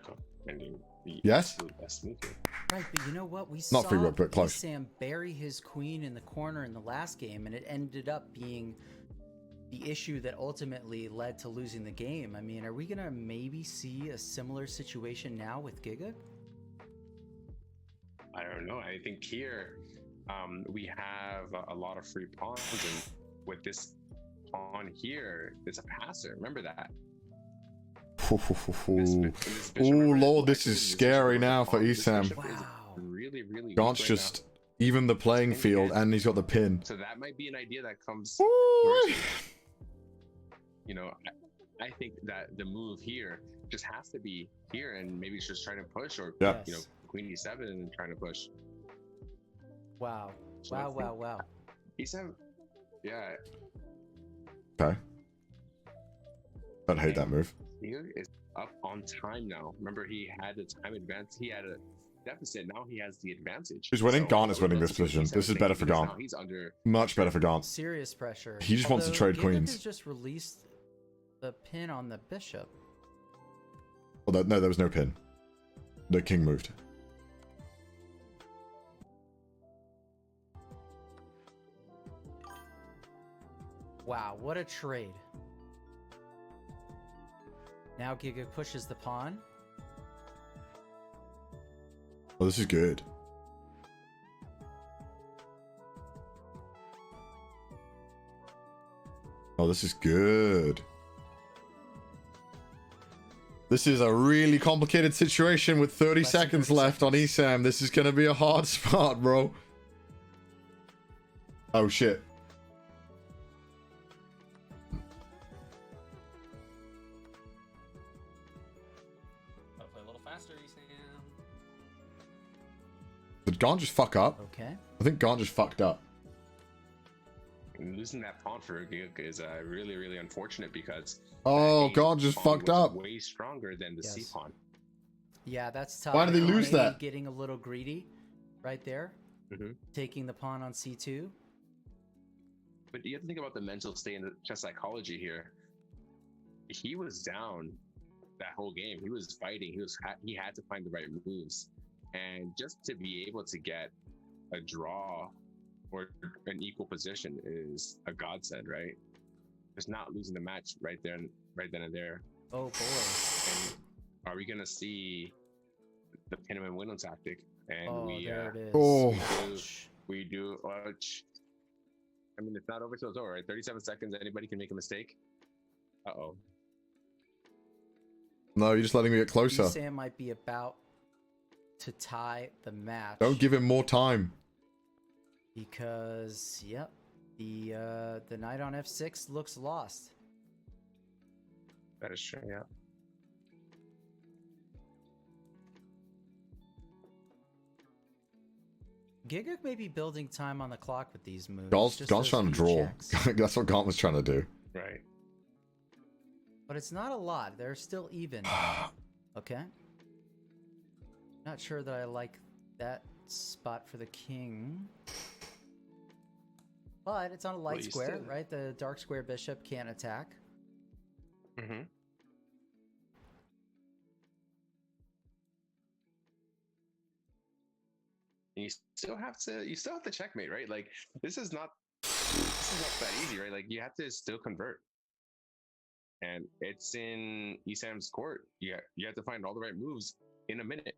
And the
Yes?
absolute best move here.
Right, but you know what? We
Not
saw
free rook, but close.
ESAM bury his queen in the corner in the last game, and it ended up being the issue that ultimately led to losing the game. I mean, are we gonna maybe see a similar situation now with Gigguk?
I don't know. I think here we have a lot of free pawns, and with this pawn here, it's a passer. Remember that.
Oh, Lord, this is scary now for ESAM.
Wow.
Really, really.
Gaunt's
weak right
just even the playing field, and he's got the pin.
now. So that might be an idea that comes.
Ooh.
You know, I think that the move here just has to be here, and maybe it's just trying to push, or
Yeah.
you know, queen e7 and trying to push.
Wow.
So I
Wow,
think
wow, wow.
e7, yeah.
Okay. Don't hate that move.
Here is up on time now. Remember, he had a time advance. He had a deficit. Now he has the advantage.
Who's winning? Gaunt
I
is
would
winning
love
this
to see
position.
E7
This is
take
better
it,
for
because
Gaunt.
now he's under.
Much better for Gaunt.
Serious pressure.
He just wants to trade
Gigguk
queens.
has just released the pin on the bishop.
Oh, no, there was no pin. The king moved.
Wow, what a trade. Now Gigguk pushes the pawn.
Oh, this is good. Oh, this is good. This is a really complicated situation with 30
Less than
seconds
30
left on
seconds.
ESAM. This is going to be a hard spot, bro. Oh, shit.
Gotta play a little faster, ESAM.
Did Gaunt just fuck up?
Okay.
I think Gaunt just fucked up.
And losing that pawn for Gigguk is really, really unfortunate, because
Oh,
that
Gaunt just
pawn
fucked
was
up.
Way stronger than the C
Yes.
pawn.
Yeah, that's tough.
Why did he lose
Maybe
that?
Getting a little greedy right there.
Mhm.
Taking the pawn on c2.
But you have to think about the mental state and the chess psychology here. He was down that whole game. He was fighting. He had to find the right moves, and just to be able to get a draw or an equal position is a godsend, right? Just not losing the match right then and there.
Oh boy.
And are we gonna see the pin and win tactic? And
Oh,
we
there it is.
Oh.
we do. I mean, it's not over till it's over, right? 37 seconds. Anybody can make a mistake. Uh-oh.
No, you're just letting me get closer.
ESAM might be about to tie the match.
Don't give him more time.
Because, yep, the knight on f6 looks lost.
That is true, yeah.
Gigguk may be building time on the clock with these moves.
Gaunt's
just
trying
those
to
few
draw.
checks.
That's what Gaunt was trying to do.
Right.
But it's not a lot. They're still even. Okay. Not sure that I like that spot for the king. But it's on a light
you
square,
still-
right? The dark square bishop can't attack.
Mm-hmm. You still have to checkmate, right? Like this is not that easy, right? Like you have to still convert. And it's in ESAM's court. You have to find all the right moves in a minute.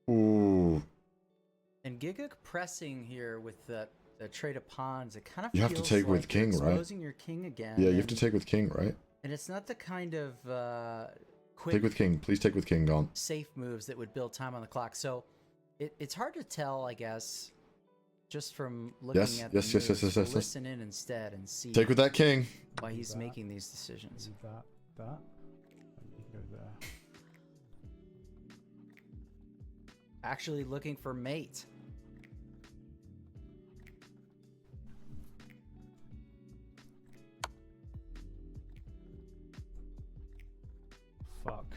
Ooh.
And Gigguk pressing here with the trade of pawns, it kind of
You have to
feels
take with
like
king,
you're
right?
exposing your king again.
Yeah, you have to
and-
take with king, right?
And it's not the kind of quick,
Take with king. Please take with king, Gaunt.
safe moves that would build time on the clock. So it's hard to tell, I guess, just from looking
Yes,
at
yes,
the
yes, yes,
moves.
yes,
We'll
yes, yes.
listen in instead and see
Take with that king.
why he's
that.
making these decisions.
That. And you can go there.
Actually looking for mate.
Fuck.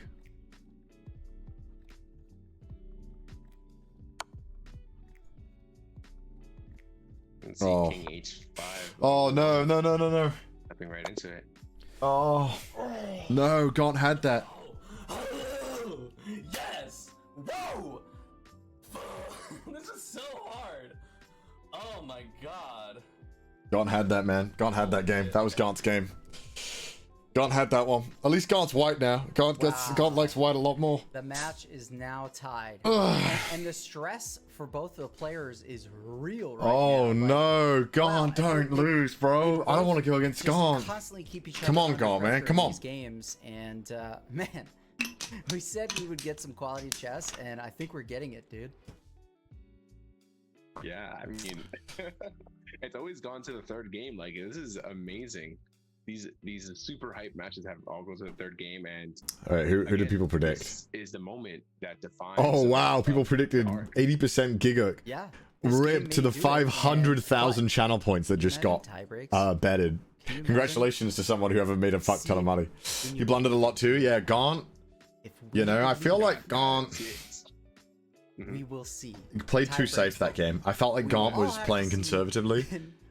And see
Oh.
King H5.
Oh, no, no, no, no, no.
Stepping right into it.
Oh. No, Gaunt had that.
Yes! Whoa! This is so hard. Oh my god.
Gaunt had that, man. Gaunt had that game. That was Gaunt's game. Gaunt had that one. At least Gaunt's white now. Gaunt likes white a lot more.
The match is now tied.
Ugh.
and the stress for both the players is real right
Oh
now.
no,
Like,
Gaunt,
wow,
don't lose, bro. I don't want to go against
just
Gaunt.
constantly keep each other
Come on,
under
Gaunt, man.
pressure
Come
in
on.
these games. And man, we said we would get some quality chess, and I think we're getting it, dude.
Yeah, I mean, it's always gone to the third game. Like this is amazing. These super hype matches have all go to the third game, and
All right, who did
again,
people predict?
this is the moment that defines.
Oh wow,
the
people predicted
arc.
80% Gigguk.
Yeah. this game
Ripped to
may
the
do it,
500,000
but
channel points that just got
tie breaks.
betted.
Can you
Congratulations to someone who ever made a fuck ton of money.
imagine?
He blundered a lot too. Yeah, Gaunt.
If
You know, I
we
feel
lose,
like Gaunt
we will see.
played too
Tie
safe
breaks.
that game. I felt like
We
Gaunt
all
was
have to
playing
see.
conservatively.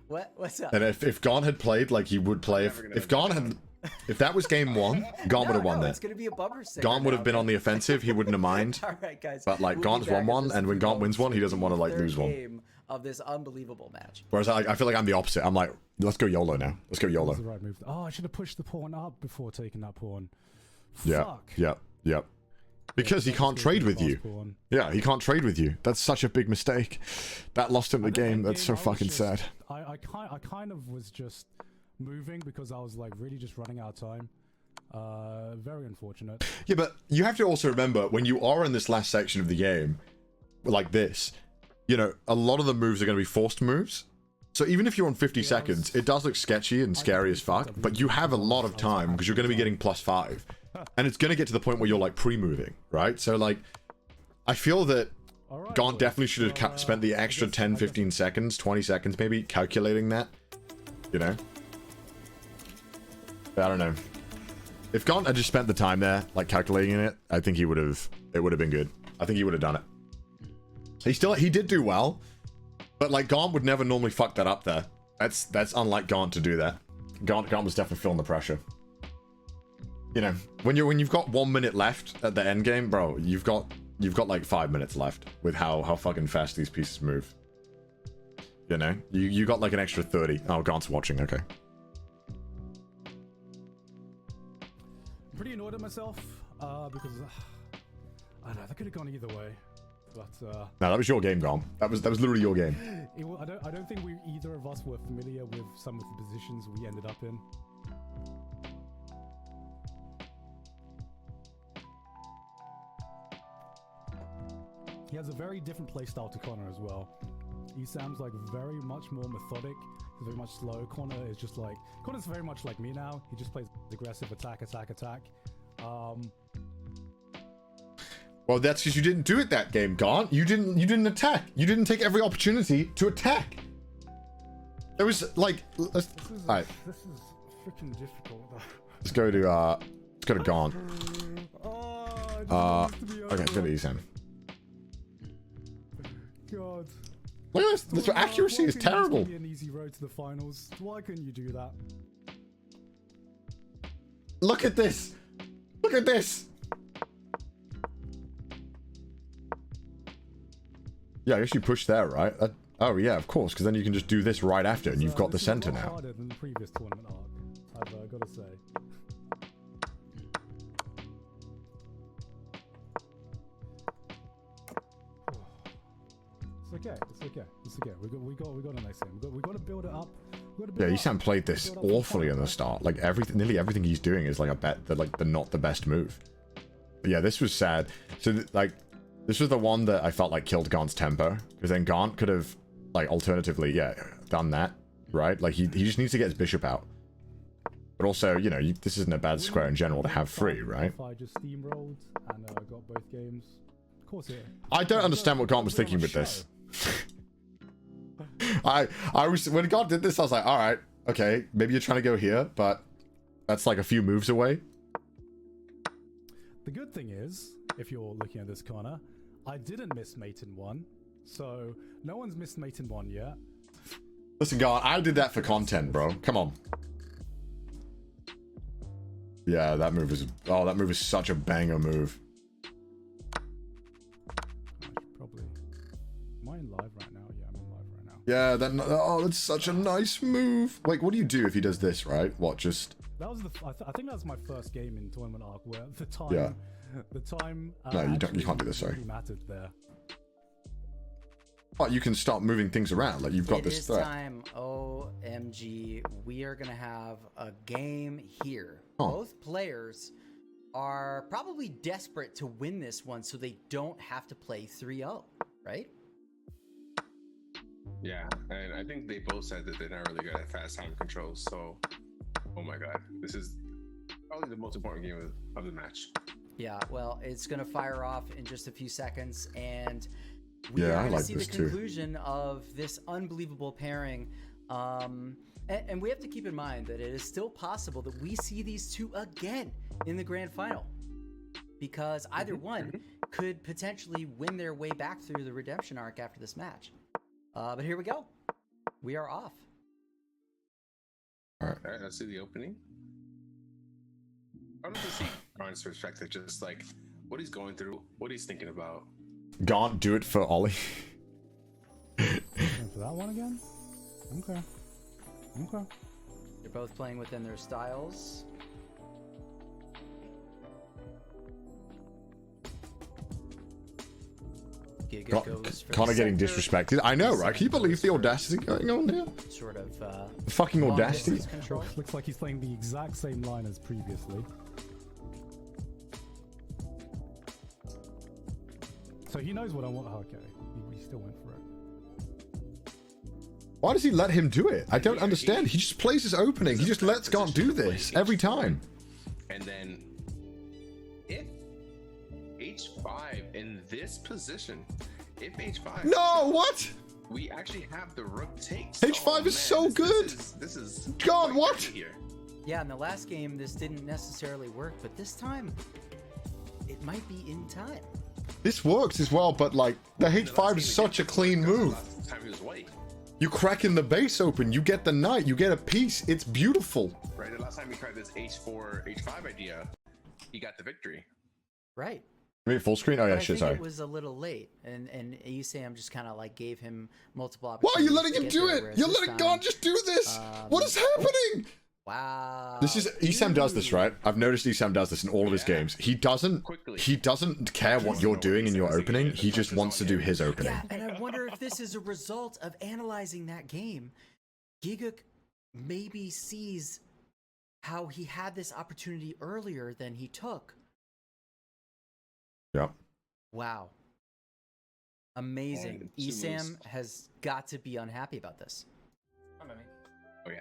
What's up?
And if Gaunt had played like he would play,
never gonna
if Gaunt had, if that was game one, Gaunt would have won
It's
that.
gonna be a bumper sticker.
Gaunt would have
now,
been
man.
on the offensive. He wouldn't have mind.
All right, guys.
But, like,
we'll be
Gaunt's
back
won
at
one,
this
and when Gaunt wins one, he doesn't wanna, like,
third
lose one.
game of this unbelievable match.
Whereas I feel like I'm the opposite. I'm like, let's go YOLO now. Let's go
That
YOLO.
was the right move. Oh, I should have pushed the pawn up before taking that pawn.
Yeah,
Fuck.
yeah. Because he
That
can't
was
trade
the
with you.
last pawn.
Yeah, he can't trade with you. That's such a big mistake. That lost him the
And then
game.
endgame,
That's so
I was
fucking
just-
sad.
I kind of was just moving because I was like really just running out of time. Very unfortunate.
Yeah, but you have to also remember when you are in this last section of the game, like this, you know, a lot of the moves are going to be forced moves. So even if you're on 50 seconds, it does look sketchy and scary as fuck, but you have a lot of time because you're going to be getting +5. And it's going to get to the point where you're like pre-moving, right? So like, I feel that
All right,
Gaunt
boys.
definitely should have spent the
I
extra
guess-
10,
I guess-
15 seconds, 20 seconds maybe, calculating that, you know? I don't know. If Gaunt had just spent the time there, like calculating it, I think it would have been good. I think he would have done it. He did do well, but like Gaunt would never normally fuck that up there. That's unlike Gaunt to do that. Gaunt was definitely feeling the pressure. You know, when you've got 1 minute left at the end game, bro, you've got like 5 minutes left with how fucking fast these pieces move. You know, you got like an extra 30. Oh, Gaunt's watching. Okay.
I'm pretty annoyed at myself because I don't know, that could have gone either way. But
no, that was your game, Gaunt. That was literally your game.
I don't think either of us were familiar with some of the positions we ended up in. He has a very different playstyle to Connor as well. ESAM's like very much more methodic. He's very much slow. Connor is just like... Connor's very much like me now. He just plays aggressive attack.
Well, that's because you didn't do it that game, Gaunt. You didn't attack. You didn't take every opportunity to attack. There was like... This is
freaking difficult.
Let's go to Gaunt. Okay, go to ESAM.
God.
Look at this. This accuracy is terrible.
Be an easy road to the finals. Why couldn't you do that?
Look at this. Look at this. Yeah, I guess you push there, right? Oh yeah, of course, because then you can just do this right after, and you've got the center now.
Harder than the previous tournament arc, I've got to say. It's okay. We got a nice game. We got to build it up.
Yeah, ESAM played this awfully in the start. Like nearly everything he's doing is like the not the best move. But yeah, this was sad. So this was the one that I felt like killed Gaunt's tempo, because then Gaunt could have like alternatively, yeah, done that, right? Like he just needs to get his bishop out. But also, you know, this isn't a bad square in general to have free, right?
If I just steamrolled and got both games, of course it.
I don't understand what Gaunt was thinking with this. I was, when Gaunt did this, I was like, all right, okay, maybe you're trying to go here, but that's like a few moves away.
The good thing is, if you're looking at this corner, I didn't miss mate in 1, so no one's missed mate in 1 yet.
Listen, Gaunt, I did that for content, bro. Come on. Yeah, that move is such a banger move.
Probably. Am I in live right now? Yeah, I'm in live right now.
Yeah, that's such a nice move. Like, what do you do if he does this, right? What, just...
That was I think that was my first game in tournament arc where the time...
Yeah.
The time...
No, you can't do this, sorry.
Really mattered there.
But you can start moving things around. Like, you've got this threat.
This time, OMG, we are going to have a game here.
Huh.
Both players are probably desperate to win this one so they don't have to play 3-0, right?
Yeah, and I think they both said that they're not really good at fast time controls, so oh my god, this is probably the most important game of the match.
Yeah, well, it's going to fire off in just a few seconds, and we
Yeah,
are
I
going to
like
see
this
the
too.
conclusion of this unbelievable pairing. And we have to keep in mind that it is still possible that we see these two again in the grand final, because either one could potentially win their way back through the redemption arc after this match. But here we go. We are off.
All right, let's see the opening. I want to see Brian's perspective, just like what he's going through, what he's thinking about.
Gaunt, do it for Ollie.
Going for that one again? Okay.
They're both playing within their styles. Gigguk goes for
Connor
the
getting
center.
disrespected. I know, right? Can you believe the audacity going on here?
Sort of
The fucking
long
audacity.
distance control.
Looks like he's playing the exact same line as previously. So he knows what I want. Oh, okay, he still went for it.
Why does he let him do it? I don't understand. He just plays his opening. He just lets Gaunt do this every time.
And then if H5 in this position, if H5...
No, what?
We actually have the rook takes.
H5 is so good.
This is
God,
quite
what?
good here.
Yeah, in the last game, this didn't necessarily work, but this time, it might be in time.
This works as well, but like, the
In the last
H5
game,
is
it
such a
didn't
clean
work.
move.
Last time he was white.
You cracking the base open. You get the knight. You get a piece. It's beautiful.
Right. The last time he tried this H4, H5 idea, he got the victory.
Right.
Wait, full screen? Oh, yeah,
But I
shit,
think
sorry.
it was a little late, and ESAM just kind of like gave him multiple
Why
opportunities.
are you letting
to
him
get
do
there,
it?
whereas
You're
this
letting
time-
God just do this. What is happening?
Wow.
This is ESAM does this, right? I've noticed ESAM does this in all of his
Yeah.
games. He doesn't care what you're doing in your opening. He just wants to do his opening.
Yeah, and I wonder if this is a result of analyzing that game. Gigguk maybe sees how he had this opportunity earlier than he took.
Yep.
Wow. Amazing.
And two
ESAM
moves.
has got to be unhappy about this.
Come at me.
Oh yeah.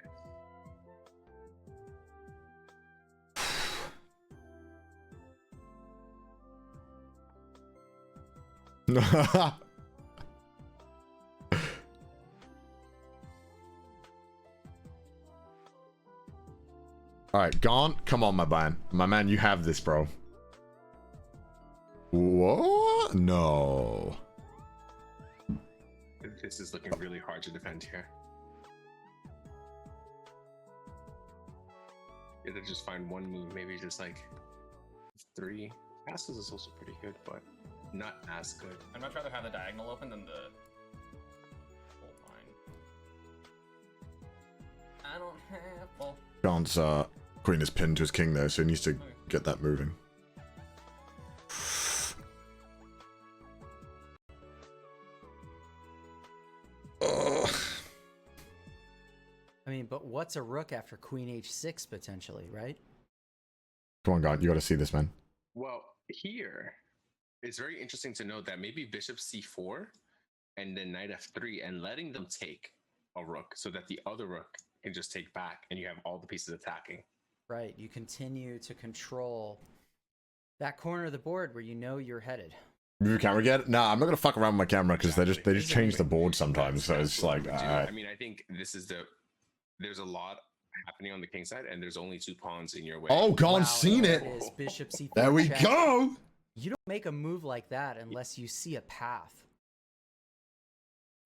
All right, gone. Come on, my man. My man, you have this, bro. What? No.
This is looking really hard to defend here. You have to just find one move, maybe just like 3. Passes is also pretty good, but not as good.
I'd much rather have the diagonal open than the whole line. I don't have well.
John's queen is pinned to his king there, so he needs to get that moving. Ugh.
I mean, but what's a rook after queen h6 potentially, right?
Come on, God, you got to see this, man.
Well, here it's very interesting to note that maybe bishop c4 and then knight f3 and letting them take a rook so that the other rook can just take back and you have all the pieces attacking.
Right. You continue to control that corner of the board where you know you're headed.
Move your camera again? Nah, I'm not gonna fuck around with my camera because they just change the board sometimes. So it's like,
That's what
alright.
I mean, I think this is there's a lot happening on the king side and there's only 2 pawns in your way.
Oh, gone,
Wow,
seen
there
it.
is. Bishop c4
There we
check.
go.
You don't make a move like that unless you see a path.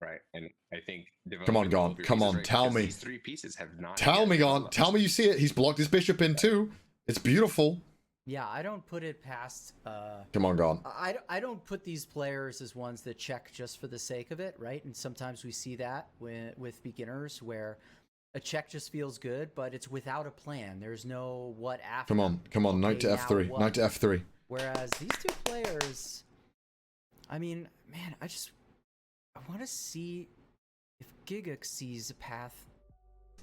Right, and I think
Come on,
developing all
Gon.
of your
Come
pieces
on,
right,
tell
because
me.
these 3 pieces have not
Tell
yet
me, Gon.
developed.
Tell me you see it. He's blocked his bishop in too. It's beautiful.
Yeah, I don't put it past.
Come on, Gon.
I don't put these players as ones that check just for the sake of it, right? And sometimes we see that with beginners where a check just feels good, but it's without a plan. There's no what after.
Come on. Knight to
Okay, now
f3.
what?
Knight to f3.
Whereas these 2 players, I mean, man, I want to see if Gigguk sees a path.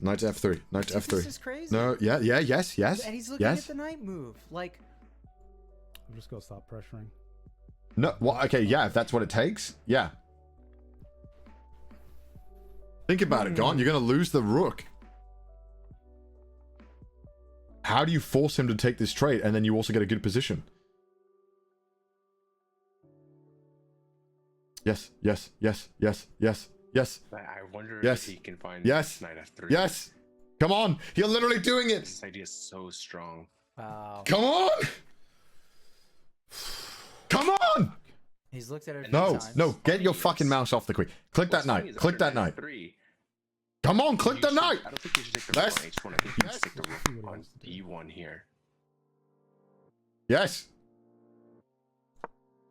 Knight to f3. Knight to
This
f3.
is crazy.
No, yeah, yes.
And he's looking
yes.
at the knight move. Like,
I'm just gonna start pressuring.
No, well, okay, yeah, if that's what it takes, yeah. Think about it, Gon. You're gonna lose the rook. How do you force him to take this trade and then you also get a good position? Yes.
I wonder
Yes.
if he can find
Yes.
knight f3.
Yes. Come on. You're literally doing it.
This idea is so strong.
wow.
Come on. Come on.
He's looked at it a few
No,
times.
no. Get your fucking mouse off the queen. Click that knight. Click that knight. Come on, click the knight.
I don't think you should take the
Yes.
rook on h1. I think you should take the rook on d1 here.
Yes.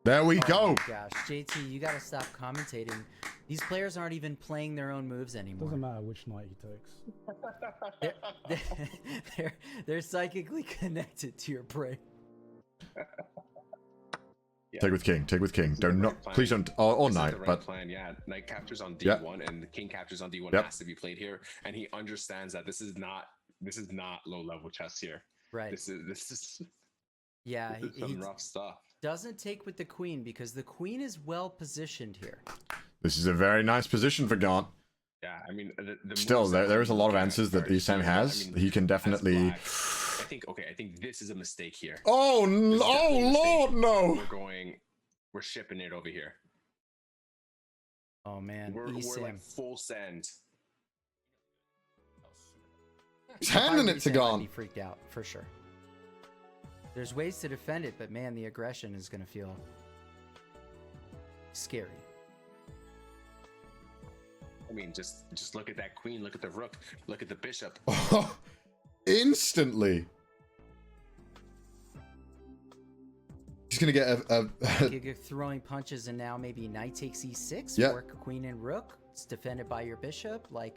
There we
Oh
go.
my gosh, JT, you gotta stop commentating. These players aren't even playing their own moves anymore.
Doesn't matter which knight he takes.
They're psychically connected to your brain.
Yeah.
Take with king. Take with king.
This is the
Don't
right
not.
plan.
Please don't. Or
This is
knight.
the right
But
plan, yeah. Knight captures on
Yep.
d1 and the king captures on d1
Yep.
has to be played here, and he understands that this is not low level chess here.
Right.
This is
Yeah,
this is
he
some rough stuff.
doesn't take with the queen because the queen is well positioned here.
this is a very nice position for Gaunt.
Yeah, I mean, the
Still,
moves that
there is a lot of
look at
answers that
are
ESAM
here.
has.
I mean,
He can
as
definitely.
black, I think this is a mistake here.
Oh,
This is
oh
definitely a mistake.
Lord, no.
We're shipping it over here.
Oh man,
We're
ESAM.
like full send.
He's
If I
handing
were
it to
ESAM, I'd be
Gaunt.
freaked out for sure. There's ways to defend it, but man, the aggression is gonna feel scary.
mean, just look at that queen, look at the rook, look at the bishop.
Instantly. He's gonna get a
Gigguk throwing punches, and now maybe knight takes e6,
Yeah.
fork queen and rook. It's defended by your bishop. Like,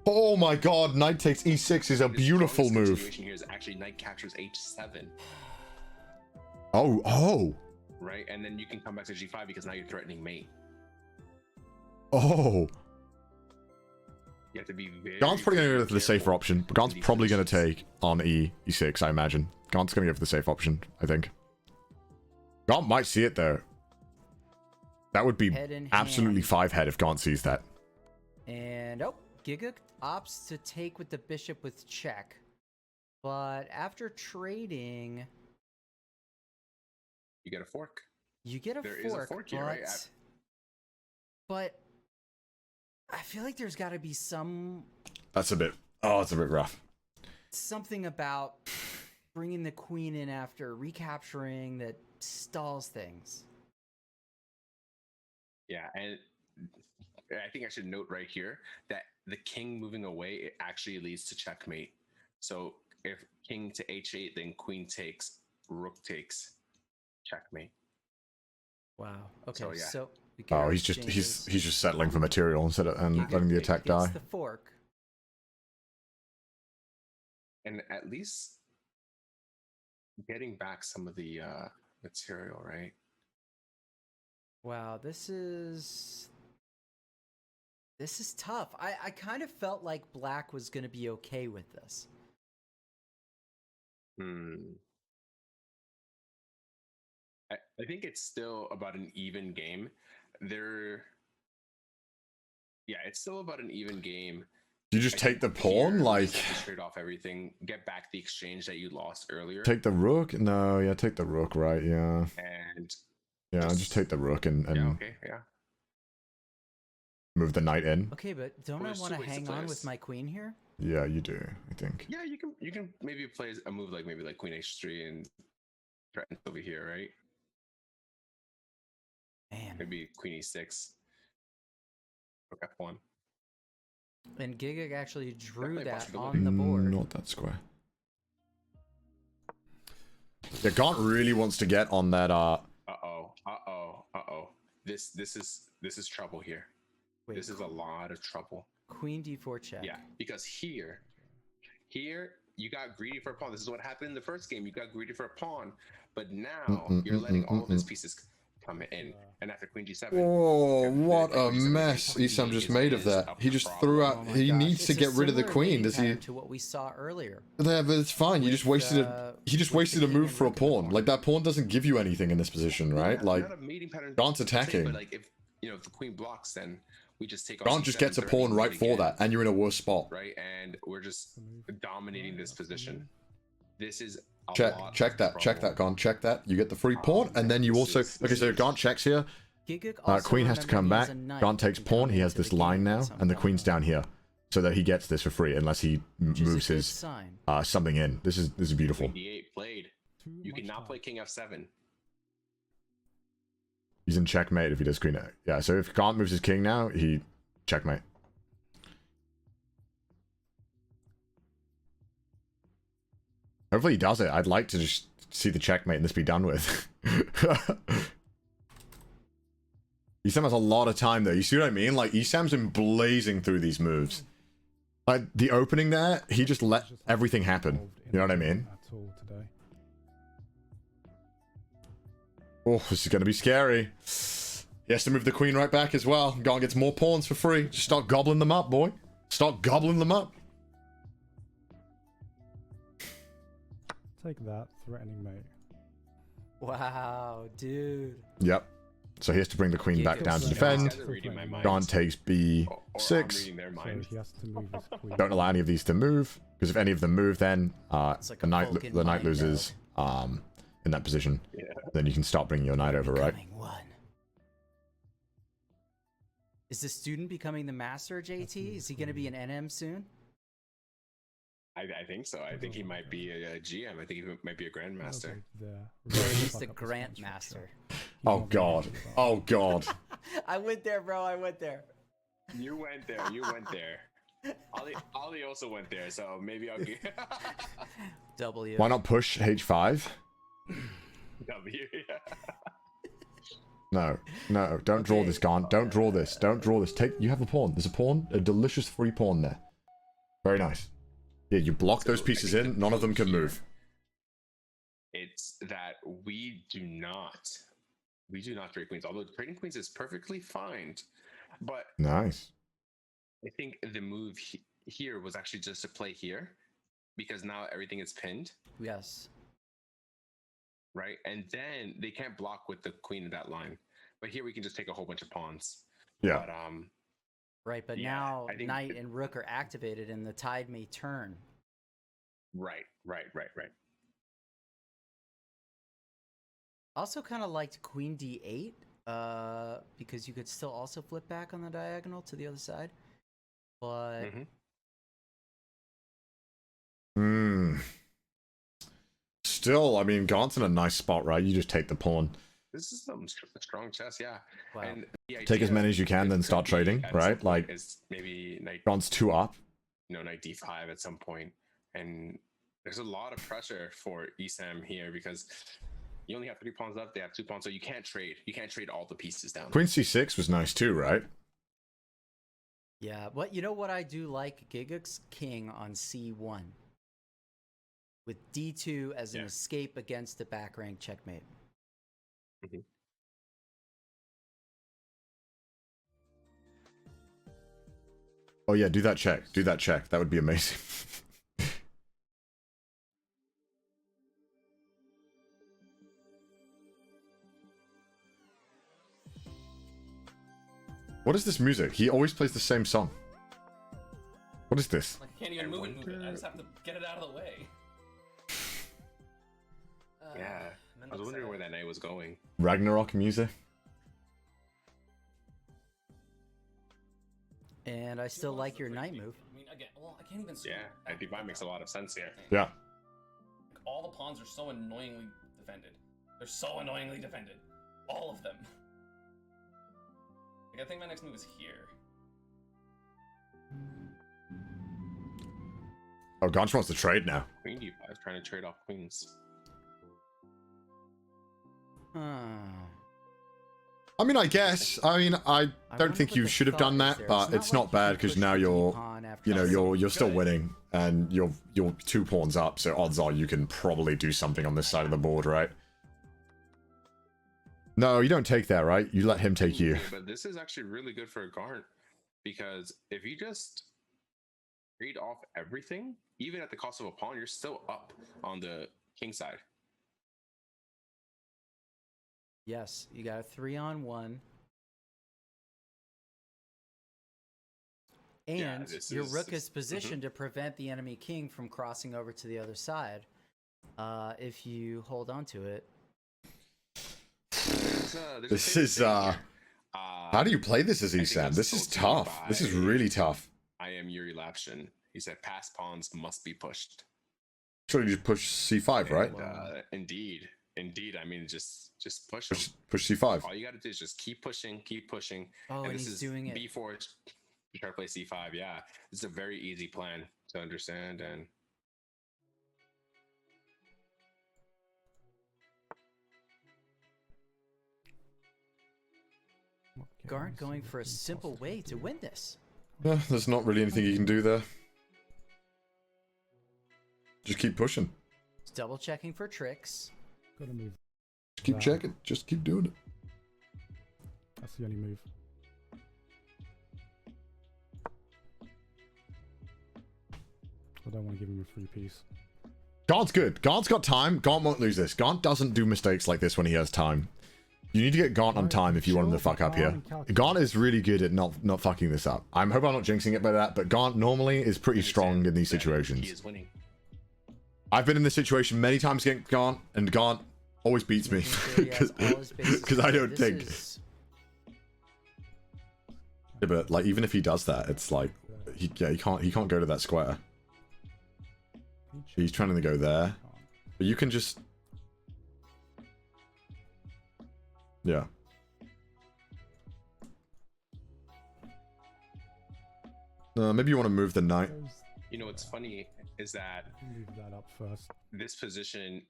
oh my god, knight takes e6 is a
The
beautiful
strongest
move.
continuation here is actually knight captures h7,
Oh,
right? And then you can come back to g5 because now you're threatening mate.
oh.
You have to be very.
Gaunt's probably gonna go for the safer
careful
option. But
in
Gaunt's
these
probably gonna
positions.
take on e6, I imagine. Gaunt's gonna go for the safe option, I think. Gaunt might see it though. That would be
head in
absolutely
hand.
5-head if Gaunt sees that.
And Gigguk opts to take with the bishop with check. But after trading,
You get a fork.
you get a
There
fork.
is a fork here, right?
But I feel like there's got to be
That's a bit rough.
something about bringing the queen in after recapturing that stalls things.
Yeah, and I think I should note right here that the king moving away, it actually leads to checkmate. So if king to h8, then queen takes, rook takes, checkmate.
Wow. Okay.
So, yeah.
So we get
Oh,
our
he's
exchanges.
just settling for material instead of and
Gigguk
letting the attack
gets
die.
the fork.
And at least getting back some of the material, right?
Wow, this is tough. I kind of felt like black was going to be okay with this.
I think it's still about an even game. It's still about an even game.
You just
I
take the
think
pawn,
here, you
like
just have to trade off everything, get back the exchange that you lost earlier,
take the rook? No, yeah, take the rook, right? Yeah.
and
Yeah, just take the rook and
yeah.
move the knight in.
Okay, but don't
Well,
I
there's
want
two
to
ways to
hang
play
on
this.
with my queen here?
Yeah, you do, I think.
Yeah, you can maybe play a move like maybe like queen h3 and threaten over here, right?
Man.
Maybe queen e6, rook f1.
And Gigguk actually drew
Definitely a
that
possibility.
on the board.
Not that square. Yeah, Gaunt really wants to get on that
This is trouble here.
Wait,
This is a lot of trouble.
queen d4 check.
Yeah, because here you got greedy for a pawn. This is what happened in the first game. You got greedy for a pawn, but now you're letting all of his pieces come in. And after queen g7,
Oh, what a
queen g7
mess
queen
ESAM just
is-
made of
is
that.
a
He just
problem.
threw
Oh
out.
my
He
gosh.
needs to
It's a
get rid of the
similar
queen.
mating
Does he?
pattern to what we saw earlier.
Yeah, but it's fine. You just
with,
wasted a. He just
with the
wasted a
king
move
and
for a
rook in the
pawn.
corner.
Like that pawn doesn't give you anything in this position, right?
Yeah,
Like
not a mating pattern
Gaunt's
per se,
attacking.
but like if the queen blocks, then we just take.
Gaunt just gets a pawn right for that, and you're in a worse spot.
right, and we're just dominating this position. This is a lot
Check
of
that. Check
trouble.
that. Gaunt. Check that. You get the free pawn, and then you
This
also.
is-
Okay, so Gaunt checks here.
Gigguk also
Queen has to
remember
come
he has
back.
a knight
Gaunt
that
takes
can
pawn.
come
He has
into
this
the
line
game
now,
at some
and the
point,
queen's down here, so that he gets this for free, unless he
which is a
moves
good
his
sign.
something in. This is beautiful.
Queen d8 played. You cannot play king f7.
He's in checkmate if he does queen. Yeah, so if Gaunt moves his king now, he checkmate. Hopefully he does it. I'd like to just see the checkmate and this be done with. ESAM has a lot of time though. You see what I mean? Like ESAM's been blazing through these moves. Like the opening there, he just let everything happen. You know what I mean?
At all today.
Oh, this is gonna be scary. He has to move the queen right back as well. Gaunt gets more pawns for free. Just start gobbling them up, boy. Start gobbling them up.
Take that, threatening mate.
Wow, dude.
Yep. So he has to bring the queen back down to
Yeah.
defend.
Guys are reading my mind.
Gaunt takes
Or I'm
b6.
reading their
So
mind.
he has to move his queen.
Don't allow any of these to move, because if any of them move, then
It's like
the
a
knight
Vulcan
the knight
mind
loses in that position.
Yeah.
Then you can start bringing your knight over, right?
Becoming one. Is the student becoming the master, JT? Is he going to be an NM soon?
I think so. I think he might be a GM. I think he might be a grandmaster.
He's the Grant Master.
Oh god. Oh god.
I went there, bro. I went there.
You went there. You went there. Ollie also went there, so maybe I'll get
W.
Why not push H5?
W. Yeah.
No, no, don't draw this, Gaunt. Don't draw this. Don't draw this. You have a pawn. There's a pawn, a delicious free pawn there. Very nice. Yeah, you block those pieces in. None of them can move.
It's that we do not trade queens. Although trading queens is perfectly fine, but
Nice.
I think the move here was actually just to play here, because now everything is pinned,
Yes.
right? And then they can't block with the queen in that line. But here we can just take a whole bunch of pawns.
Yeah.
But
Right, but
Yeah,
now
I think
knight and rook are activated, and the tide may turn.
right.
Also, kind of liked queen d8, because you could still also flip back on the diagonal to the other side. But
Still, I mean, Gaunt's in a nice spot, right? You just take the pawn.
This is some strong chess, yeah.
Wow.
And the
Take as
idea
many as you can,
it
then
could
start
be
trading,
at some
right?
point
Like,
is maybe knight,
Gaunt's 2 up.
knight d5 at some point, and there's a lot of pressure for ESAM here because you only have 3 pawns left. They have 2 pawns, so you can't trade. You can't trade all the pieces down.
Queen c6 was nice too, right?
yeah, but you know what I do like? Gigguk's king on c1 with d2 as an
Yeah.
escape against the back rank checkmate.
Mhm.
Oh yeah, do that check. Do that check. That would be amazing. What is this music? He always plays the same song. What is this?
Like, I can't even move it. I just have to get it out of the way.
Yeah, I was wondering where that knight was going.
Ragnarok music?
And I still like your knight move.
I mean, again, well, I can't even.
Yeah, knight d5 makes a lot of sense here.
Yeah.
Like, all the pawns are so annoyingly defended. They're so annoyingly defended. All of them. Like, I think my next move is here.
Oh, Gaunt wants to trade now.
Queen d5 is trying to trade off queens.
I mean, I guess. I mean, I don't
wonder
think
what
you
the
should have
thought
done
is
that,
there.
but it's not
like you
bad
can
because
push
now
the
you're,
d-pawn after
you know,
the-
you're still
Good.
winning, and you're 2 pawns up. So odds are you can probably do something on this side of the board, right? No, you don't take that, right? You let him take you.
Okay, but this is actually really good for Garnt, because if you just trade off everything, even at the cost of a pawn, you're still up on the king side.
Yes, you got a 3-on-1.
Yeah,
And
this
your
is-
rook
this-
is positioned to prevent the enemy king from crossing over to the other side. If you hold on to it.
There's a
This
famous
is,
saying here.
How do you play this as
I think
ESAM?
that's
This is
told to me
tough. This is
by-
really tough.
I am Yuri Lapshin. He said, "Past pawns must be pushed."
Surely you just push c5, right?
And, indeed. I mean, just push them.
Push c5.
All you got to do is just keep pushing.
Oh, and
this
he's
is
doing it.
B4 to try to play C5. Yeah, it's a very easy plan to understand. And
Garnt going for a simple way to win this.
There's not really anything you can do there. Just keep pushing.
It's double checking for tricks.
Gotta move.
Just keep
Wow.
checking. Just keep doing it.
That's the only move. I don't want to give him a free piece.
Gaunt's good. Gaunt's got time. Gaunt won't lose this. Gaunt doesn't do mistakes like this when he has time. You need to get Gaunt on time if you want him to fuck up here. Gaunt is really good at not fucking this up. I hope I'm not jinxing it by that, but Gaunt normally is pretty strong in these
he
situations.
is winning.
I've been in this situation many times against Gaunt, and Gaunt always beats me
Making sure he has all his bases
because I
covered.
don't
This
think.
is-
Yeah, but like even if he does that, it's like he can't go to that square. He's trying to go there, but you can just Maybe you want to move the knight.
You know what's funny is that
Move that up first.
this position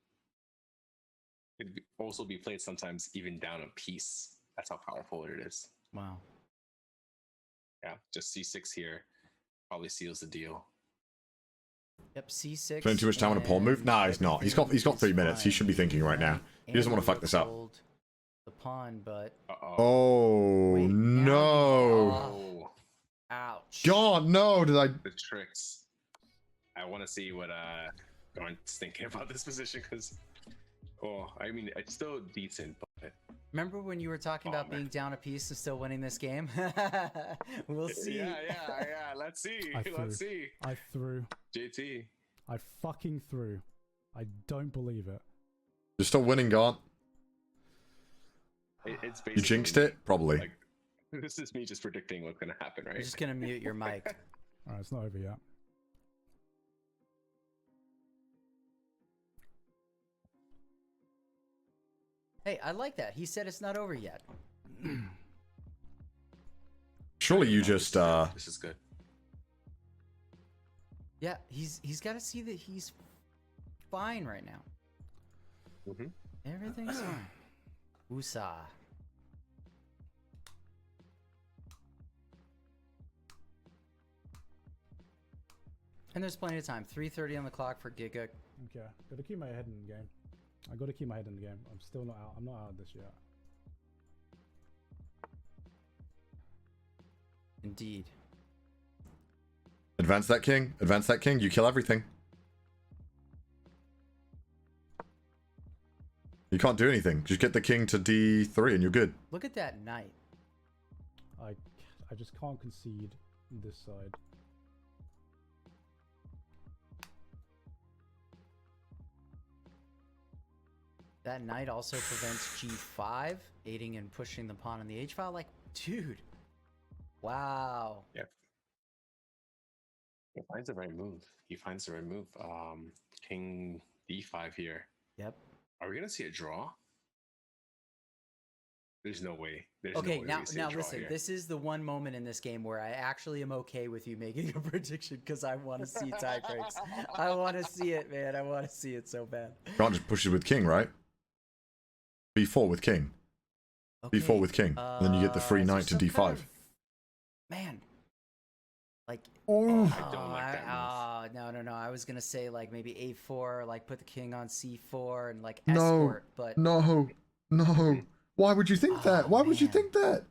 could also be played sometimes even down a piece. That's how powerful it is.
Wow.
Yeah, just c6 here probably seals the deal.
Yep, c6.
Spending too much time on a pawn move? Nah, he's not. He's got 3 minutes. He should be thinking right now. He doesn't want to fuck this up.
The pawn, but
Oh
Wait,
no!
Oh,
ouch.
God, no! Did I?
the tricks. I want to see what Garnt's thinking about this position because, I mean, it's still decent, but
Remember when you were talking about being down a piece and still winning this game? We'll see.
yeah. Let's see. Let's see.
I threw.
JT.
I fucking threw. I don't believe it.
You're still winning, Gaunt.
It's basically
You jinxed it? Probably.
Like, this is me just predicting what's gonna happen, right?
I'm just gonna mute your mic.
Alright, it's not over yet.
Hey, I like that. He said it's not over yet.
Surely you just
This is good.
Yeah, he's got to see that he's fine right now.
Mm-hmm.
Everything's fine. Woosah. And there's plenty of time. 3:30 on the clock for Gigguk.
Okay, gotta keep my head in the game. I gotta keep my head in the game. I'm still not out. I'm not out of this yet.
Indeed.
advance that king. Advance that king. You kill everything. You can't do anything. Just get the king to d3 and you're good.
Look at that knight.
I just can't concede this side.
That knight also prevents g5, aiding in pushing the pawn on the h file. Like, dude. Wow.
Yep. He finds the right move. He finds the right move. King d5 here.
Yep.
Are we gonna see a draw? There's no way. There's
Okay,
no way
now
we see a draw
listen.
here.
This is the one moment in this game where I actually am okay with you making a prediction because I want to see tie breaks. I want to see it, man. I want to see it so bad.
Can't just push it with king, right? b4 with king.
Okay,
b4 with king. And then you get the free
is there
knight to
some
d5.
kind of- man. Like,
Oh.
I don't like that move.
no. I was gonna say like maybe a4, like put the king on c4 and like
No.
escort, but
No. No. Why would you think that?
Oh,
Why would you
man.
think that?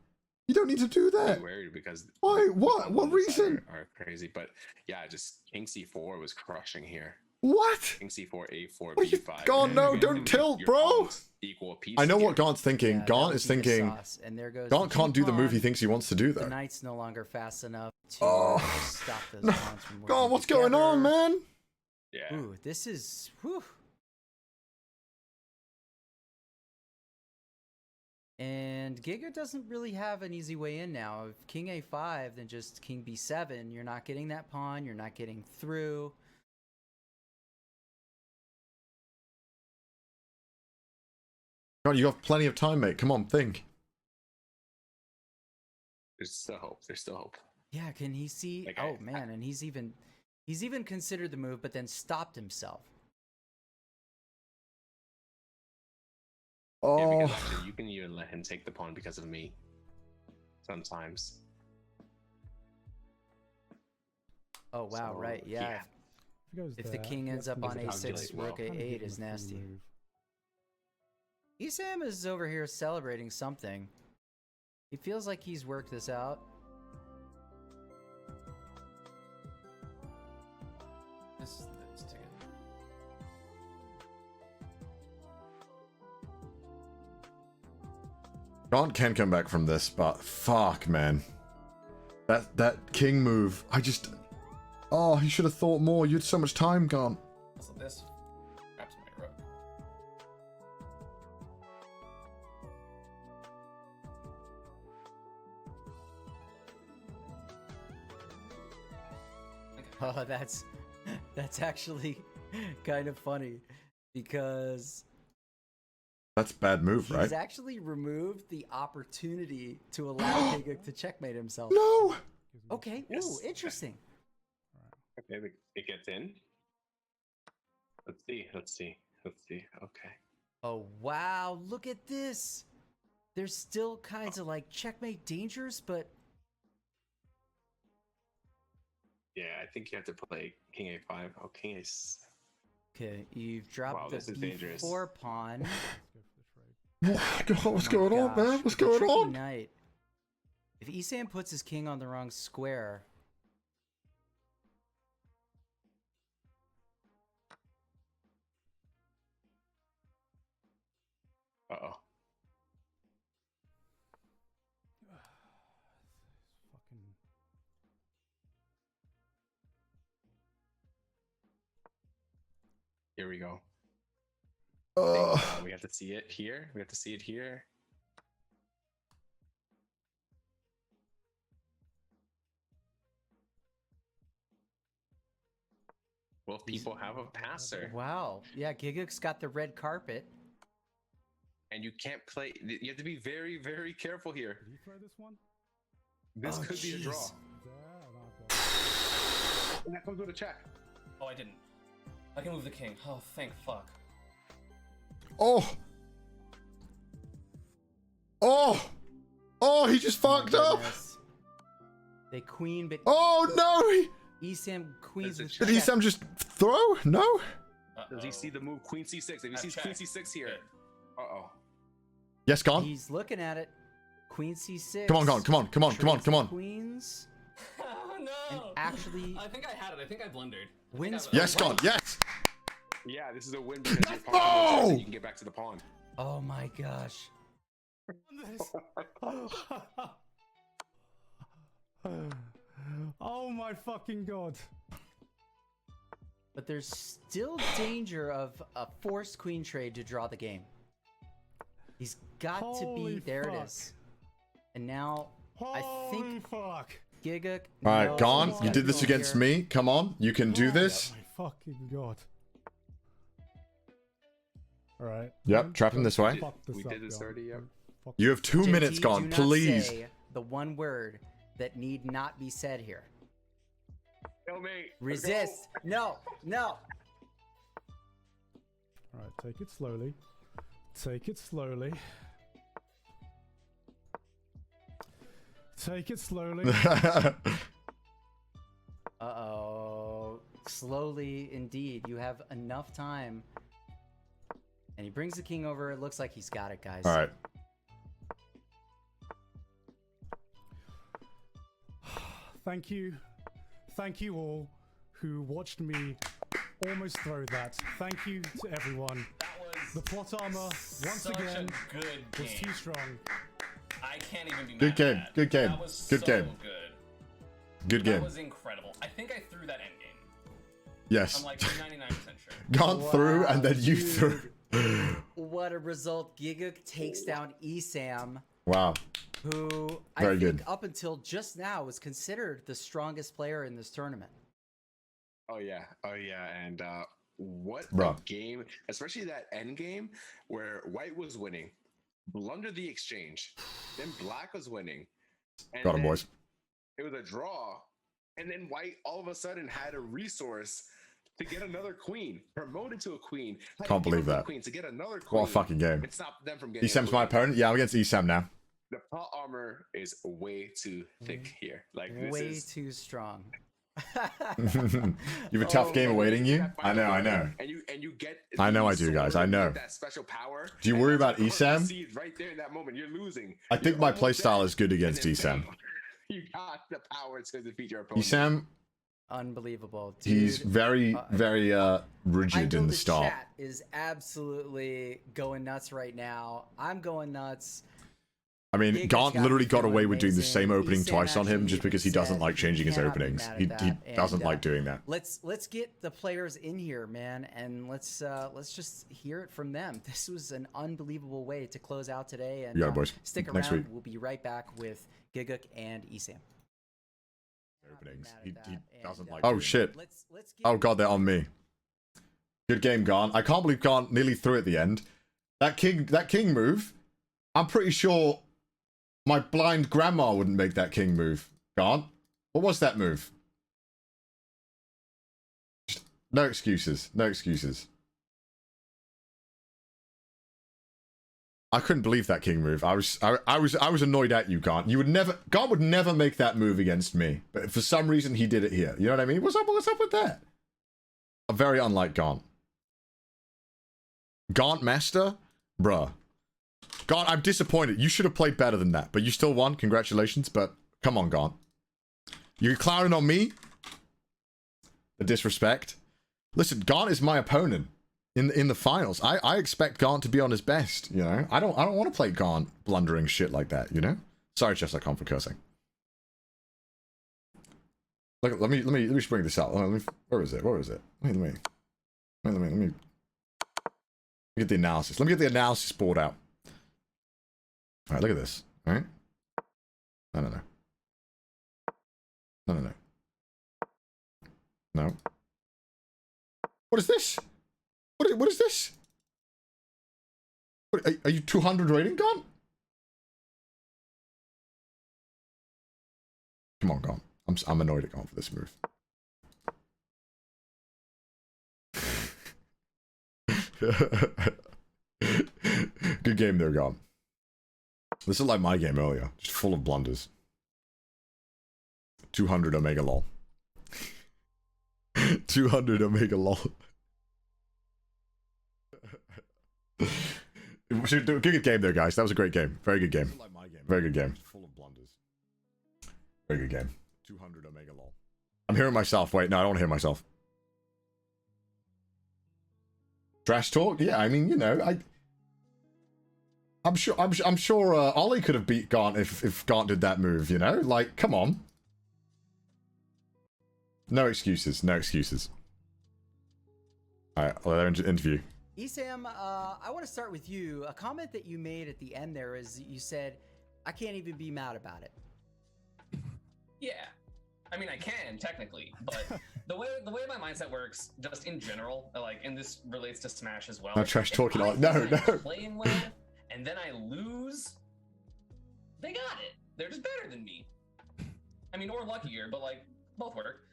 You don't need to do that.
I'm worried because
Why?
the
What?
combos
What
on this side
reason?
are crazy. But yeah, just king c4 was crushing here.
What?
King c4, a4,
What are you-
b5.
God, no,
Your
don't tilt, bro.
pawns Equal pieces
I know
here.
what Gaunt's thinking.
yeah, that
Gaunt
would
is
be the
thinking.
sauce. And there goes
Gaunt
the
can't do the move he
g-pawn.
thinks he wants to do,
The
though.
knight's no longer fast enough to
Oh.
stop those
No.
pawns from working
God, what's going on,
together.
man?
Yeah.
Ooh, this is whew. And Giga doesn't really have an easy way in now. If king a5, then just king b7. You're not getting that pawn. You're not getting through.
God, you have plenty of time, mate. Come on, think.
There's still hope. There's still hope.
Yeah, can he see?
Like,
Oh man, and he's even considered the move, but then stopped himself.
Yeah,
Oh,
because actually you can even let him take the pawn because of me. Sometimes.
Oh wow,
So,
right, yeah.
yeah.
If, it goes
If the
there,
king ends
that's
up on
gonna be
a6,
calculated
rook
well.
a8
Kinda give him
is
a free
nasty.
move.
ESAM is over here celebrating something. He feels like he's worked this out.
This is this ticket.
Gaunt can come back from this, but fuck, man. That king move, I just... Oh, he should have thought more. You had so much time, Gaunt.
Also, this grabs my rook.
Oh, that's actually kind of funny because
That's bad move, right?
he's actually removed the opportunity to allow Gigguk to checkmate himself.
No!
Gives me-
Okay.
Yes.
Ooh, interesting.
Okay, it gets in. Let's see. Okay.
Oh wow! Look at this. There's still kinds of like checkmate dangers, but
Yeah, I think you have to play King A5. Oh, King A.
okay. You've dropped
Wow, this
the
is dangerous.
B4 pawn.
Let's go for the trade.
What's
Oh my
going on,
gosh,
man? What's
it's a
going
tricky
on?
Knight. If ESAM puts his king on the wrong square,
Uh-oh.
Fucking.
Here we go.
Uh,
We have to see it here. Well, people have a passer,
wow. Yeah, Gigguk's got the red carpet.
and you can't play. You have to be very, very careful here.
Did you throw this one?
This
Oh,
could be a draw.
jeez.
There, and I've got-
And that comes with a check.
Oh, I didn't. I can move the king. Oh, thank fuck.
oh. Oh. Oh, he just
Oh my
fucked up.
goodness. They queen, but
Oh, no.
ESAM queens with
Did he
check.
Sam just throw? No.
Does he see the move Queen C6? If he sees
check.
Queen C6 here,
Good.
uh-oh.
Yes, gone.
He's looking at it. Queen C6.
Come on, come on, come on, come on, come on.
Queens
Oh no!
and actually
I think I had it. I think I blundered.
wins.
Yes, gone. Yes.
Yeah, this is a win because your
go!
pawn moves, and you can get back to the pawn.
Oh my gosh.
Oh my fucking god.
But there's still danger of a forced queen trade to draw the game. He's got to
Holy
be. There
fuck.
it is. And now I
Holy
think
fuck.
Gigguk.
All right,
knows
gone.
he's
You
got
did
to
this
go
against
here.
me. Come on, you can do this.
Oh my fucking god. Alright.
Yep, trap him this way.
We did this already, yep.
You have 2
JT,
minutes,
do
gone.
not
Please.
say the one word that need not be said here.
Stalemate.
Resist. No, no.
Alright, take it slowly. Take it slowly. Take it slowly.
Uh-oh. Slowly, indeed. You have enough time. And he brings the king over. It looks like he's got it, guys.
All right.
Thank you. Thank you all who watched me almost throw that. Thank you to everyone.
That was
The plot armor, once
such
again,
a good
was
game.
too strong.
I can't even be mad
Good
at
game,
that.
good game,
That was
good
so
game.
Good.
Good
That
game.
was incredible. I think I threw that endgame.
Yes.
I'm like 99% sure.
Gone through and then you
dude.
threw.
What a result. Gigguk takes down ESAM,
Wow.
who
Very
I think
good.
up until just now was considered the strongest player in this tournament.
Oh yeah, and what
Bruh.
a game! Especially that end game where White was winning, blundered the exchange, then Black was winning, and
Got him,
then
boys.
it was a draw, and then White all of a sudden had a resource to get another queen, promoted to a queen. Had to
Can't
give
believe
up the
that.
queen to get another queen.
What a fucking game.
And stop them from getting. a
ESAM's my
queen.
opponent. Yeah, I'm against ESAM now.
The plot armor is way too thick here. Like this
Way
is.
too strong.
You have a tough
Oh,
game
man.
awaiting you.
That
I know, I
final
know.
game, And you get.
I know I
the
do, guys,
sword,
I
you
know.
get That special power.
Do you
and
worry
that's
about
what Carl
ESAM?
sees right there in that moment. You're losing.
I think
You're
my
almost
playstyle
dead,
is good
and
against
then
ESAM.
bam, You got the power to defeat your opponent.
ESAM,
Unbelievable. Dude,
he's very, very
I
rigid
know
in
the
the start.
chat is absolutely going nuts right now. I'm going nuts.
I mean,
Gigguk's
Gaunt
gotta
literally
be
got
feeling
away with doing the
amazing.
same opening
ESAM
twice on him
actually
just because he
even
doesn't
said
like changing his
cannot be
openings.
mad at
He
that.
doesn't
And,
like doing that.
Let's get the players in here, man, and let's just hear it from them. This was an unbelievable way to close out today. And
You got it, boys.
Stick
Next
around.
week.
We'll be right back with Gigguk and ESAM.
Openings.
Mad at
He
that,
doesn't
and,
like
uh,
Oh, shit.
Let's get
Oh, God, they're on me. Good game, Gaunt. I can't believe Gaunt nearly threw at the end. That king move, I'm pretty sure my blind grandma wouldn't make that king move. Gaunt. What was that move? No excuses. No excuses. I couldn't believe that king move. I was annoyed at you, Gaunt. Gaunt would never make that move against me, but for some reason he did it here. You know what I mean? What's up with that? I'm very unlike Gaunt. Gaunt master? Bruh. Gaunt, I'm disappointed. You should have played better than that, but you still won. Congratulations, but come on, Gaunt. You're clowning on me? The disrespect. Listen, Gaunt is my opponent in the finals. I expect Gaunt to be on his best, you know? I don't want to play Gaunt blundering shit like that, you know? Sorry, Chess.com for cursing. Look, let me just bring this out. Where is it? Let me get the analysis. Let me get the analysis board out. All right, look at this. All right. No. No. What is this? What is this? What, are you 200 rating, Gaunt? Come on, Gaunt. I'm annoyed at Gaunt for this move. Good game there, Gaunt. This is like my game earlier, just full of blunders. 200 Omega lol. 200 Omega lol. Good game there, guys. That was a great game. Very good game. Very good game. Full of blunders. Very good game. 200 Omega lol. I'm hearing myself. Wait, no, I don't want to hear myself. Trash talk? Yeah, I mean, you know, I'm sure Ollie could have beat Gaunt if Gaunt did that move, you know? Like, come on. No excuses. No excuses. Alright, I'll let her interview.
ESAM, I want to start with you. A comment that you made at the end there is you said, I can't even be mad about it.
Yeah. I mean, I can technically, but the way my mindset works, just in general, like, and this relates to Smash as well.
No trash talking. No.
Playing well, and then I lose. They got it. They're just better than me. I mean, or luckier, but like both work.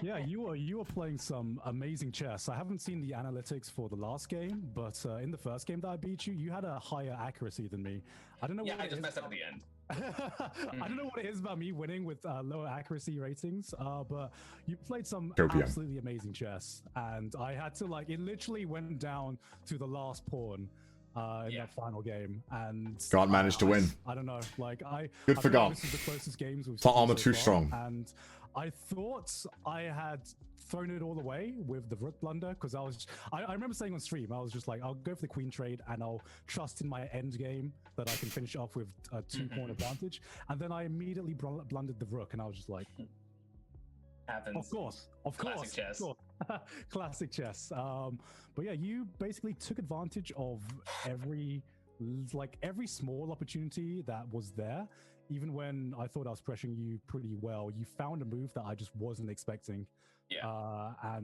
Yeah, you were playing some amazing chess. I haven't seen the analytics for the last game, but in the first game that I beat you, you had a higher accuracy than me. I don't know.
Yeah, I just messed up at the end.
I don't know what it is about me winning with lower accuracy ratings, but you played some absolutely amazing chess, and I had to it literally went down to the last pawn in that final game, and
Gaunt managed to win.
I don't know,
Good for Gaunt.
This is the closest games we've
Plot
seen
armor
so
too
far,
strong.
and I thought I had thrown it all away with the rook blunder, because I remember saying on stream, I was just like, I'll go for the queen trade and I'll trust in my end game that I can finish off with a 2-pawn advantage, and then I immediately blundered the rook, and I was just like,
happens.
Of course.
Classic chess.
Classic chess. But yeah, you basically took advantage of every small opportunity that was there. Even when I thought I was pressuring you pretty well, you found a move that I just wasn't expecting.
Yeah.
I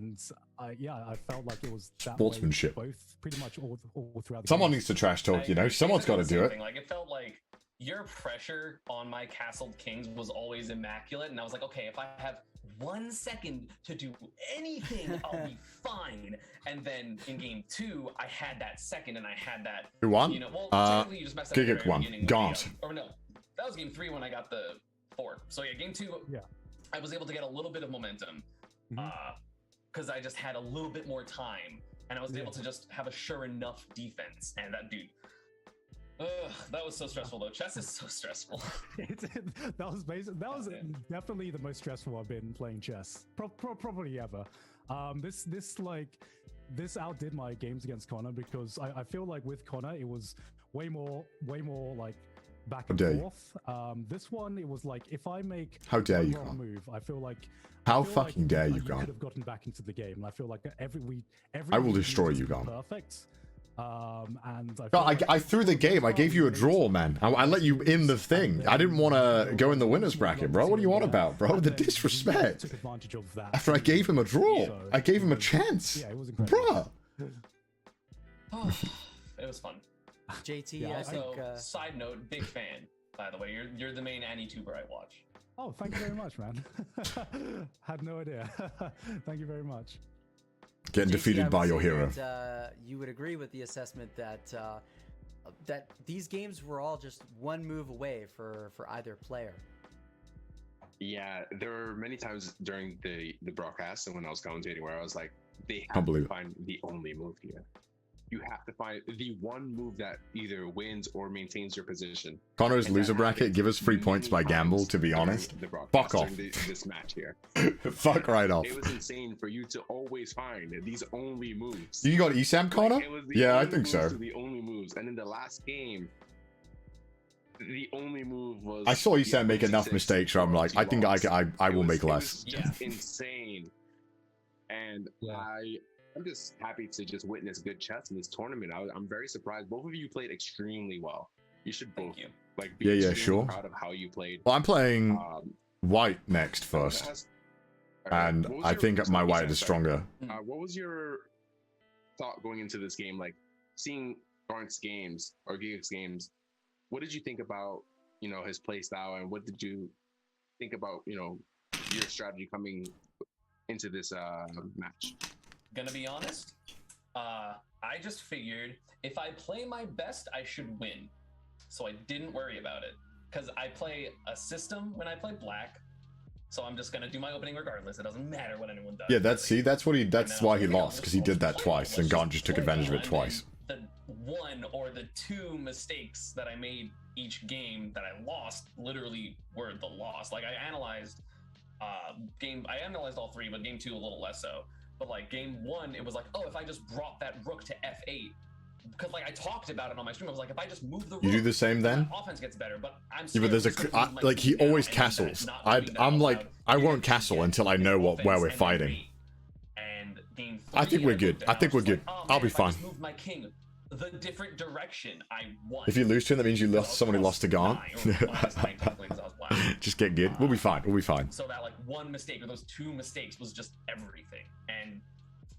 felt like it was that
Sportsmanship.
way both pretty much all throughout the
Someone
game.
needs to trash talk, you know? Someone's got to do it.
Like, it felt like your pressure on my castled kings was always immaculate, and I was like, okay, if I have 1 second to do anything, I'll be fine. And then in game 2, I had that second, and I had that.
Who won?
You know, technically you just messed up at the
Gigguk
very
won.
beginning.
Gaunt.
Or no, that was game 3 when I got the 4. So yeah, game 2, I was able to get a little bit of momentum. Because I just had a little bit more time, and I was able to just have a sure enough defense. And that dude, that was so stressful though. Chess is so stressful.
That was definitely the most stressful I've been playing chess, probably ever. This outdid my games against Connor, because I feel like with Connor it was way more like back and forth. This one, it was like, if I make
How dare you,
wrong move, I feel like
fucking dare you,
you
Gaunt.
could have gotten back into the game. And I feel like every
I will
week
destroy
was
you, Gaunt.
Perfect. And
I threw the game. I gave you a draw, man. I let you in the thing. I didn't want to go in the winner's bracket, bro. What are you on about, bro? The disrespect.
Took advantage of that.
After I gave him a draw, I gave him a chance.
Yeah, it was incredible.
Bruh.
It was fun.
JT,
Yeah,
I
Also,
think.
side note, big fan. By the way, you're the main AniTuber I watch.
Oh, thank you very much, man. Had no idea. Thank you very much.
Getting
JC, I
defeated
would
by your
say
hero.
that, you would agree with the assessment that that these games were all just one move away for either player.
Yeah, there were many times during the broadcast and when I was commentating where I was like, they
Can't
have
believe
to
it.
find the only move here. You have to find the one move that either wins or maintains your position.
Connor's
And that
loser bracket,
happened
give us free points by
many
gamble,
times
to be
during
honest.
the broadcast,
Fuck off.
during this match here.
Fuck right off.
It was insane for you to always find these only moves.
You got ESAM, Connor?
Like, it was the
Yeah, I
only
think
moves
so.
to the only moves, and in the last game, the only move was.
I saw
the
ESAM make enough
66
mistakes where I'm like, I think
lost.
I will make
It
less.
was just insane, and
Yeah.
I'm just happy to just witness good chess in this tournament. I'm very surprised. Both of you played extremely well. You should both
Thank you.
like be
Yeah, yeah,
extremely
sure.
proud of how you played.
Well, I'm playing
Um,
white next first, and
what was
I
your-
think my
sorry,
white
sorry,
is
sorry.
stronger.
What was your thought going into this game? Like seeing Garnt's games or Gigguk's games, what did you think about his play style, and what did you think about your strategy coming into this match?
Gonna be honest, I just figured if I play my best, I should win. So I didn't worry about it because I play a system when I play black. So I'm just gonna do my opening regardless. It doesn't matter what anyone does.
Yeah, that's
really.
that's why he lost, because he did that twice, and Gaunt just took advantage of it twice.
The one or the two mistakes that I made each game that I lost literally were the loss. Like I analyzed I analyzed all three, but game two a little less so. But like game one, it was like, oh, if I just brought that rook to f8, because like I talked about it on my stream, I was like, if I just move the rook,
You do the same then?
my offense gets better. But I'm
Yeah, but there's
scared to move my
like he
king now
always
and do that,
castles.
not doing that
I'm
out
like
loud.
I
You're
won't
gonna
castle
get
until I know where
offense
we're
and then
fighting.
wait. And game
I think
three,
we're good.
looked at
I
it,
think
was
we're good.
like, oh,
I'll
man,
be
if I
fine.
just moved my king the different direction, I won.
If you lose to him, that means you lost. Somebody lost to Gaunt.
Nine, or minus nine technically, 'cause I was black.
Just get good. We'll be fine. We'll be fine.
So that like one mistake or those two mistakes was just everything, and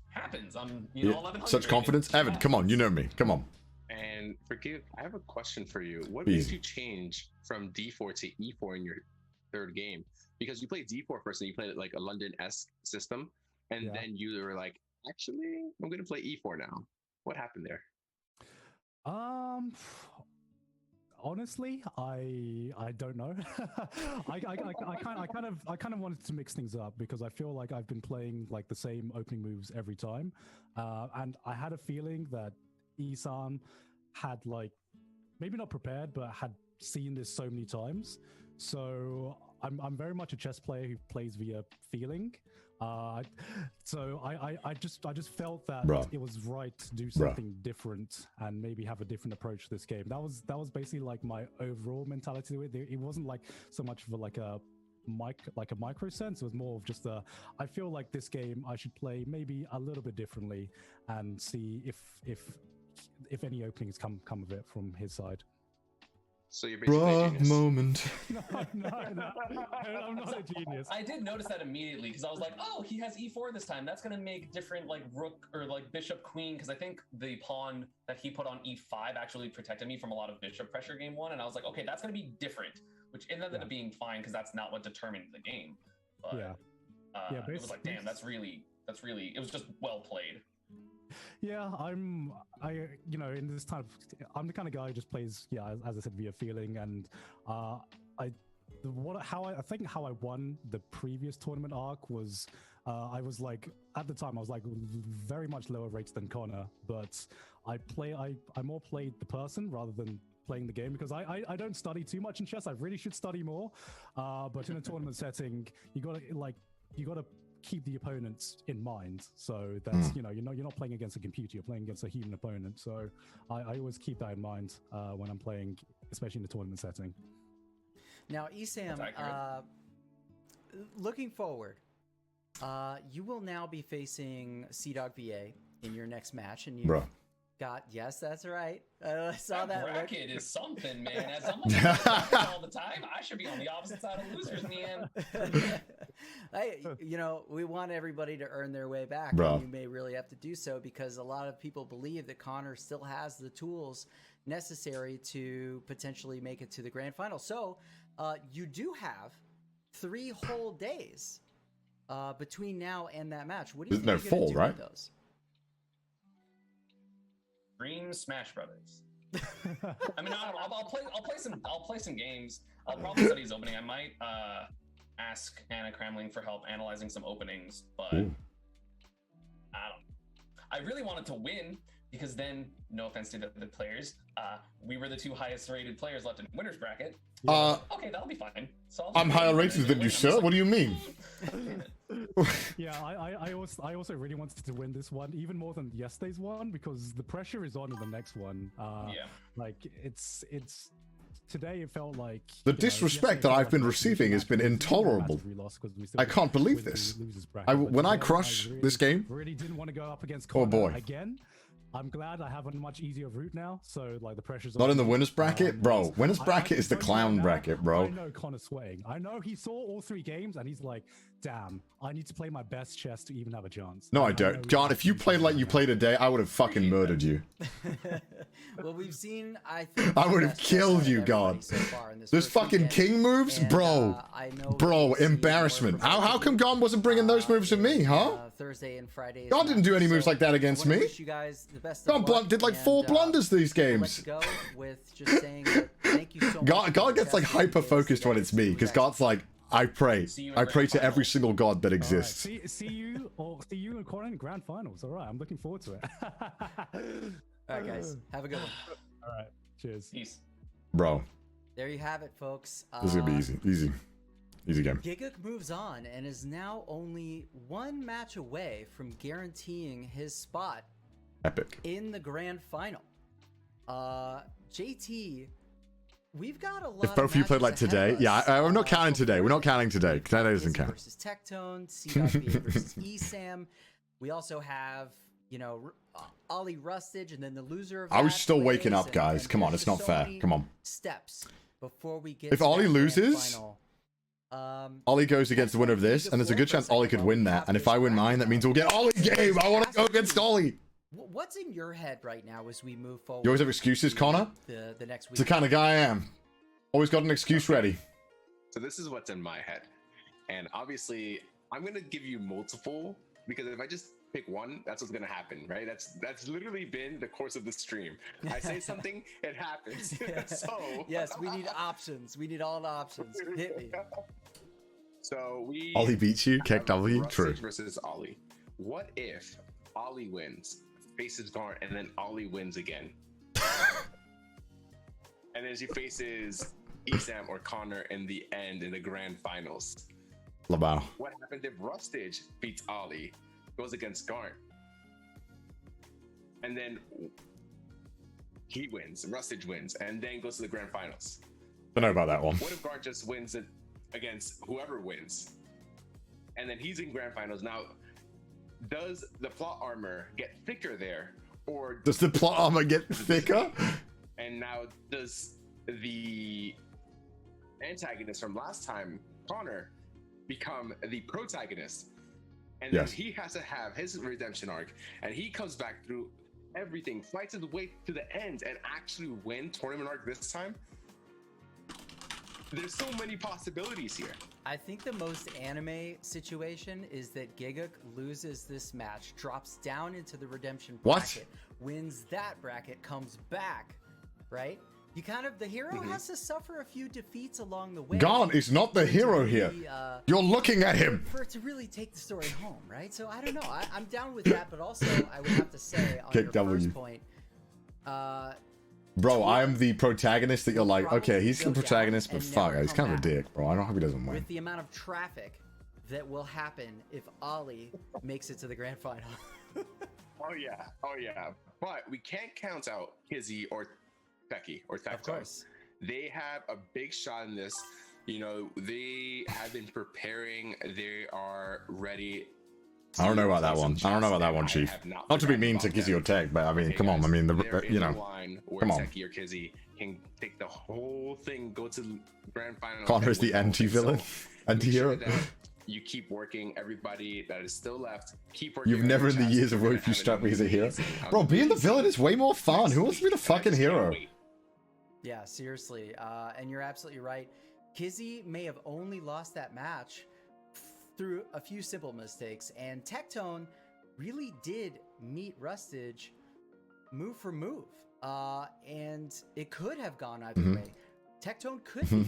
happens. I'm
Yeah,
1100.
such confidence,
It
Evan. Come on, you know
happens.
me. Come on.
And for Gigguk, I have a question for you. What
Easy.
made you change from D4 to E4 in your third game? Because you played D4 first, and you played like a London-esque system, and
Yeah.
then you were like, actually, I'm going to play E4 now. What happened there?
Honestly, I don't know. I kind of wanted to mix things up because I feel like I've been playing like the same opening moves every time, and I had a feeling that ESAM had like maybe not prepared, but had seen this so many times. So I'm very much a chess player who plays via feeling. So I just felt that
Bruh.
it was right to do something different and maybe have a different approach to this game. That was basically like my overall mentality to it. It wasn't like so much of a micro sense. It was more of just I feel like this game I should play maybe a little bit differently and see if any openings come of it from his side.
So you're basically a
Bruh
genius.
moment.
No, I'm not a genius.
I did notice that immediately because I was like, oh, he has e4 this time. That's going to make different like rook or like bishop queen, because I think the pawn that he put on e5 actually protected me from a lot of bishop pressure game one. And I was like, okay, that's going to be different, which ended up being fine because that's not what determined the game. But it was like, damn, that's really, it was just well played.
Yeah, I'm the kind of guy who just plays, as I said, via feeling, and how I won the previous tournament arc was I was like, at the time I was like very much lower rates than Connor, but I more played the person rather than playing the game because I don't study too much in chess. I really should study more, but in a tournament setting, you gotta keep the opponents in mind. So that's you're not playing against a computer, you're playing against a human opponent. So I always keep that in mind when I'm playing, especially in the tournament setting.
Now, ESAM, looking forward, you will now be facing CDawgVA in your next match, and you
Bruh.
yes, that's right. I saw that.
Bracket is something, man. As someone who plays brackets all the time, I should be on the opposite side of losers, man.
We want everybody to earn their way back.
Bro.
And you may really have to do so because a lot of people believe that Connor still has the tools necessary to potentially make it to the grand final. So you do have 3 whole days between now and that match. What do you
There's
think
no
you're gonna
fall,
do with
right?
those?
Dream Smash Brothers. I mean, I'll play some games. I'll probably study his opening. I might ask Anna Cramling for help analyzing some openings, but
Ooh.
I don't. I really wanted to win because then, no offense to the players, we were the 2 highest rated players left in winners bracket. Okay, that'll be fine. So
I'm higher rated than you, sir. What do you mean?
Yeah, I also really wanted to win this one, even more than yesterday's one, because the pressure is on in the next one.
Yeah.
Like it's today it felt like
The disrespect that I've been receiving has been intolerable. I can't believe this. When I crush this game,
really didn't want to go up against
oh
Connor
boy.
again. I'm glad I have a much easier route now, so like the pressure's
Not
on
in the
me.
winners bracket, bro. Winners
I
bracket
can
is the
tell you right
clown
now,
bracket,
I
bro.
know Connor's swaying. I know he saw all 3 games and he's like, damn, I need to play my best chess to even have a chance.
No, I
know
don't.
he's
God, if you
absolutely
played like
swaying
you
right
played today, I would have fucking murdered you.
Well, we've seen, I think,
I
the
would have
best chess
killed
out of
you,
everybody
God.
so far in this
Those
first
fucking
weekend,
king moves,
and,
bro.
I know
Bro,
we'll see more
embarrassment.
from
How
both
come
of
God wasn't bringing those moves to me, huh?
Thursday and Friday.
God didn't do any moves like that against me.
Wish you guys the best of
God
luck,
did like 4
and,
blunders these
we'll let
games.
you go with just saying that thank you so much.
God gets like hyper focused when it's me, because God's like, I pray.
See you in
I
the
pray
grand
to every
final.
single God that
All right,
exists.
see you in Connor in grand finals. All right, I'm looking forward to it.
All right, guys, have a good one.
All right, cheers.
Peace.
Bro,
There you have it, folks.
this is gonna be easy. Easy game.
Gigguk moves on and is now only 1 match away from guaranteeing his spot
Epic.
in the grand final. JT, we've got a lot.
If both of you played like
matches ahead
today,
of
yeah,
us,
I'm not counting today. We're not counting today.
before
Today doesn't
Izzy
count.
Versus Tectone, CDawgVA versus ESAM. We also have, Ollie Rustage, and then the loser of
I was
that
still waking
plays,
up, guys.
and
Come on,
there's
it's not
just
fair.
many
Come on.
steps before we get.
If
to
Ollie
that grand
loses,
final.
Ollie goes against the winner of this, and there's a good chance Ollie could win that. And if I win mine, that means we'll get Ollie game. I want to go against Ollie.
What's in your head right now as we move forward?
You always have excuses, Connor?
The next week.
It's the kind of guy I am. Always got an excuse ready.
So this is what's in my head, and obviously I'm gonna give you multiple, because if I just pick one, that's what's gonna happen, right? That's literally been the course of the stream. I say something, it happens. So
Yes, we need options. We need all the options. Hit me.
So
Ollie beats you, Keck
have
W.
Rustage
True.
versus Ollie. What if Ollie wins, faces Garnt, and then Ollie wins again? And then she faces ESAM or Connor in the end in the grand finals.
Labao.
What happens if Rustage beats Ollie, goes against Garnt, and then he wins, Rustage wins, and then goes to the grand finals?
Don't know about that one.
What if Garnt just wins it against whoever wins, and then he's in grand finals? Now, does the plot armor get thicker there, or
Does the plot armor get thicker?
and now does the antagonist from last time, Connor, become the protagonist? And then
Yes.
he has to have his redemption arc, and he comes back through everything, fights his way to the end, and actually win tournament arc this time? There's so many possibilities here.
I think the most anime situation is that Gigguk loses this match, drops down into the redemption
What?
bracket, wins that bracket, comes back, right? You kind of, the hero has to suffer a few defeats along the way.
Garnt is not the
for it to
hero here.
really,
You're looking at him.
for it to really take the story home, right? So I don't know. I'm down with that, but also I would have to say on
Kick
your
W.
first point,
Bro, I am the protagonist that you're like, okay, he's the
Probably go
protagonist,
down
but
and
fuck,
never
he's
come
kind of a
back.
dick, bro. I don't hope he doesn't win.
with the amount of traffic that will happen if Ollie makes it to the grand final.
Oh yeah. But we can't count out Kizzy or Becky or Tectone.
Of course.
They have a big shot in this. They have been preparing. They are ready.
I don't know about that
play
one.
some
I don't know
chess,
about that
and
one,
I
Chief.
have
Not to be
forgotten
mean to
about
Kizzy
them.
or Tech, but I mean,
Okay,
come on. I
guys,
mean,
they're in the line where
come on.
Techie or Kizzy can take the whole thing, go to the grand final.
Connor
and
is the
win whole thing.
anti-villain,
So make
anti-hero.
sure that you keep working. Everybody that is still left, keep working.
You've
on
never
your
in the
chess.
years of
You're
work
gonna
you
have
struck me as a hero.
amazing,
Bro, being the
amazing
villain is way more fun.
next
Who wants to be the
week, and I
fucking
just can't
hero?
wait.
Yeah, seriously. And you're absolutely right. Kizzy may have only lost that match through a few simple mistakes, and Tectone really did meet Rustage move for move, and it could have gone either way. Tectone could be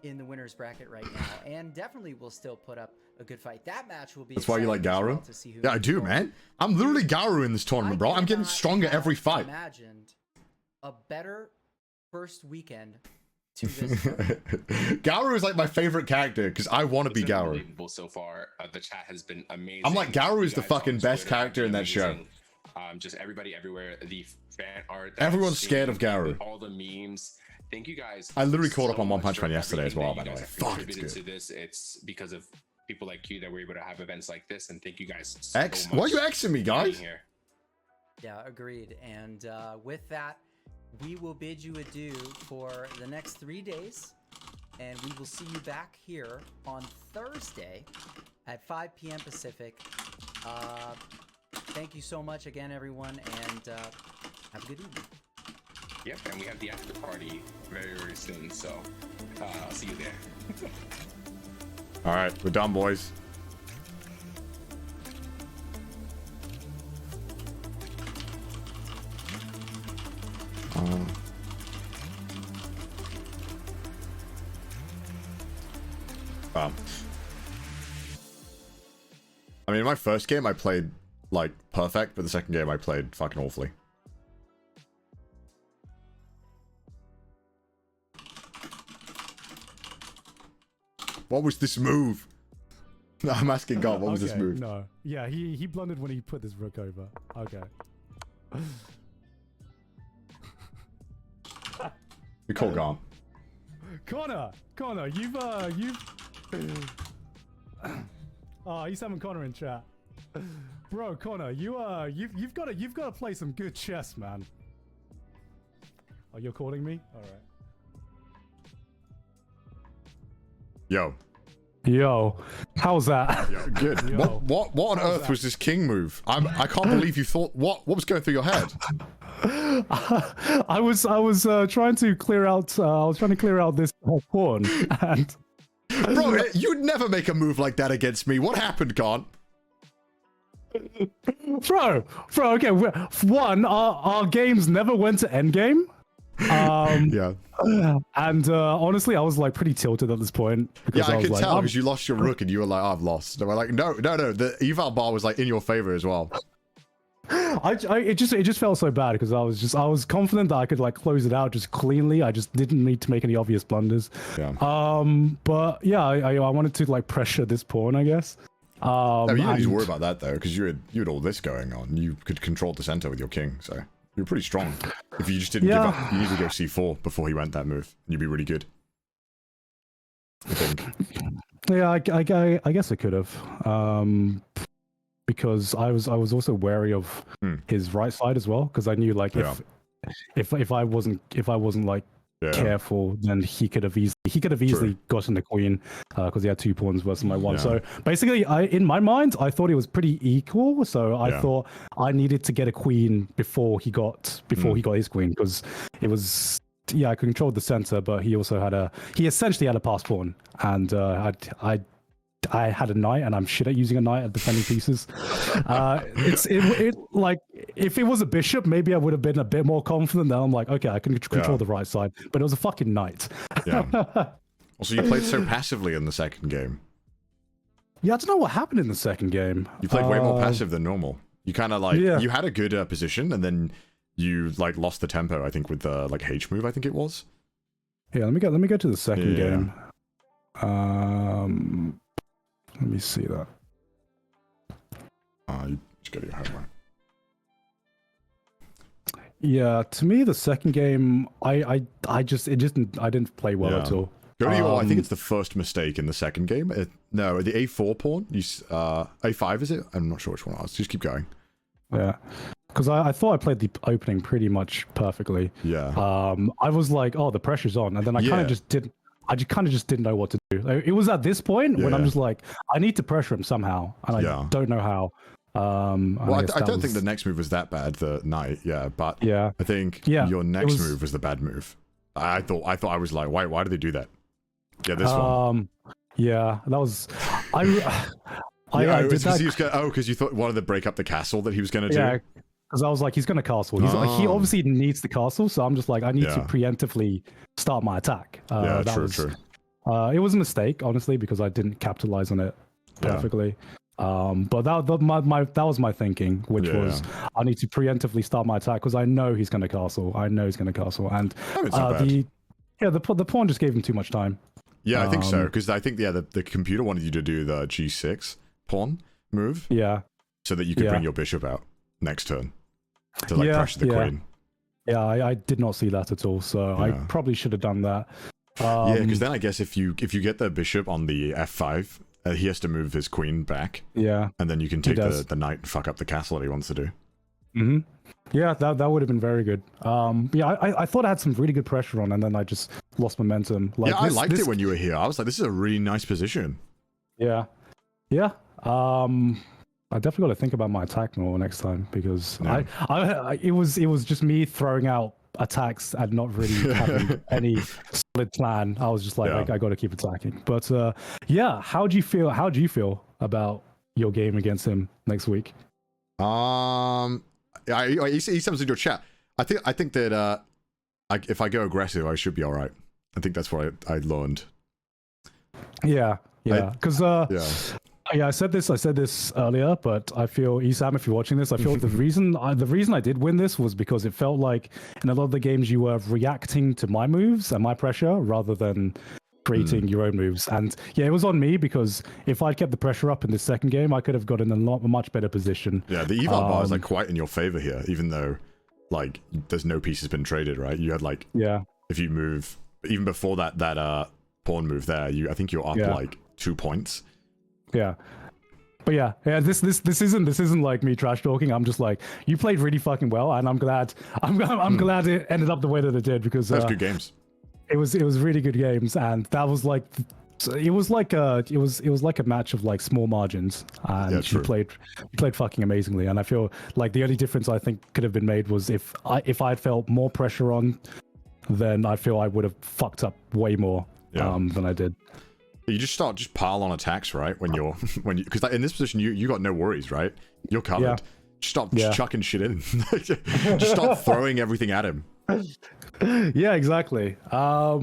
in the winner's bracket right now, and definitely will still put up a good fight. That match will be.
That's why you like
exciting as
Garu?
well to see who
Yeah, I
moves
do,
forward.
man. I'm literally Garu in this tournament, bro. I'm getting
cannot
stronger every
have
fight.
Imagined a better first weekend to this.
Garu is like my favorite character because I want to be
It's been
Garu.
unbelievable so far. The chat has been amazing.
I'm like, Garu is
You
the
guys
fucking
on
best
Twitter have
character
been
in that show.
amazing. Just everybody everywhere. The fan art. that
Everyone's
I've
scared
seen,
of Garu.
All the memes. Thank you guys.
I literally caught up
so
on One
much
Punch
for
Man yesterday as well, by
everything
the
that
way.
you guys have
Fuck, it's
contributed
good.
to this. It's because of people like you that we're able to have events like this, and thank you guys so
X,
much
why are you Xing me,
for
guys?
being here.
Yeah, agreed. And with that, we will bid you adieu for the next 3 days. And we will see you back here on Thursday at 5 p.m. Pacific. Thank you so much again, everyone, and have a good evening.
Yep, and we have the after party very, very soon. So I'll see you there.
All right, we're done, boys. Wow. I mean, my first game I played like perfect, but the second game I played fucking awfully. What was this move? No, I'm asking God, what was this
Okay,
move?
No. Yeah, he blundered when he put this rook over. Okay.
We call Garm.
Connor, you've ESAM and Connor in chat. Bro, Connor, you've got to play some good chess, man. Oh, you're calling me? All right. Yo, how's that?
Yo, good.
Yo.
What on
How's
earth
that?
was this king move? I can't believe you thought. What was going through your head?
I was trying to clear out this pawn, and
Bro, you'd never make a move like that against me. What happened, Garm?
bro, okay. One, our games never went to endgame.
Yeah.
And honestly, I was like pretty tilted at this point. Because
Yeah, I
was
could
like,
tell because you lost your rook and you were like, oh, I've lost. They were like, no. The eval bar was like in your favor as well.
it just felt so bad because I was confident that I could like close it out just cleanly. I just didn't need to make any obvious blunders.
Yeah.
But yeah, I wanted to like pressure this pawn, I guess.
No, you didn't need to
and-
worry about that though, because you had all this going on. You could control the center with your king, so you were pretty strong. If you just didn't give up, you need to go c4 before he went that move. You'd be really good. I think.
Yeah, I guess I could have. Because I was also wary of his right side as well, because I knew like if I wasn't like careful, then he could have easily gotten the queen because he had 2 pawns versus my one.
Yeah.
So basically, in my mind, I thought it was pretty equal. So I thought I needed to get a queen before he got his queen, because it was. Yeah, I controlled the center, but he essentially had a pass pawn, and I had a knight, and I'm shit at using a knight at defending pieces. Like if it was a bishop, maybe I would have been a bit more confident. That I'm like, okay, I can control the right side, but it was a fucking knight.
Yeah. Also, you played so passively in the second game.
Yeah, I don't know what happened in the second game.
You played way more passive than normal. You kind of like
Yeah.
you had a good position, and then you like lost the tempo. I think with the like H move. I think it was.
Yeah, let me go to the second
Yeah.
game. Let me see that.
You just go to your homework.
Yeah, to me, the second game, I didn't play well at all.
Go to your. I think it's the first mistake in the second game. No, the A4 pawn. A5 is it? I'm not sure which one it was. Just keep going.
Yeah, because I thought I played the opening pretty much perfectly.
Yeah.
I was like, oh, the pressure's on, and then I kind of just didn't. I just didn't know what to do. Like, it was at this point when I'm just like, I need to pressure him somehow, and I don't know how.
Well, I don't think the next move was that bad, the knight. Yeah, but I think your next move was the bad move. I thought I was like, why did they do that? Yeah, this one.
Yeah, that was. I
Yeah,
did that.
Because you thought wanted to break up the castle that he was going to do.
Yeah, because I was like, he's gonna castle. He obviously needs the castle, so I'm just like, I need to preemptively start my attack.
Yeah,
true. It was a mistake, honestly, because I didn't capitalize on it perfectly. But that was my thinking, which was I need to preemptively start my attack because I know he's gonna castle. And the pawn just gave him too much time.
Yeah, I think so, because I think the computer wanted you to do the G6 pawn move.
Yeah.
So that you could bring your bishop out next turn to pressure the queen.
Yeah, I did not see that at all, so I probably should have done that.
Yeah, because then I guess if you get the bishop on the f5, he has to move his queen back.
Yeah.
And then you can take the knight and fuck up the castle that he wants to do.
Mm-hmm. Yeah, that would have been very good. I thought I had some really good pressure on, and then I just lost momentum.
I liked it when you were here. I was like, this is a really nice position.
Yeah. I definitely got to think about my attack more next time because it was just me throwing out attacks and not really having any solid plan. I was just like, I got to keep attacking. But how do you feel about your game against him next week?
He sends in your chat. I think that if I go aggressive, I should be all right. I think that's what I learned. Yeah, because I said this earlier, but I feel, ESAM, if you're watching this, I feel the reason I did win this was because it felt like in a lot of the games you were reacting to my moves and my pressure rather than creating your own moves. And it was on me because if I'd kept the pressure up in the second game, I could have gotten in a much better position. Yeah, the eval bar is quite in your favor here, even though there's no pieces been traded, right? You had if you move even before that pawn move there, I think you're up 2 points. Yeah. But this isn't like me trash talking. I'm just like, you played really fucking well, and I'm glad glad it ended up the way that it did because that's good games.
It was really good games, and that was it was like a match of small margins, and you played fucking amazingly. And I feel like the only difference I think could have been made was if I'd felt more pressure on, then I feel I would have fucked up way more than I did.
You just pile on attacks, right? Because in this position you got no worries, right? You're covered. Yeah. Just stop chucking shit in. Just stop throwing everything at him.
Yeah, exactly. Are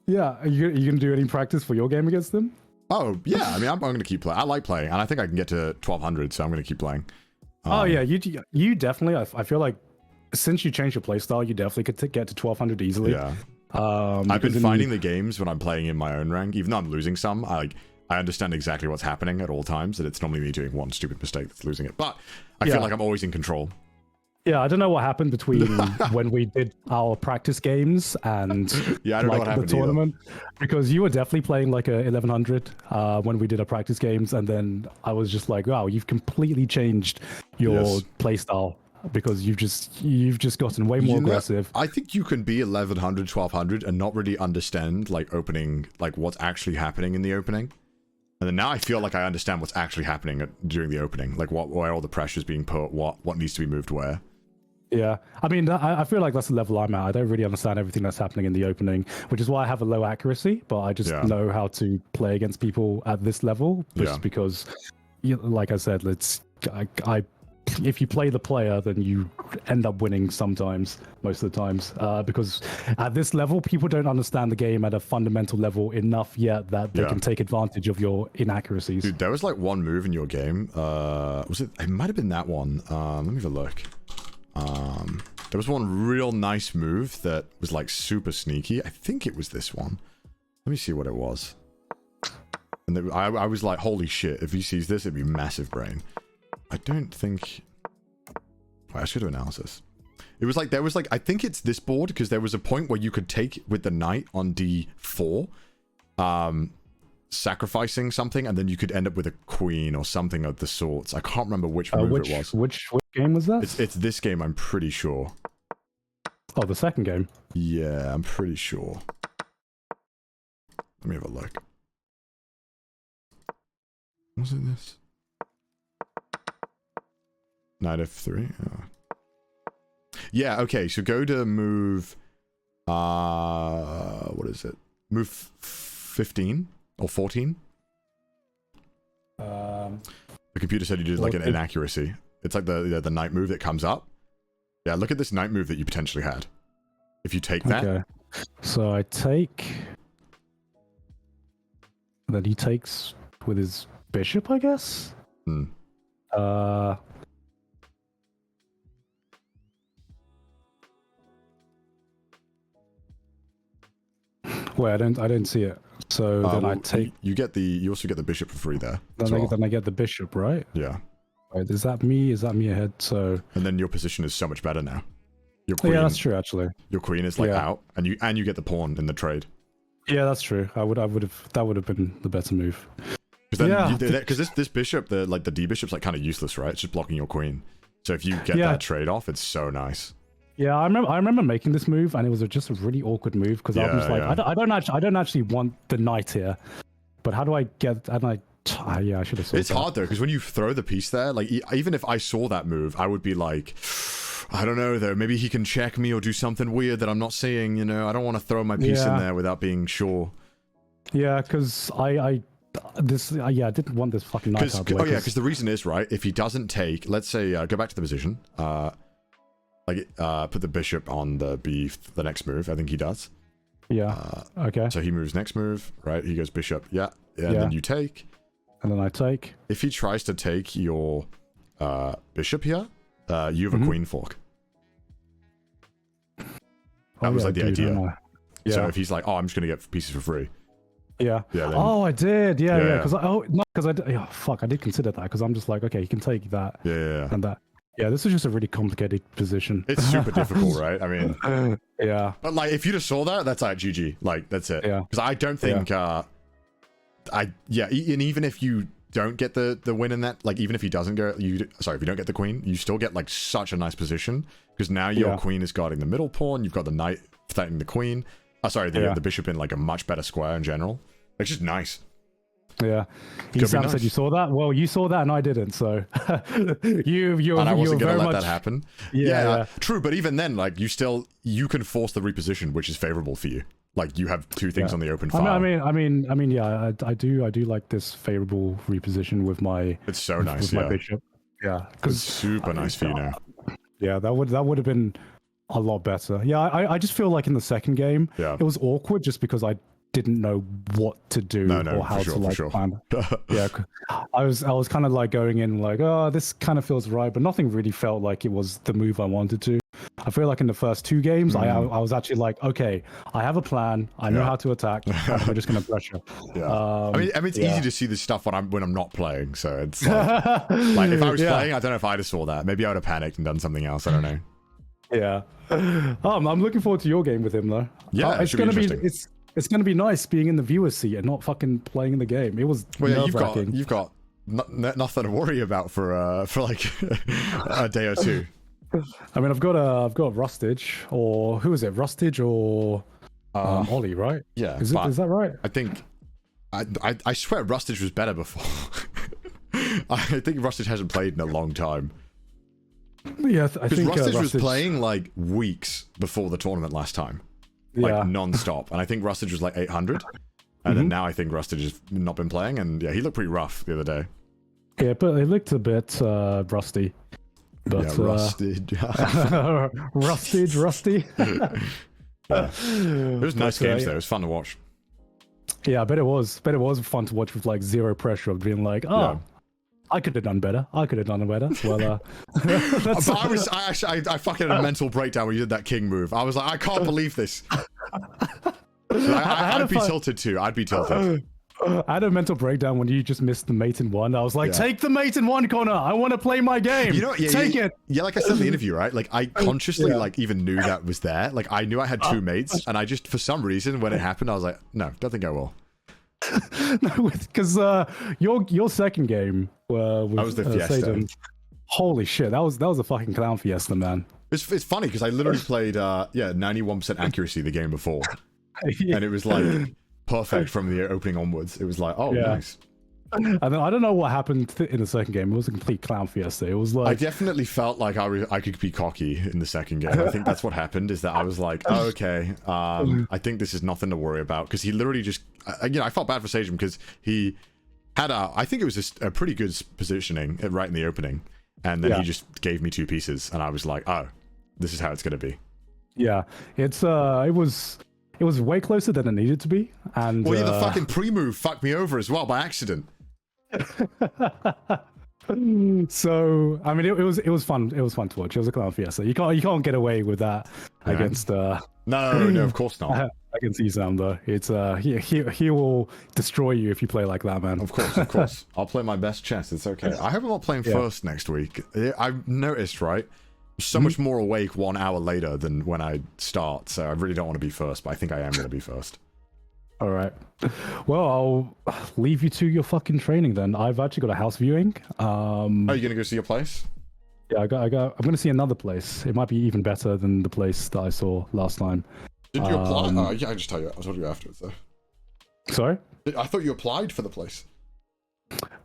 you gonna do any practice for your game against them?
Oh yeah, I mean I'm gonna keep playing. I like playing, and I think I can get to 1200, so I'm gonna keep playing.
You definitely. I feel like since you changed your playstyle, you definitely could get to 1200 easily.
Yeah. I've been finding the games when I'm playing in my own rank, even though I'm losing some, I understand exactly what's happening at all times, and it's normally me doing one stupid mistake that's losing it. But I feel like I'm always in control.
Yeah, I don't know what happened between when we did our practice games and
I don't know what happened
the tournament, because you were definitely playing like a 1100 when we did our practice games, and then I was just like, wow, you've completely changed your playstyle. Because you've just gotten way more aggressive.
I think you can be 1100, 1200 and not really understand opening, what's actually happening in the opening. And then now I feel like I understand what's actually happening during the opening, where all the pressure's being put, what needs to be moved where.
Yeah, I mean, I feel like that's the level I'm at. I don't really understand everything that's happening in the opening, which is why I have a low accuracy, but I just know how to play against people at this level, just because, like I said, if you play the player, then you end up winning sometimes, most of the times, because at this level, people don't understand the game at a fundamental level enough yet that they can take advantage of your inaccuracies.
Dude, there was one move in your game. It might have been that one. Let me have a look. There was one real nice move that was super sneaky. I think it was this one. Let me see what it was. And I was like, holy shit, if he sees this, it'd be massive brain. I don't think... I should do analysis. It was there was I think it's this board, because there was a point where you could take with the knight on d4, sacrificing something, and then you could end up with a queen or something of the sorts. I can't remember which move it was.
Which game was that?
It's this game, I'm pretty sure.
Oh, the second game?
Yeah, I'm pretty sure. Let me have a look. Was it this? Knight f3. Oh. Yeah, okay, so go to move what is it? Move 15 or 14. The computer said you did like an inaccuracy. It's like the knight move that comes up. Yeah, look at this knight move that you potentially had. If you take that.
Okay. So I take. Then he takes with his bishop, I guess.
Hmm.
Wait, I don't see it. So then I
well,
take.
You also get the bishop for free there.
Then I get the bishop, right?
Yeah.
Wait, is that me? Is that me ahead? So.
And then your position is so much better now. Your queen,
yeah, that's true actually.
Your queen is like out, and you get the pawn in the trade.
Yeah, that's true. That would have been the better move.
Because this bishop, the D bishop's like kind of useless, right? It's just blocking your queen. So if you get that trade off, it's so nice.
Yeah, I remember making this move, and it was just a really awkward move because I was like, I don't actually want the knight here, but how do I get? And I should have.
It's hard though, because when you throw the piece there, like even if I saw that move, I would be like, I don't know though. Maybe he can check me or do something weird that I'm not seeing. You know, I don't want to throw my piece in there without being sure. Yeah,
because I didn't want this fucking knight out of the way.
Oh yeah, because the reason is right. If he doesn't take, let's say, go back to the position. Put the bishop on the next move. I think he does.
Yeah. Okay.
So he moves next move, right? He goes bishop. Yeah. And then you take.
And then I take.
If he tries to take your bishop here, you have a queen fork. That was like the idea. Yeah. So if he's like, oh, I'm just gonna get pieces for free.
Yeah.
Yeah. Then,
I did. Yeah. Because I did consider that because I'm just like, okay, you can take that.
Yeah.
And that. Yeah, this is just a really complicated position.
It's super difficult, right? I mean,
yeah.
But like, if you just saw that, that's like GG. Like, that's it.
Yeah.
Because I don't think, and even if you don't get the win in that, like, even if he doesn't go, if you don't get the queen, you still get like such a nice position because now your queen is guarding the middle pawn. You've got the knight threatening the queen. The bishop in like a much better square in general. It's just nice.
Yeah, ESAM said you saw that. Well, you saw that and I didn't. So you
and I wasn't gonna let
that
happen.
Yeah,
true. But even then, like you can force the reposition, which is favorable for you. Like you have two things on the open file.
I mean, yeah, I do like this favorable reposition with my.
It's so nice.
With my bishop. Yeah,
because it's super nice for you now.
Yeah, that would have been a lot better. Yeah, I just feel like in the second game, it was awkward just because I didn't know what to do or how to plan. Yeah, I was kind of like going in like, oh, this kind of feels right, but nothing really felt like it was the move I wanted to. I feel like in the first two games, I was actually like, okay, I have a plan. I know how to attack. And we're just gonna pressure.
Yeah. I mean, it's easy to see this stuff when I'm not playing. So it's like if I was playing, I don't know if I'd have saw that. Maybe I would have panicked and done something else. I don't know.
Yeah. I'm looking forward to your game with him though.
Yeah,
it's gonna be it's gonna be nice being in the viewer's seat and not fucking playing in the game. It was nerve-wracking.
You've got nothing to worry about for like a day or two.
I mean, I've got Rustage, or who is it? Rustage or Ollie, right?
Yeah,
is that right?
I think I swear Rustage was better before. I think Rustage hasn't played in a long time.
Yeah, I think
Rustage was playing like weeks before the tournament last time, like non-stop, and I think Rustage was like 800, and then now I think Rustage has not been playing, and he looked pretty rough the other day. Yeah,
but it looked a bit rusty. But,
rusty.
rusty.
It was nice games though. It was fun to watch.
Yeah, I bet it was. Fun to watch with like zero pressure of being like, I could have done better. Well,
I fucking had a mental breakdown when you did that king move. I was like, I can't believe this. I'd be tilted too. I'd be tilted.
I had a mental breakdown when you just missed the mate in one. I was like, take the mate in one, Connor. I want to play my game. You know, take it.
Yeah, like I said in the interview, right? Like I consciously like even knew that was there. Like I knew I had two mates, and I just for some reason when it happened, I was like, no, don't think I will.
No, because your second game with
that was the Fiesta.
Sajam, holy shit, that was a fucking clown fiesta, man.
It's funny because I literally played 91% accuracy the game before, and it was like perfect from the opening onwards. It was like, oh, nice.
And then I don't know what happened in the second game. It was a complete clown fiesta. It was
I
like
definitely felt like I could be cocky in the second game. I think that's what happened. Is that I was like, oh, okay, I think this is nothing to worry about, because he literally just, I felt bad for Sajam because he had I think it was just a pretty good positioning right in the opening, and then he just gave me 2 pieces, and I was like, oh, this is how it's gonna be.
yeah, it was way closer than it needed to be. And
Well, the fucking pre-move fucked me over as well by accident.
So I mean, it was fun. It was fun to watch. It was a clown fiesta. You can't get away with that against
No, of course not.
against ESAM though. It's he will destroy you if you play like that, man.
Of course. I'll play my best chess. It's okay. I hope I'm not playing first next week. I've noticed, right? So much more awake 1 hour later than when I start, so I really don't want to be first, but I think I am going to be first.
All right. Well, I'll leave you to your fucking training then. I've actually got a house viewing.
Are you going to go see your place?
Yeah, I'm going to see another place. It might be even better than the place that I saw last time.
Did you apply? Yeah, I can just tell you. I'll tell you afterwards, though.
Sorry?
I thought you applied for the place.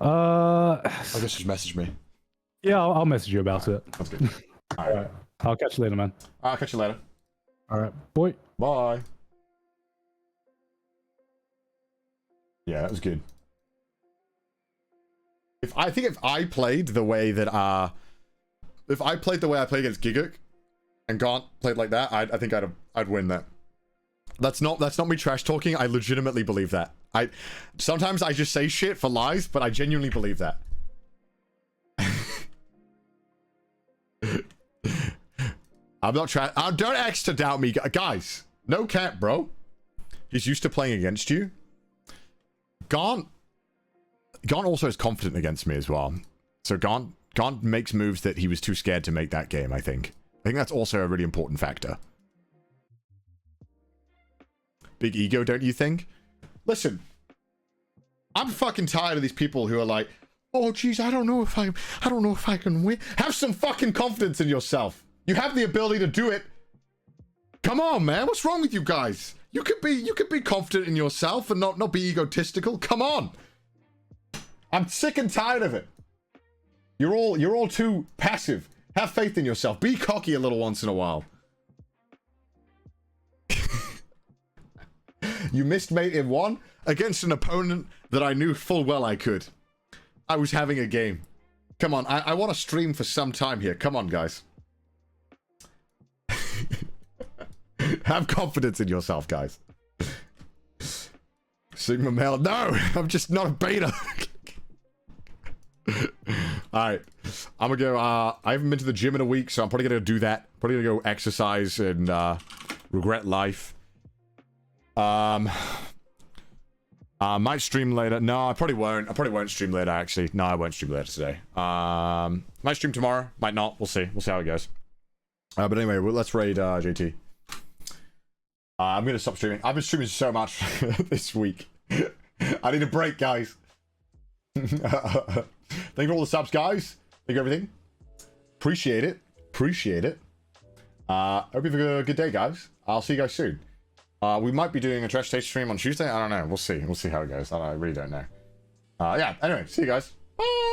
I
guess just message me.
Yeah, I'll message you about it.
That's good. All right.
I'll catch you later, man.
I'll catch you later.
All right. Boy.
Bye. Yeah, that was good. If I played the way that I play against Gigguk and Gaunt played like that, I think I'd win that. That's not me trash talking. I legitimately believe that. Sometimes I just say shit for lies, but I genuinely believe that. I'm not trying. Don't X to doubt me, guys. No cap, bro. He's used to playing against you. Gaunt also is confident against me as well. So Gaunt makes moves that he was too scared to make that game, I think. I think that's also a really important factor. Big ego, don't you think? Listen, I'm fucking tired of these people who are like, oh geez, I don't know if I can win. Have some fucking confidence in yourself. You have the ability to do it. Come on, man. What's wrong with you guys? You could be confident in yourself and not be egotistical. Come on. I'm sick and tired of it. You're all too passive. Have faith in yourself. Be cocky a little once in a while. You missed mate in 1 against an opponent that I knew full well I could. I was having a game. Come on, I want to stream for some time here. Come on, guys. Have confidence in yourself, guys. Sigma male. No, I'm just not a beta. Alright. I'm gonna go, I haven't been to the gym in a week, so I'm probably gonna do that. Probably gonna go exercise and regret life. Might stream later. No, I probably won't. I probably won't stream later, actually. No, I won't stream later today. Might stream tomorrow. Might not. We'll see. We'll see how it goes. But anyway, let's raid JT. I'm gonna stop streaming. I've been streaming so much this week. I need a break, guys. Thank you for all the subs, guys. Thank you for everything. Appreciate it. Appreciate it. Hope you have a good day, guys. I'll see you guys soon. We might be doing a trash taste stream on Tuesday. I don't know. We'll see. We'll see how it goes. I really don't know. Yeah. Anyway, see you guys. Bye.